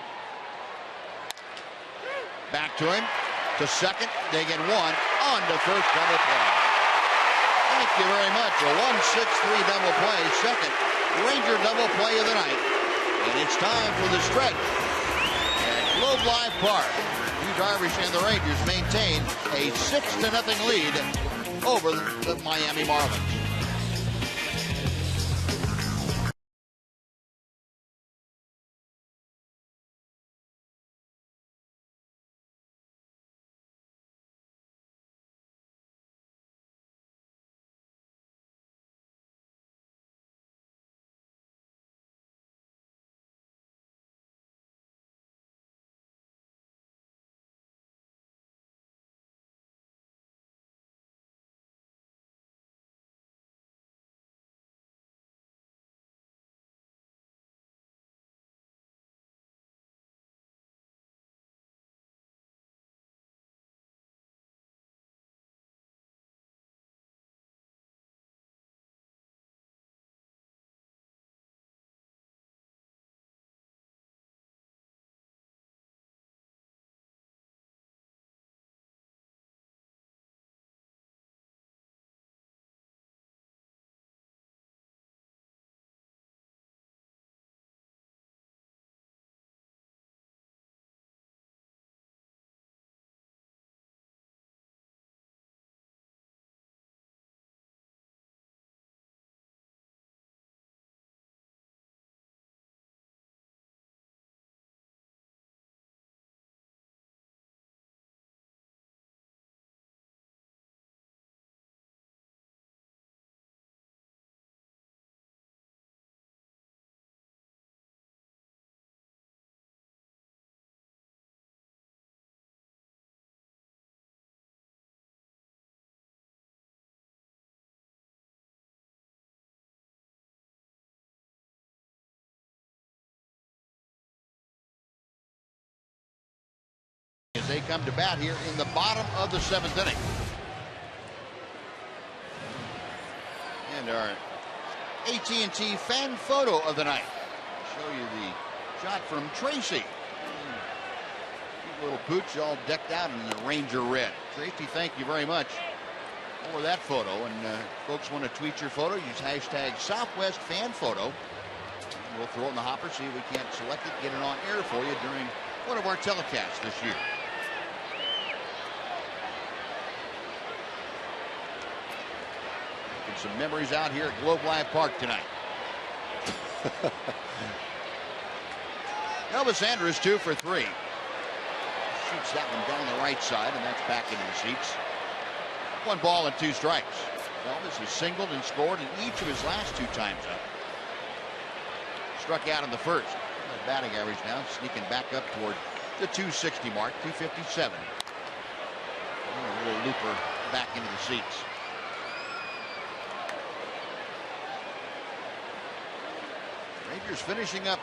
Back to him, to second, they get 1 on to first, double play. Thank you very much. A 1-6-3 double play, second Ranger double play of the night. And it's time for the stretch at Globe Life Park. Darvish and the Rangers maintain a 6-0 lead over the Miami Marlins. they come to bat here in the bottom of the 7th inning. And our AT&T fan photo of the night. I'll show you the shot from Tracy. Cute little pooch all decked out in the Ranger red. Tracy, thank you very much for that photo. And folks want to tweet your photo, use hashtag Southwest Fan Photo. We'll throw it in the hopper, see if we can't select it, get it on air for you during one of our telecasts this year. Get some memories out here at Globe Life Park tonight. Elvis Andrus 2 for 3. Shoots that one down the right side, and that's back into the seats. 1 ball and 2 strikes. Elvis has singled and scored in each of his last 2 times up. Struck out in the first. The batting average now sneaking back up toward the 260 mark, 257. A little looper back into the seats. Rangers finishing up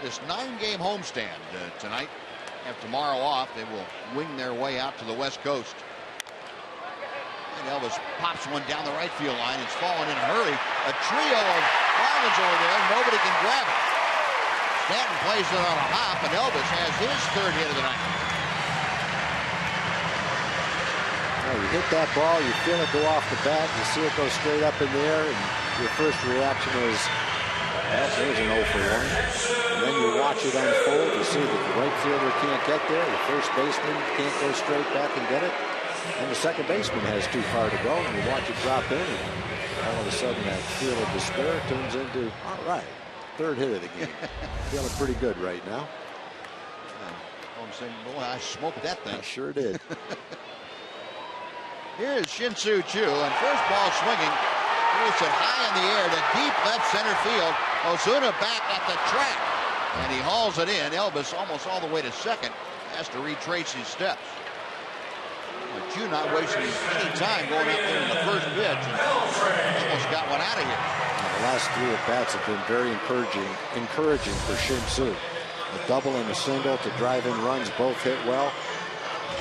this 9-game homestand tonight. Have tomorrow off. They will wing their way out to the West Coast. And Elvis pops one down the right field line. It's falling in a hurry. A trio of Marlins over there. Nobody can grab it. Stanton plays it on a hop, and Elvis has his 3rd hit of the night. Well, you hit that ball, you feel it go off the bat, you see it go straight up in the air, and your first reaction is, well, there's an 0 for 1. And then you watch it unfold, you see that the right fielder can't get there, the first baseman can't go straight back and get it, and the second baseman has too far to go, and you watch it drop in, and all of a sudden that feel of despair turns into, all right, 3rd hit of the game. Feeling pretty good right now. I'm saying, boy, I smoked that thing. I sure did. Here's Shin-Soo Choo, and first ball swinging. Hits it high in the air to deep left center field. Ozuna back at the track, and he hauls it in. Elvis almost all the way to second. Has to retrace his steps. Choo not wasting any time going out there in the first pitch, and almost got one out of here. The last 3 at-bats have been very encouraging for Shin-Soo. A double and a single to drive in runs, both hit well.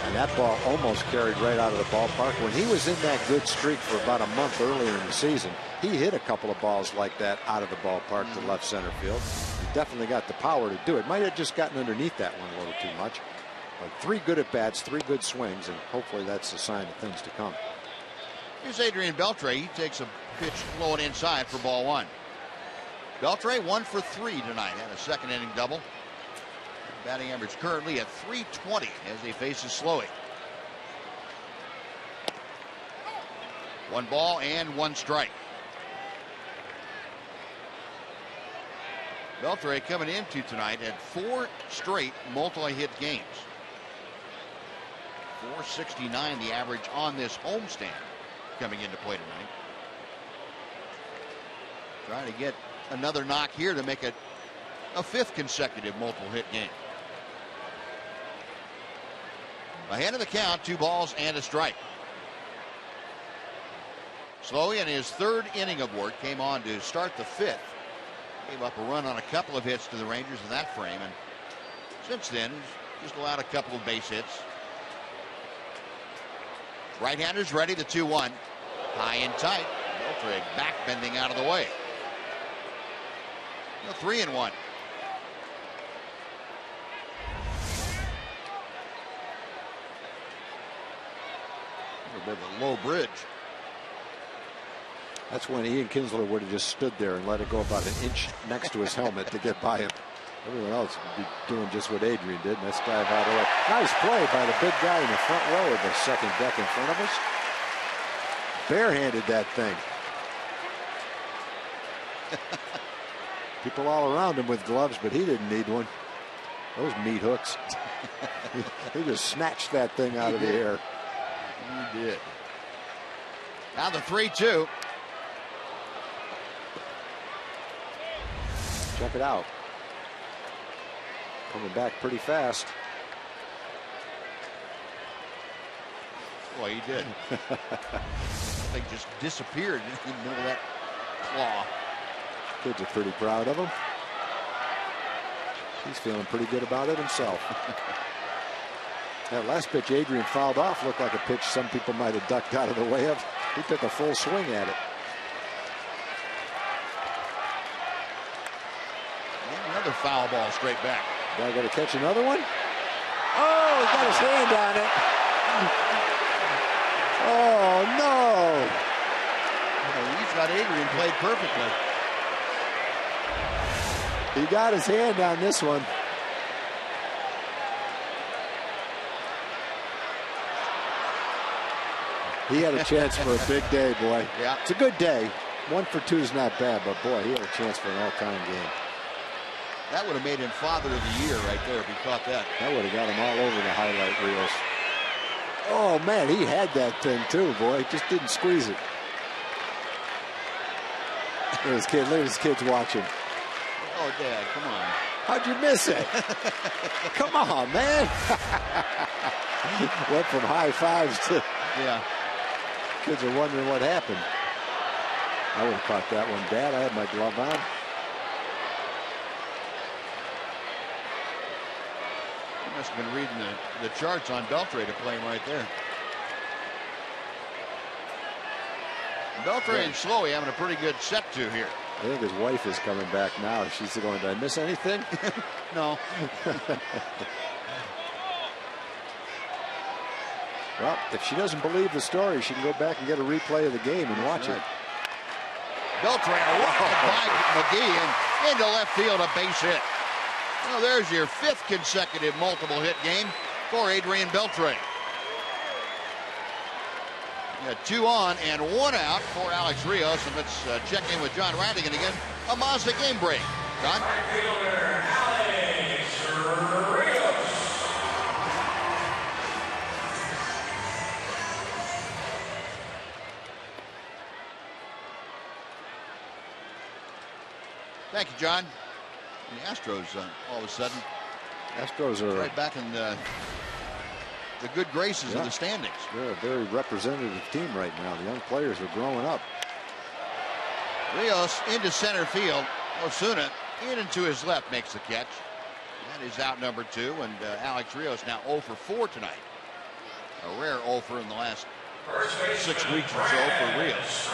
And that ball almost carried right out of the ballpark. When he was in that good streak for about a month earlier in the season, he hit a couple of balls like that out of the ballpark to left center field. He definitely got the power to do it. Might have just gotten underneath that one a little too much. But 3 good at-bats, 3 good swings, and hopefully that's a sign of things to come. Here's Adrian Beltre. He takes a pitch low and inside for ball 1. Beltre 1 for 3 tonight. Had a 2nd inning double. Batting average currently at .320 as he faces Slowey. 1 ball and 1 strike. Beltre coming into tonight at 4 straight multi-hit games. 469 the average on this homestand coming into play tonight. Trying to get another knock here to make it a 5th consecutive multiple hit game. Ahead of the count, 2 balls and a strike. Slowey in his 3rd inning of work came on to start the 5th. Gave up a run on a couple of hits to the Rangers in that frame, and since then just allowed a couple of base hits. Right-handers ready, the 2-1. High and tight. Beltre back bending out of the way. 3-1. A bit of a low bridge. That's when Ian Kinsler would have just stood there and let it go about an inch next to his helmet to get by him. Everyone else would be doing just what Adrian did, and that's dive out of the way. Nice play by the big guy in the front row of the 2nd deck in front of us. Barehanded that thing. People all around him with gloves, but he didn't need one. Those meat hooks. He just snatched that thing out of the air. He did. Now the 3-2. Check it out. Coming back pretty fast. Boy, he did. They just disappeared in the middle of that claw. Kids are pretty proud of him. He's feeling pretty good about it himself. That last pitch Adrian fouled off looked like a pitch some people might have ducked out of the way of. He took a full swing at it. And another foul ball straight back. Guy got to catch another one. Oh, he got his hand on it. Oh, no. He's got Adrian played perfectly. He got his hand on this one. He had a chance for a big day, boy. Yeah. It's a good day. 1 for 2 is not bad, but boy, he had a chance for an all-time game. That would have made him Father of the Year right there if he caught that. That would have got him all over the highlight reels. Oh, man, he had that thing, too, boy. He just didn't squeeze it. Look at his kid. Look at his kids watching. Oh, Dad, come on. How'd you miss it? Come on, man. Went from high fives to... Yeah. Kids are wondering what happened. I would have caught that one. Dad, I had my glove on. You must have been reading the charts on Beltre to play him right there. Beltre and Slowey having a pretty good set to here. I think his wife is coming back now. She's going, did I miss anything? No. Well, if she doesn't believe the story, she can go back and get a replay of the game and watch it. Beltre rocked by McGee and into left field, a base hit. Well, there's your 5th consecutive multiple hit game for Adrian Beltre. You got 2 on and 1 out for Alex Rios, and let's check in with John Radigan again. A Mazda game break. John? Thank you, John. The Astros, all of a sudden, Astros are right back in the good graces of the standings. They're a very representative team right now. The young players are growing up. Rios into center field. Osuna in and to his left makes the catch. That is out number 2, and Alex Rios now 0 for 4 tonight. A rare 0 for in the last 6 weeks or so for Rios.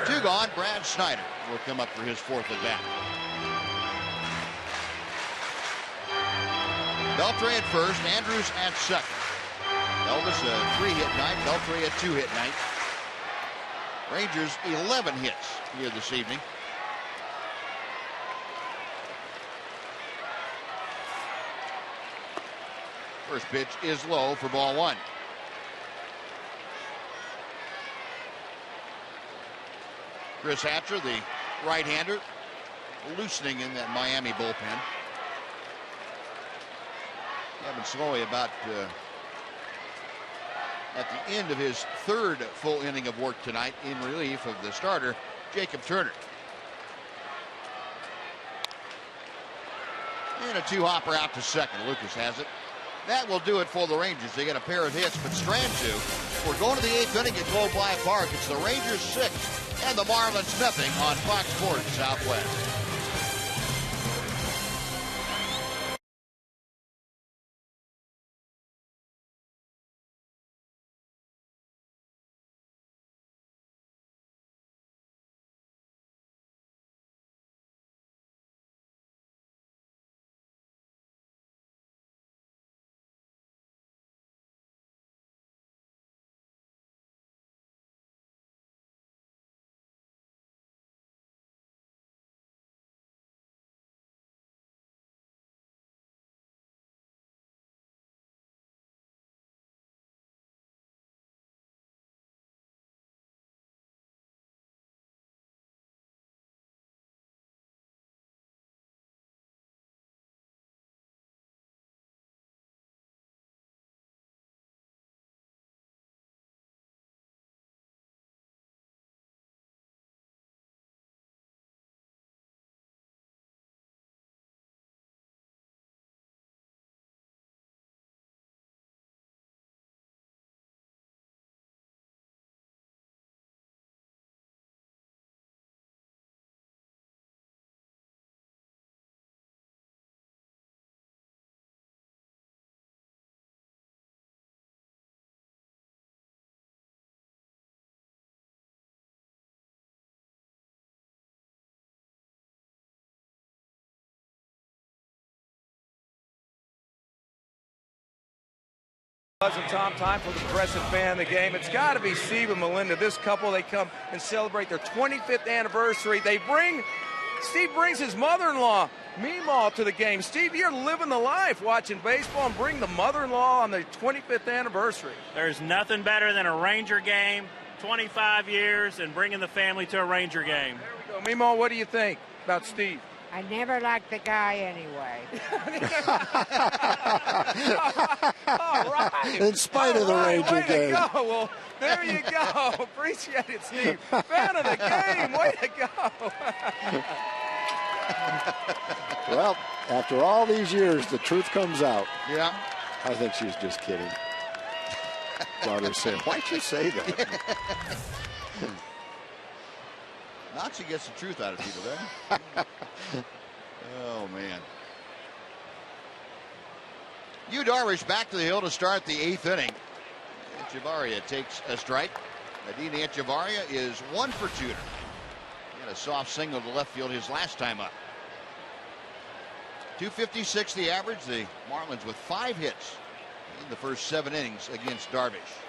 2 gone. Brad Snyder will come up for his 4th at bat. Beltre at first, Andrews at second. Elvis a 3-hit night, Beltre a 2-hit night. Rangers 11 hits here this evening. First pitch is low for ball 1. Chris Hatcher, the right-hander, loosening in that Miami bullpen. Kevin Slowey about at the end of his 3rd full inning of work tonight in relief of the starter, Jacob Turner. And a 2-hopper out to second. Lucas has it. That will do it for the Rangers. They get a pair of hits, but Strand 2. We're going to the 8th inning at Globe Life Park. It's the Rangers 6 and the Marlins nothing on Fox Sports Southwest. Pleasant time for the Progressive fan of the game. It's got to be Steve and Melinda. This couple, they come and celebrate their 25th anniversary. Steve brings his mother-in-law, Meemaw, to the game. Steve, you're living the life watching baseball and bring the mother-in-law on the 25th anniversary. There's nothing better than a Ranger game, 25 years, and bringing the family to a Ranger game. There we go. Meemaw, what do you think about Steve? I never liked the guy anyway. All right. In spite of the Ranger way game. To go. Well, there you go. Appreciate it, Steve. Fan of the game. Way to go. Well, after all these years, the truth comes out. Yeah. I think she's just kidding. Daughter said, why'd you say that? Nazi gets the truth out of people there. Oh, man. Yu Darvish back to the hill to start the 8th inning. Echevarria takes a strike. Adina Echevarria is 1 for 2. He had a soft single to left field his last time up. 256 the average. The Marlins with 5 hits in the first 7 innings against Darvish.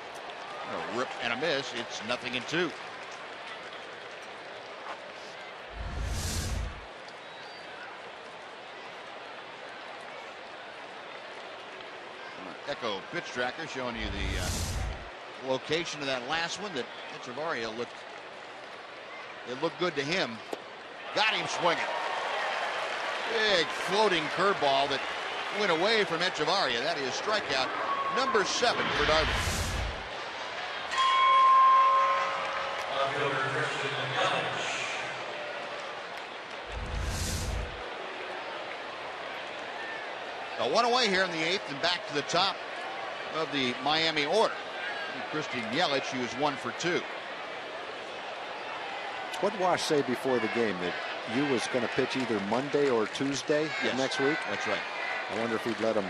A rip and a miss. It's 0-2. Echo pitch tracker showing you the location of that last one that Echevarria looked good to him. Got him swinging. Big floating curveball that went away from Echevarria. That is strikeout number 7 for Darvish. A 1 away here in the 8th and back to the top of the Miami order. Christian Yelich, who is 1 for 2. What did Wash say before the game? That Yu was going to pitch either Monday or Tuesday next week? That's right. I wonder if he'd let him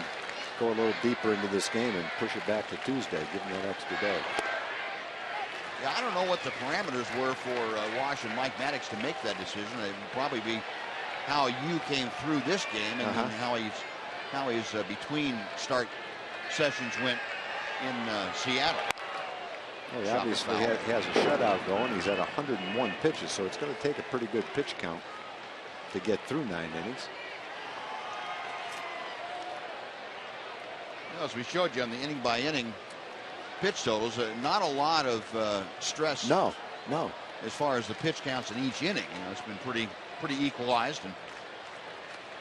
go a little deeper into this game and push it back to Tuesday, give him that extra day. Yeah, I don't know what the parameters were for Wash and Mike Maddox to make that decision. It would probably be how Yu came through this game and then how his between start sessions went in Seattle. Well, he obviously has a shutout going. He's at 101 pitches, so it's going to take a pretty good pitch count to get through 9 innings. Well, as we showed you on the inning by inning pitch totals, not a lot of stress. No. As far as the pitch counts in each inning, it's been pretty equalized, and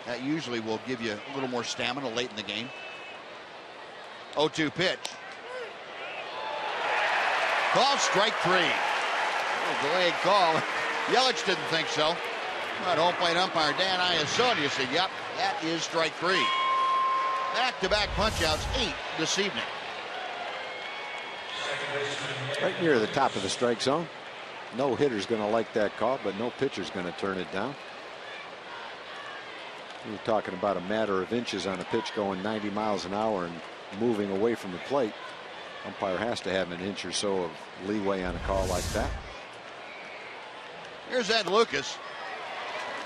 that usually will give you a little more stamina late in the game. 0-2 pitch. Call strike 3. Delayed call. Yelich didn't think so. But home plate umpire Dan Iasonia said, yep, that is strike 3. Back-to-back punch-outs, 8 this evening. Right near the top of the strike zone. No hitter's going to like that call, but no pitcher's going to turn it down. You're talking about a matter of inches on a pitch going 90 miles an hour and moving away from the plate. Umpire has to have an inch or so of leeway on a call like that. Here's Ed Lucas.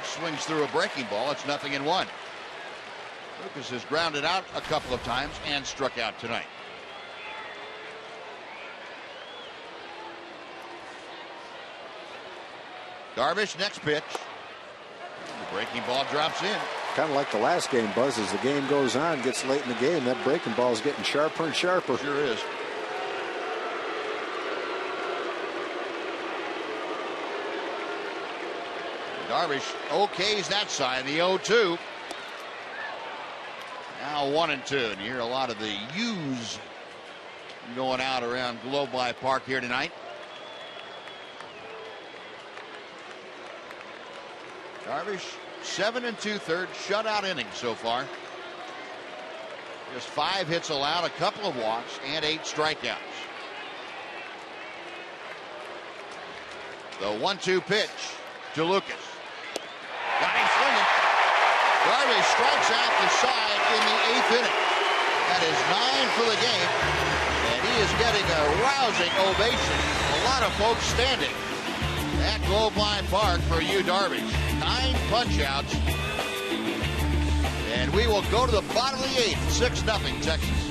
Swings through a breaking ball. It's 0-1. Lucas has grounded out a couple of times and struck out tonight. Darvish, next pitch. The breaking ball drops in. Kind of like the last game, Buzz. As the game goes on, gets late in the game, that breaking ball is getting sharper and sharper. Sure is. Darvish okays that side. The 0-2. Now 1-2. And you hear a lot of the U's going out around Globe Life Park here tonight. Darvish 7 2/3 shutout innings so far. Just 5 hits allowed, a couple of walks, and 8 strikeouts. The 1-2 pitch to Lucas. Got him swinging. Darvish strikes out the side in the 8th inning. That is 9 for the game, and he is getting a rousing ovation. A lot of folks standing at Globe Life Park for Yu Darvish. 9 punch-outs. And we will go to the bottom of the 8th. 6-0 Texas.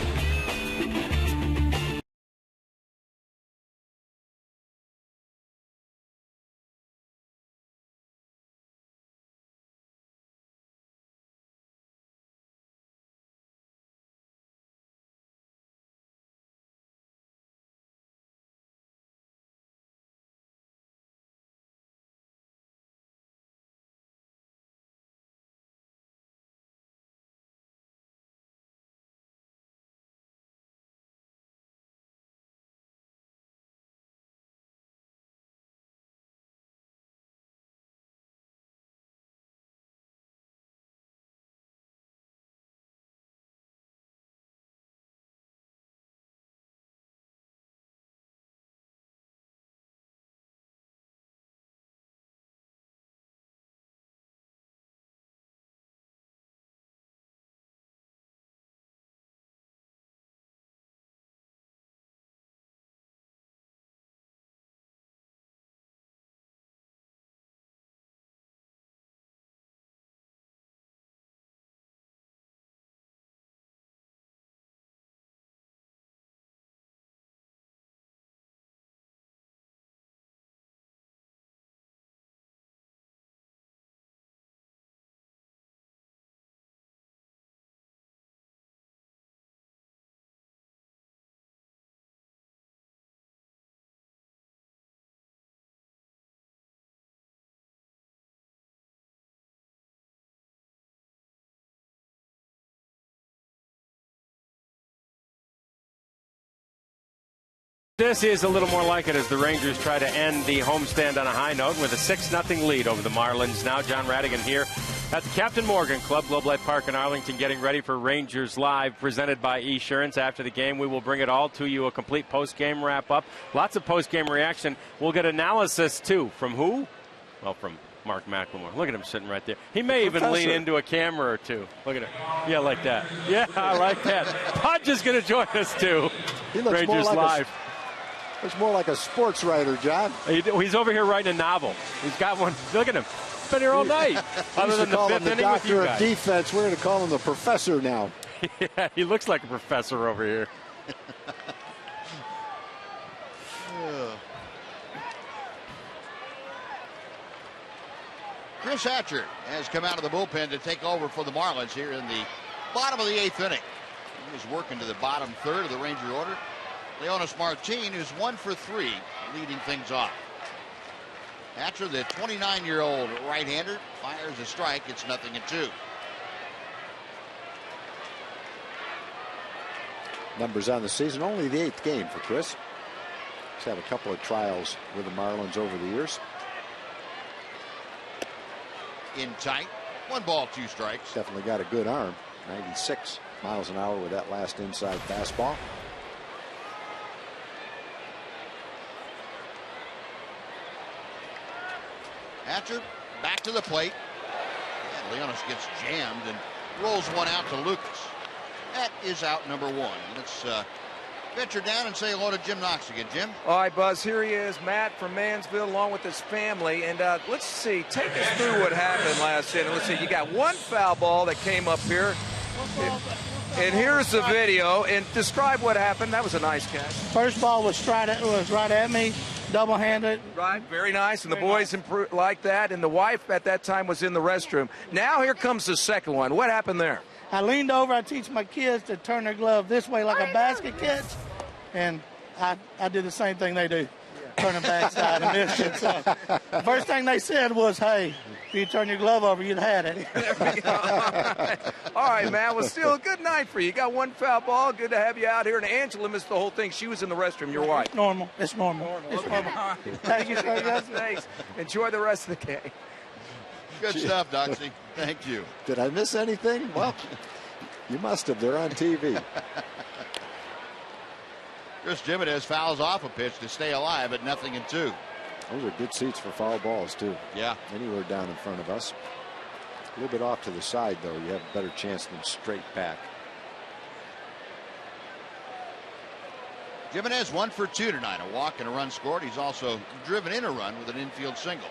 This is a little more like it as the Rangers try to end the homestand on a high note with a 6-0 lead over the Marlins. Now John Radigan here at the Captain Morgan Club, Globe Life Park in Arlington, getting ready for Rangers Live, presented by Esurance. After the game, we will bring it all to you, a complete post-game wrap-up. Lots of post-game reaction. We'll get analysis, too. From who? Well, from Mark McLemore. Look at him sitting right there. He may even lean into a camera or two. Look at him. Yeah, like that. Yeah, I like that. Podge is going to join us, too. He looks Rangers more like Live. Looks more like a sports writer, John. He's over here writing a novel. He's got one. Look at him. He's been here all night. Other than the fifth inning with you guys. Doctor of defense. We're going to call him the professor now. Yeah, he looks like a professor over here. Chris Hatcher has come out of the bullpen to take over for the Marlins here in the bottom of the 8th inning. He was working to the bottom third of the Ranger order. Leonis Martin, who's 1 for 3, leading things off. Hatcher, the 29-year-old right-hander, fires a strike. It's 0-2. Numbers on the season, only the 8th game for Chris. He's had a couple of trials with the Marlins over the years. In tight, 1 ball, 2 strikes. Definitely got a good arm. 96 miles an hour with that last inside fastball. Hatcher back to the plate. And Leonis gets jammed and rolls one out to Lucas. That is out number 1. Let's venture down and say hello to Jim Knox again. Jim? All right, Buzz, here he is, Matt from Mansville, along with his family. And let's see, take us through what happened last inning. Let's see, you got 1 foul ball that came up here. And here's the video. And describe what happened. That was a nice catch. First ball was right at me, double-handed. Right, very nice. And the boys improved like that. And the wife at that time was in the restroom. Now here comes the second one. What happened there? I leaned over. I teach my kids to turn their glove this way like a basket catch. And I did the same thing they do, turn them backside and miss it. So first thing they said was, hey, if you turn your glove over, you'd have had it. All right, man. Well, still a good night for you. You got 1 foul ball. Good to have you out here. And Angela missed the whole thing. She was in the restroom, your wife. It's normal. It's normal. It's normal. Thank you, sir. Thanks. Enjoy the rest of the game. Good stuff, Doxy. Thank you. Did I miss anything? Well, you must have. They're on TV. Chris Jimenez fouls off a pitch to stay alive at 0-2. Those are good seats for foul balls, too. Yeah. Anywhere down in front of us. A little bit off to the side, though. You have a better chance than straight back. Jimenez 1 for 2 tonight. A walk and a run scored. He's also driven in a run with an infield single.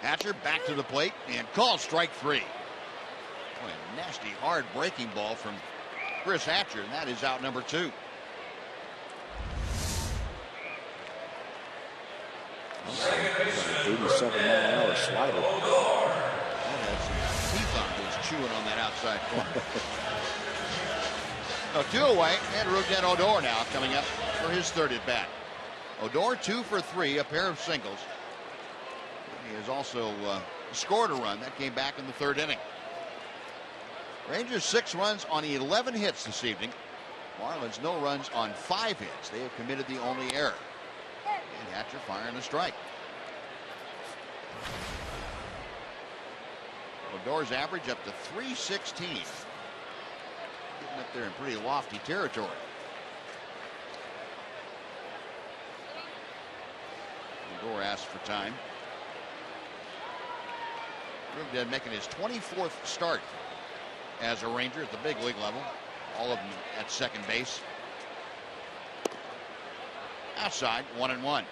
Hatcher back to the plate and calls strike 3. Boy, a nasty, hard breaking ball from Chris Hatcher, and that is out number 2. 87-mile-an-hour slider. That had some teeth on it. He's chewing on that outside corner. 2 away, and Rougned Odor now coming up for his 3rd at bat. Odor 2 for 3, a pair of singles. He has also scored a run that came back in the 3rd inning. Rangers 6 runs on 11 hits this evening. Marlins no runs on 5 hits. They have committed the only error. And Hatcher firing a strike. Odor's average up to 316. Getting up there in pretty lofty territory. Odor asks for time. Rougned making his 24th start as a Ranger at the big league level. All of them at second base. Outside, 1-1.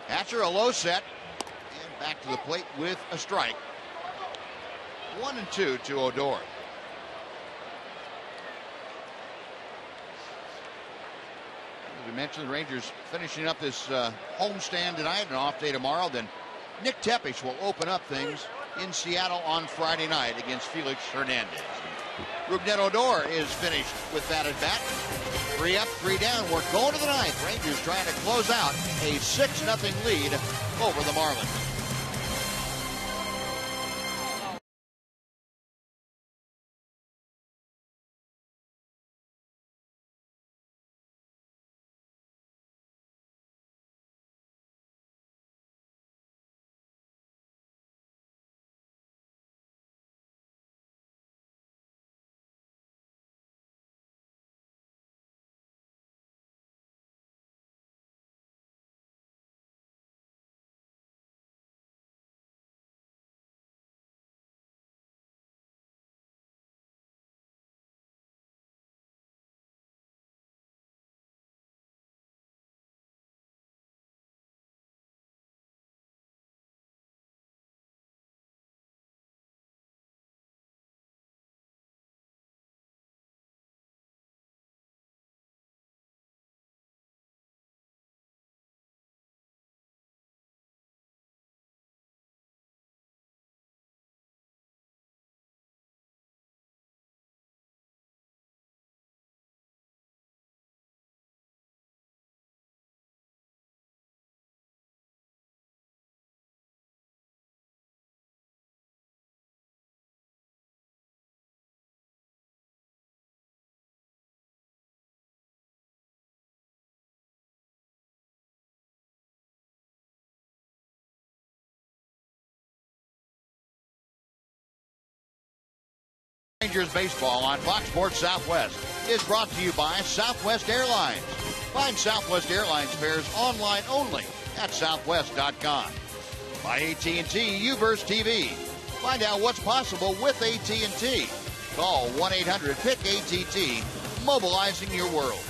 Hatcher a low set and back to the plate with a strike. 1-2 to Odor. We mentioned the Rangers finishing up this homestand tonight, an off day tomorrow. Then Nick Tepesch will open up things in Seattle on Friday night against Felix Hernandez. Rougned Odor is finished with that at bat. 3 up, 3 down. We're going to the ninth. Rangers trying to close out a 6-0 lead over the Marlins. Rangers baseball on Fox Sports Southwest is brought to you by Southwest Airlines. Find Southwest Airlines fares online only at southwest.com. By AT&T UVerse TV. Find out what's possible with AT&T. Call 1-800-PIC-ATT, mobilizing your world.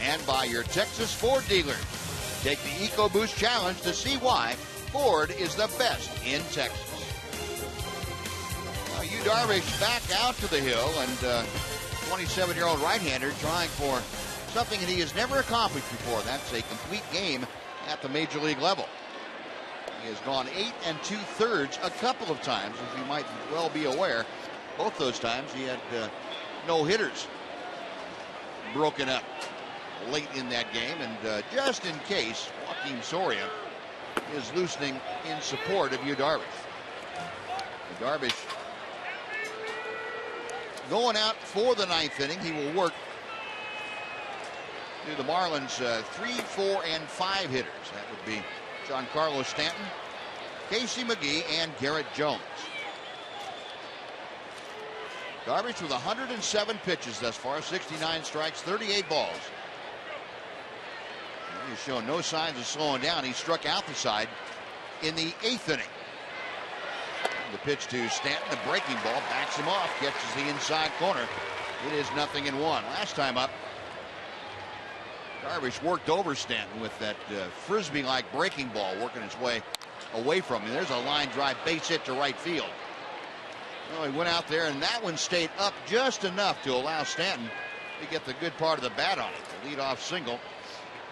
And by your Texas Ford dealers. Take the EcoBoost Challenge to see why Ford is the best in Texas. Yu Darvish back out to the hill, and 27-year-old right-hander trying for something that he has never accomplished before. That's a complete game at the major league level. He has gone 8 2/3 a couple of times, as you might well be aware. Both those times he had no hitters broken up late in that game, and just in case, Joaquin Soria is loosening in support of Yu Darvish. Darvish going out for the ninth inning. He will work to the Marlins 3, 4, and 5 hitters. That would be Giancarlo Stanton, Casey McGee, and Garrett Jones. Darvish with 107 pitches thus far, 69 strikes, 38 balls. He's shown no signs of slowing down. He struck out the side in the 8th inning. The pitch to Stanton, the breaking ball, backs him off, catches the inside corner. It is 0-1. Last time up, Darvish worked over Stanton with that frisbee-like breaking ball working its way away from him. There's a line drive base hit to right field. Well, he went out there, and that one stayed up just enough to allow Stanton to get the good part of the bat on it. The leadoff single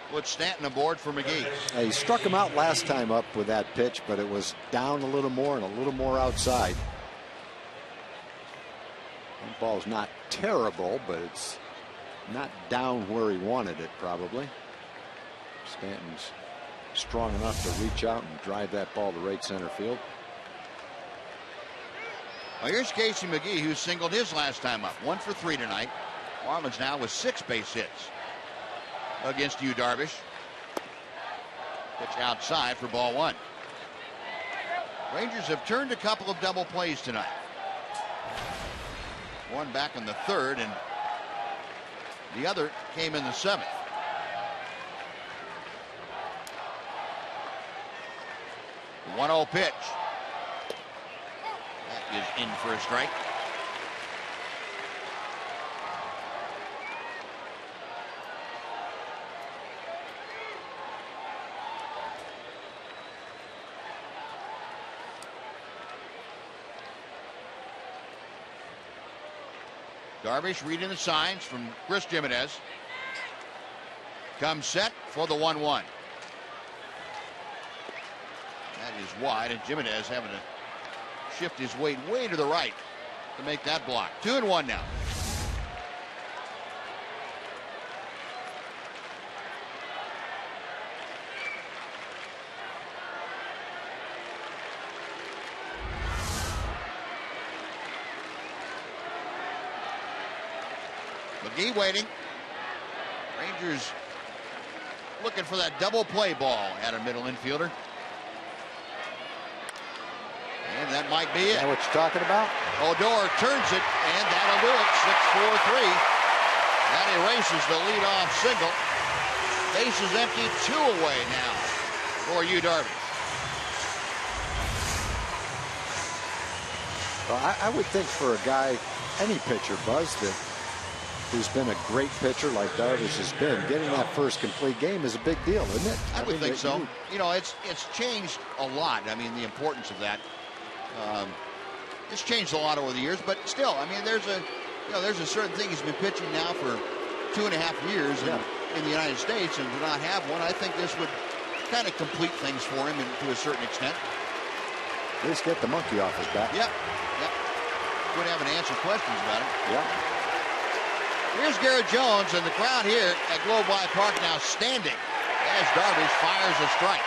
put Stanton aboard for McGee. He struck him out last time up with that pitch, but it was down a little more and a little more outside. That ball's not terrible, but it's not down where he wanted it, probably. Stanton's strong enough to reach out and drive that ball to right center field. Well, here's Casey McGee, who singled his last time up. 1 for 3 tonight. Marlins now with 6 base hits against Yu Darvish. Pitch outside for ball 1. Rangers have turned a couple of double plays tonight. One back in the 3rd, and the other came in the 7th. The 1-0 pitch. That is in for a strike. Darvish reading the signs from Chris Jimenez. Comes set for the 1-1. That is wide, and Jimenez having to shift his weight way to the right to make that block. 2-1 now. McGee waiting. Rangers looking for that double play ball at a middle infielder. And that might be it. Is that what you're talking about? Odor turns it, and that'll do it. 6-4-3. That erases the leadoff single. Bases empty, 2 away now for Yu Darvish. Well, I would think for a guy, any pitcher, Buzz, who's been a great pitcher like Darvish has been, getting that first complete game is a big deal, isn't it? I would think so. You know, it's changed a lot. I mean, the importance of that. It's changed a lot over the years, but still, I mean, there's a certain thing. He's been pitching now for 2.5 years in the United States, and to not have one, I think this would kind of complete things for him to a certain extent. At least get the monkey off his back. Yep. Could have an answer questions about it. Yeah. Here's Garrett Jones, and the crowd here at Globe Life Park now standing as Darvish fires a strike.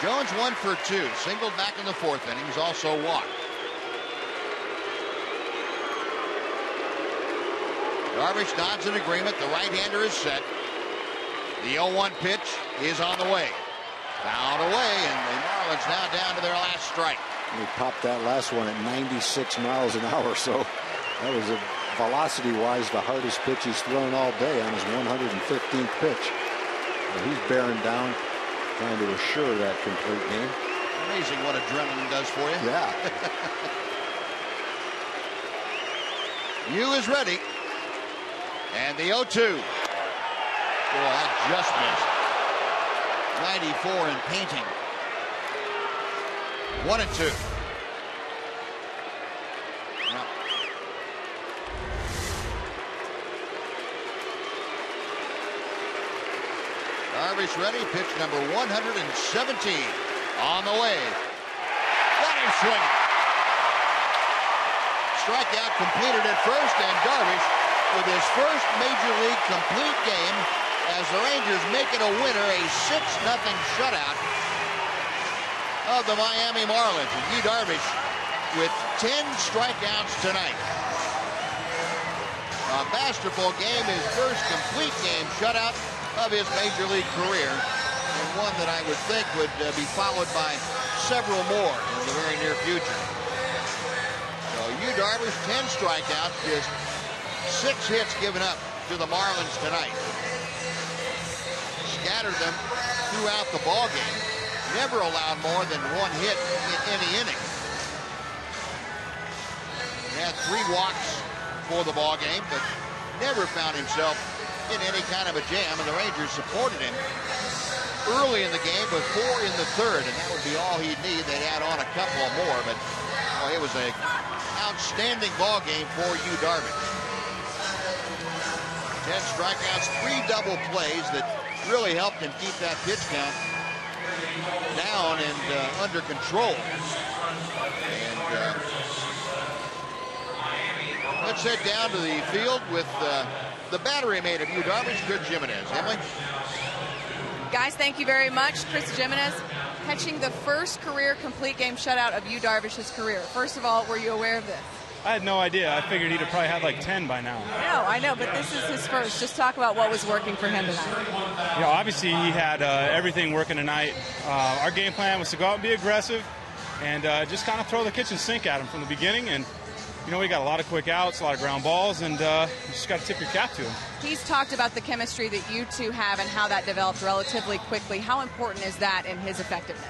Jones 1 for 2, singled back in the 4th inning. He's also walked. Darvish nods in agreement. The right-hander is set. The 0-1 pitch is on the way. Fouled away, and the Marlins now down to their last strike. He popped that last one at 96 miles an hour, so that was velocity-wise the hardest pitch he's thrown all day on his 115th pitch. And he's bearing down, trying to assure that complete game. Amazing what adrenaline does for you. Yeah. Yu is ready. And the 0-2. Oh, that just missed. 94 in painting. 1-2. Now, Darvish ready. Pitch number 117 on the way. Got him swinging. Strikeout completed at first, and Darvish with his first major league complete game as the Rangers make it a winner, a 6-0 shutout of the Miami Marlins. And Yu Darvish with 10 strikeouts tonight. A masterful game, his first complete game shutout of his major league career, and one that I would think would be followed by several more in the very near future. So Yu Darvish, 10 strikeouts, just 6 hits given up to the Marlins tonight. Scattered them throughout the ball game. Never allowed more than 1 hit in any inning. He had 3 walks for the ball game, but never found himself in any kind of a jam, and the Rangers supported him early in the game, but 4 in the 3rd, and that would be all he'd need. They'd add on a couple of more, but it was an outstanding ball game for Yu Darvish. 10 strikeouts, 3 double plays that really helped him keep that pitch count down and under control. And let's head down to the field with the battery mate of Yu Darvish, Chris Jimenez. Emily? Guys, thank you very much. Chris Jimenez catching the first career complete game shutout of Yu Darvish's career. First of all, were you aware of this? I had no idea. I figured he'd have probably had like 10 by now. I know, but this is his first. Just talk about what was working for him tonight. Obviously he had everything working tonight. Our game plan was to go out and be aggressive and just kind of throw the kitchen sink at him from the beginning. And, we got a lot of quick outs, a lot of ground balls, and you just got to tip your cap to him. He's talked about the chemistry that you two have and how that developed relatively quickly. How important is that in his effectiveness?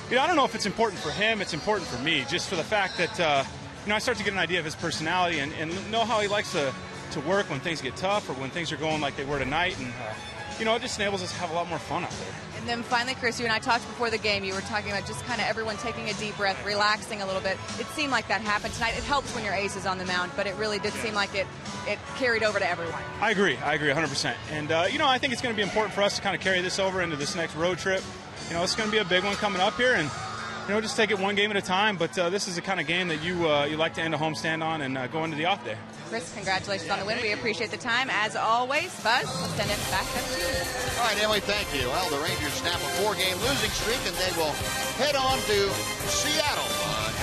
I don't know if it's important for him. It's important for me, just for the fact that I start to get an idea of his personality and know how he likes to work when things get tough or when things are going like they were tonight. And, it just enables us to have a lot more fun out there. And then finally, Chris, you and I talked before the game. You were talking about just kind of everyone taking a deep breath, relaxing a little bit. It seemed like that happened tonight. It helps when your ace is on the mound, but it really did seem like it carried over to everyone. I agree 100%. And, I think it's going to be important for us to kind of carry this over into this next road trip. It's going to be a big one coming up here, and just take it one game at a time. But this is the kind of game that you like to end a homestand on and go into the off day. Chris, congratulations on the win. We appreciate the time. As always, Buzz, we'll send it back up to you. All right, Emily, thank you. Well, the Rangers snap a 4-game losing streak, and they will head on to Seattle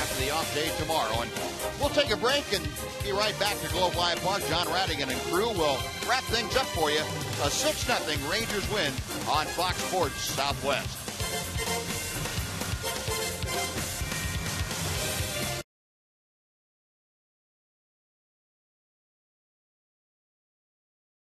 after the off day tomorrow. And we'll take a break and be right back to Globe Live Park. John Radigan and crew will wrap things up for you. A 6-0 Rangers win on Fox Sports Southwest.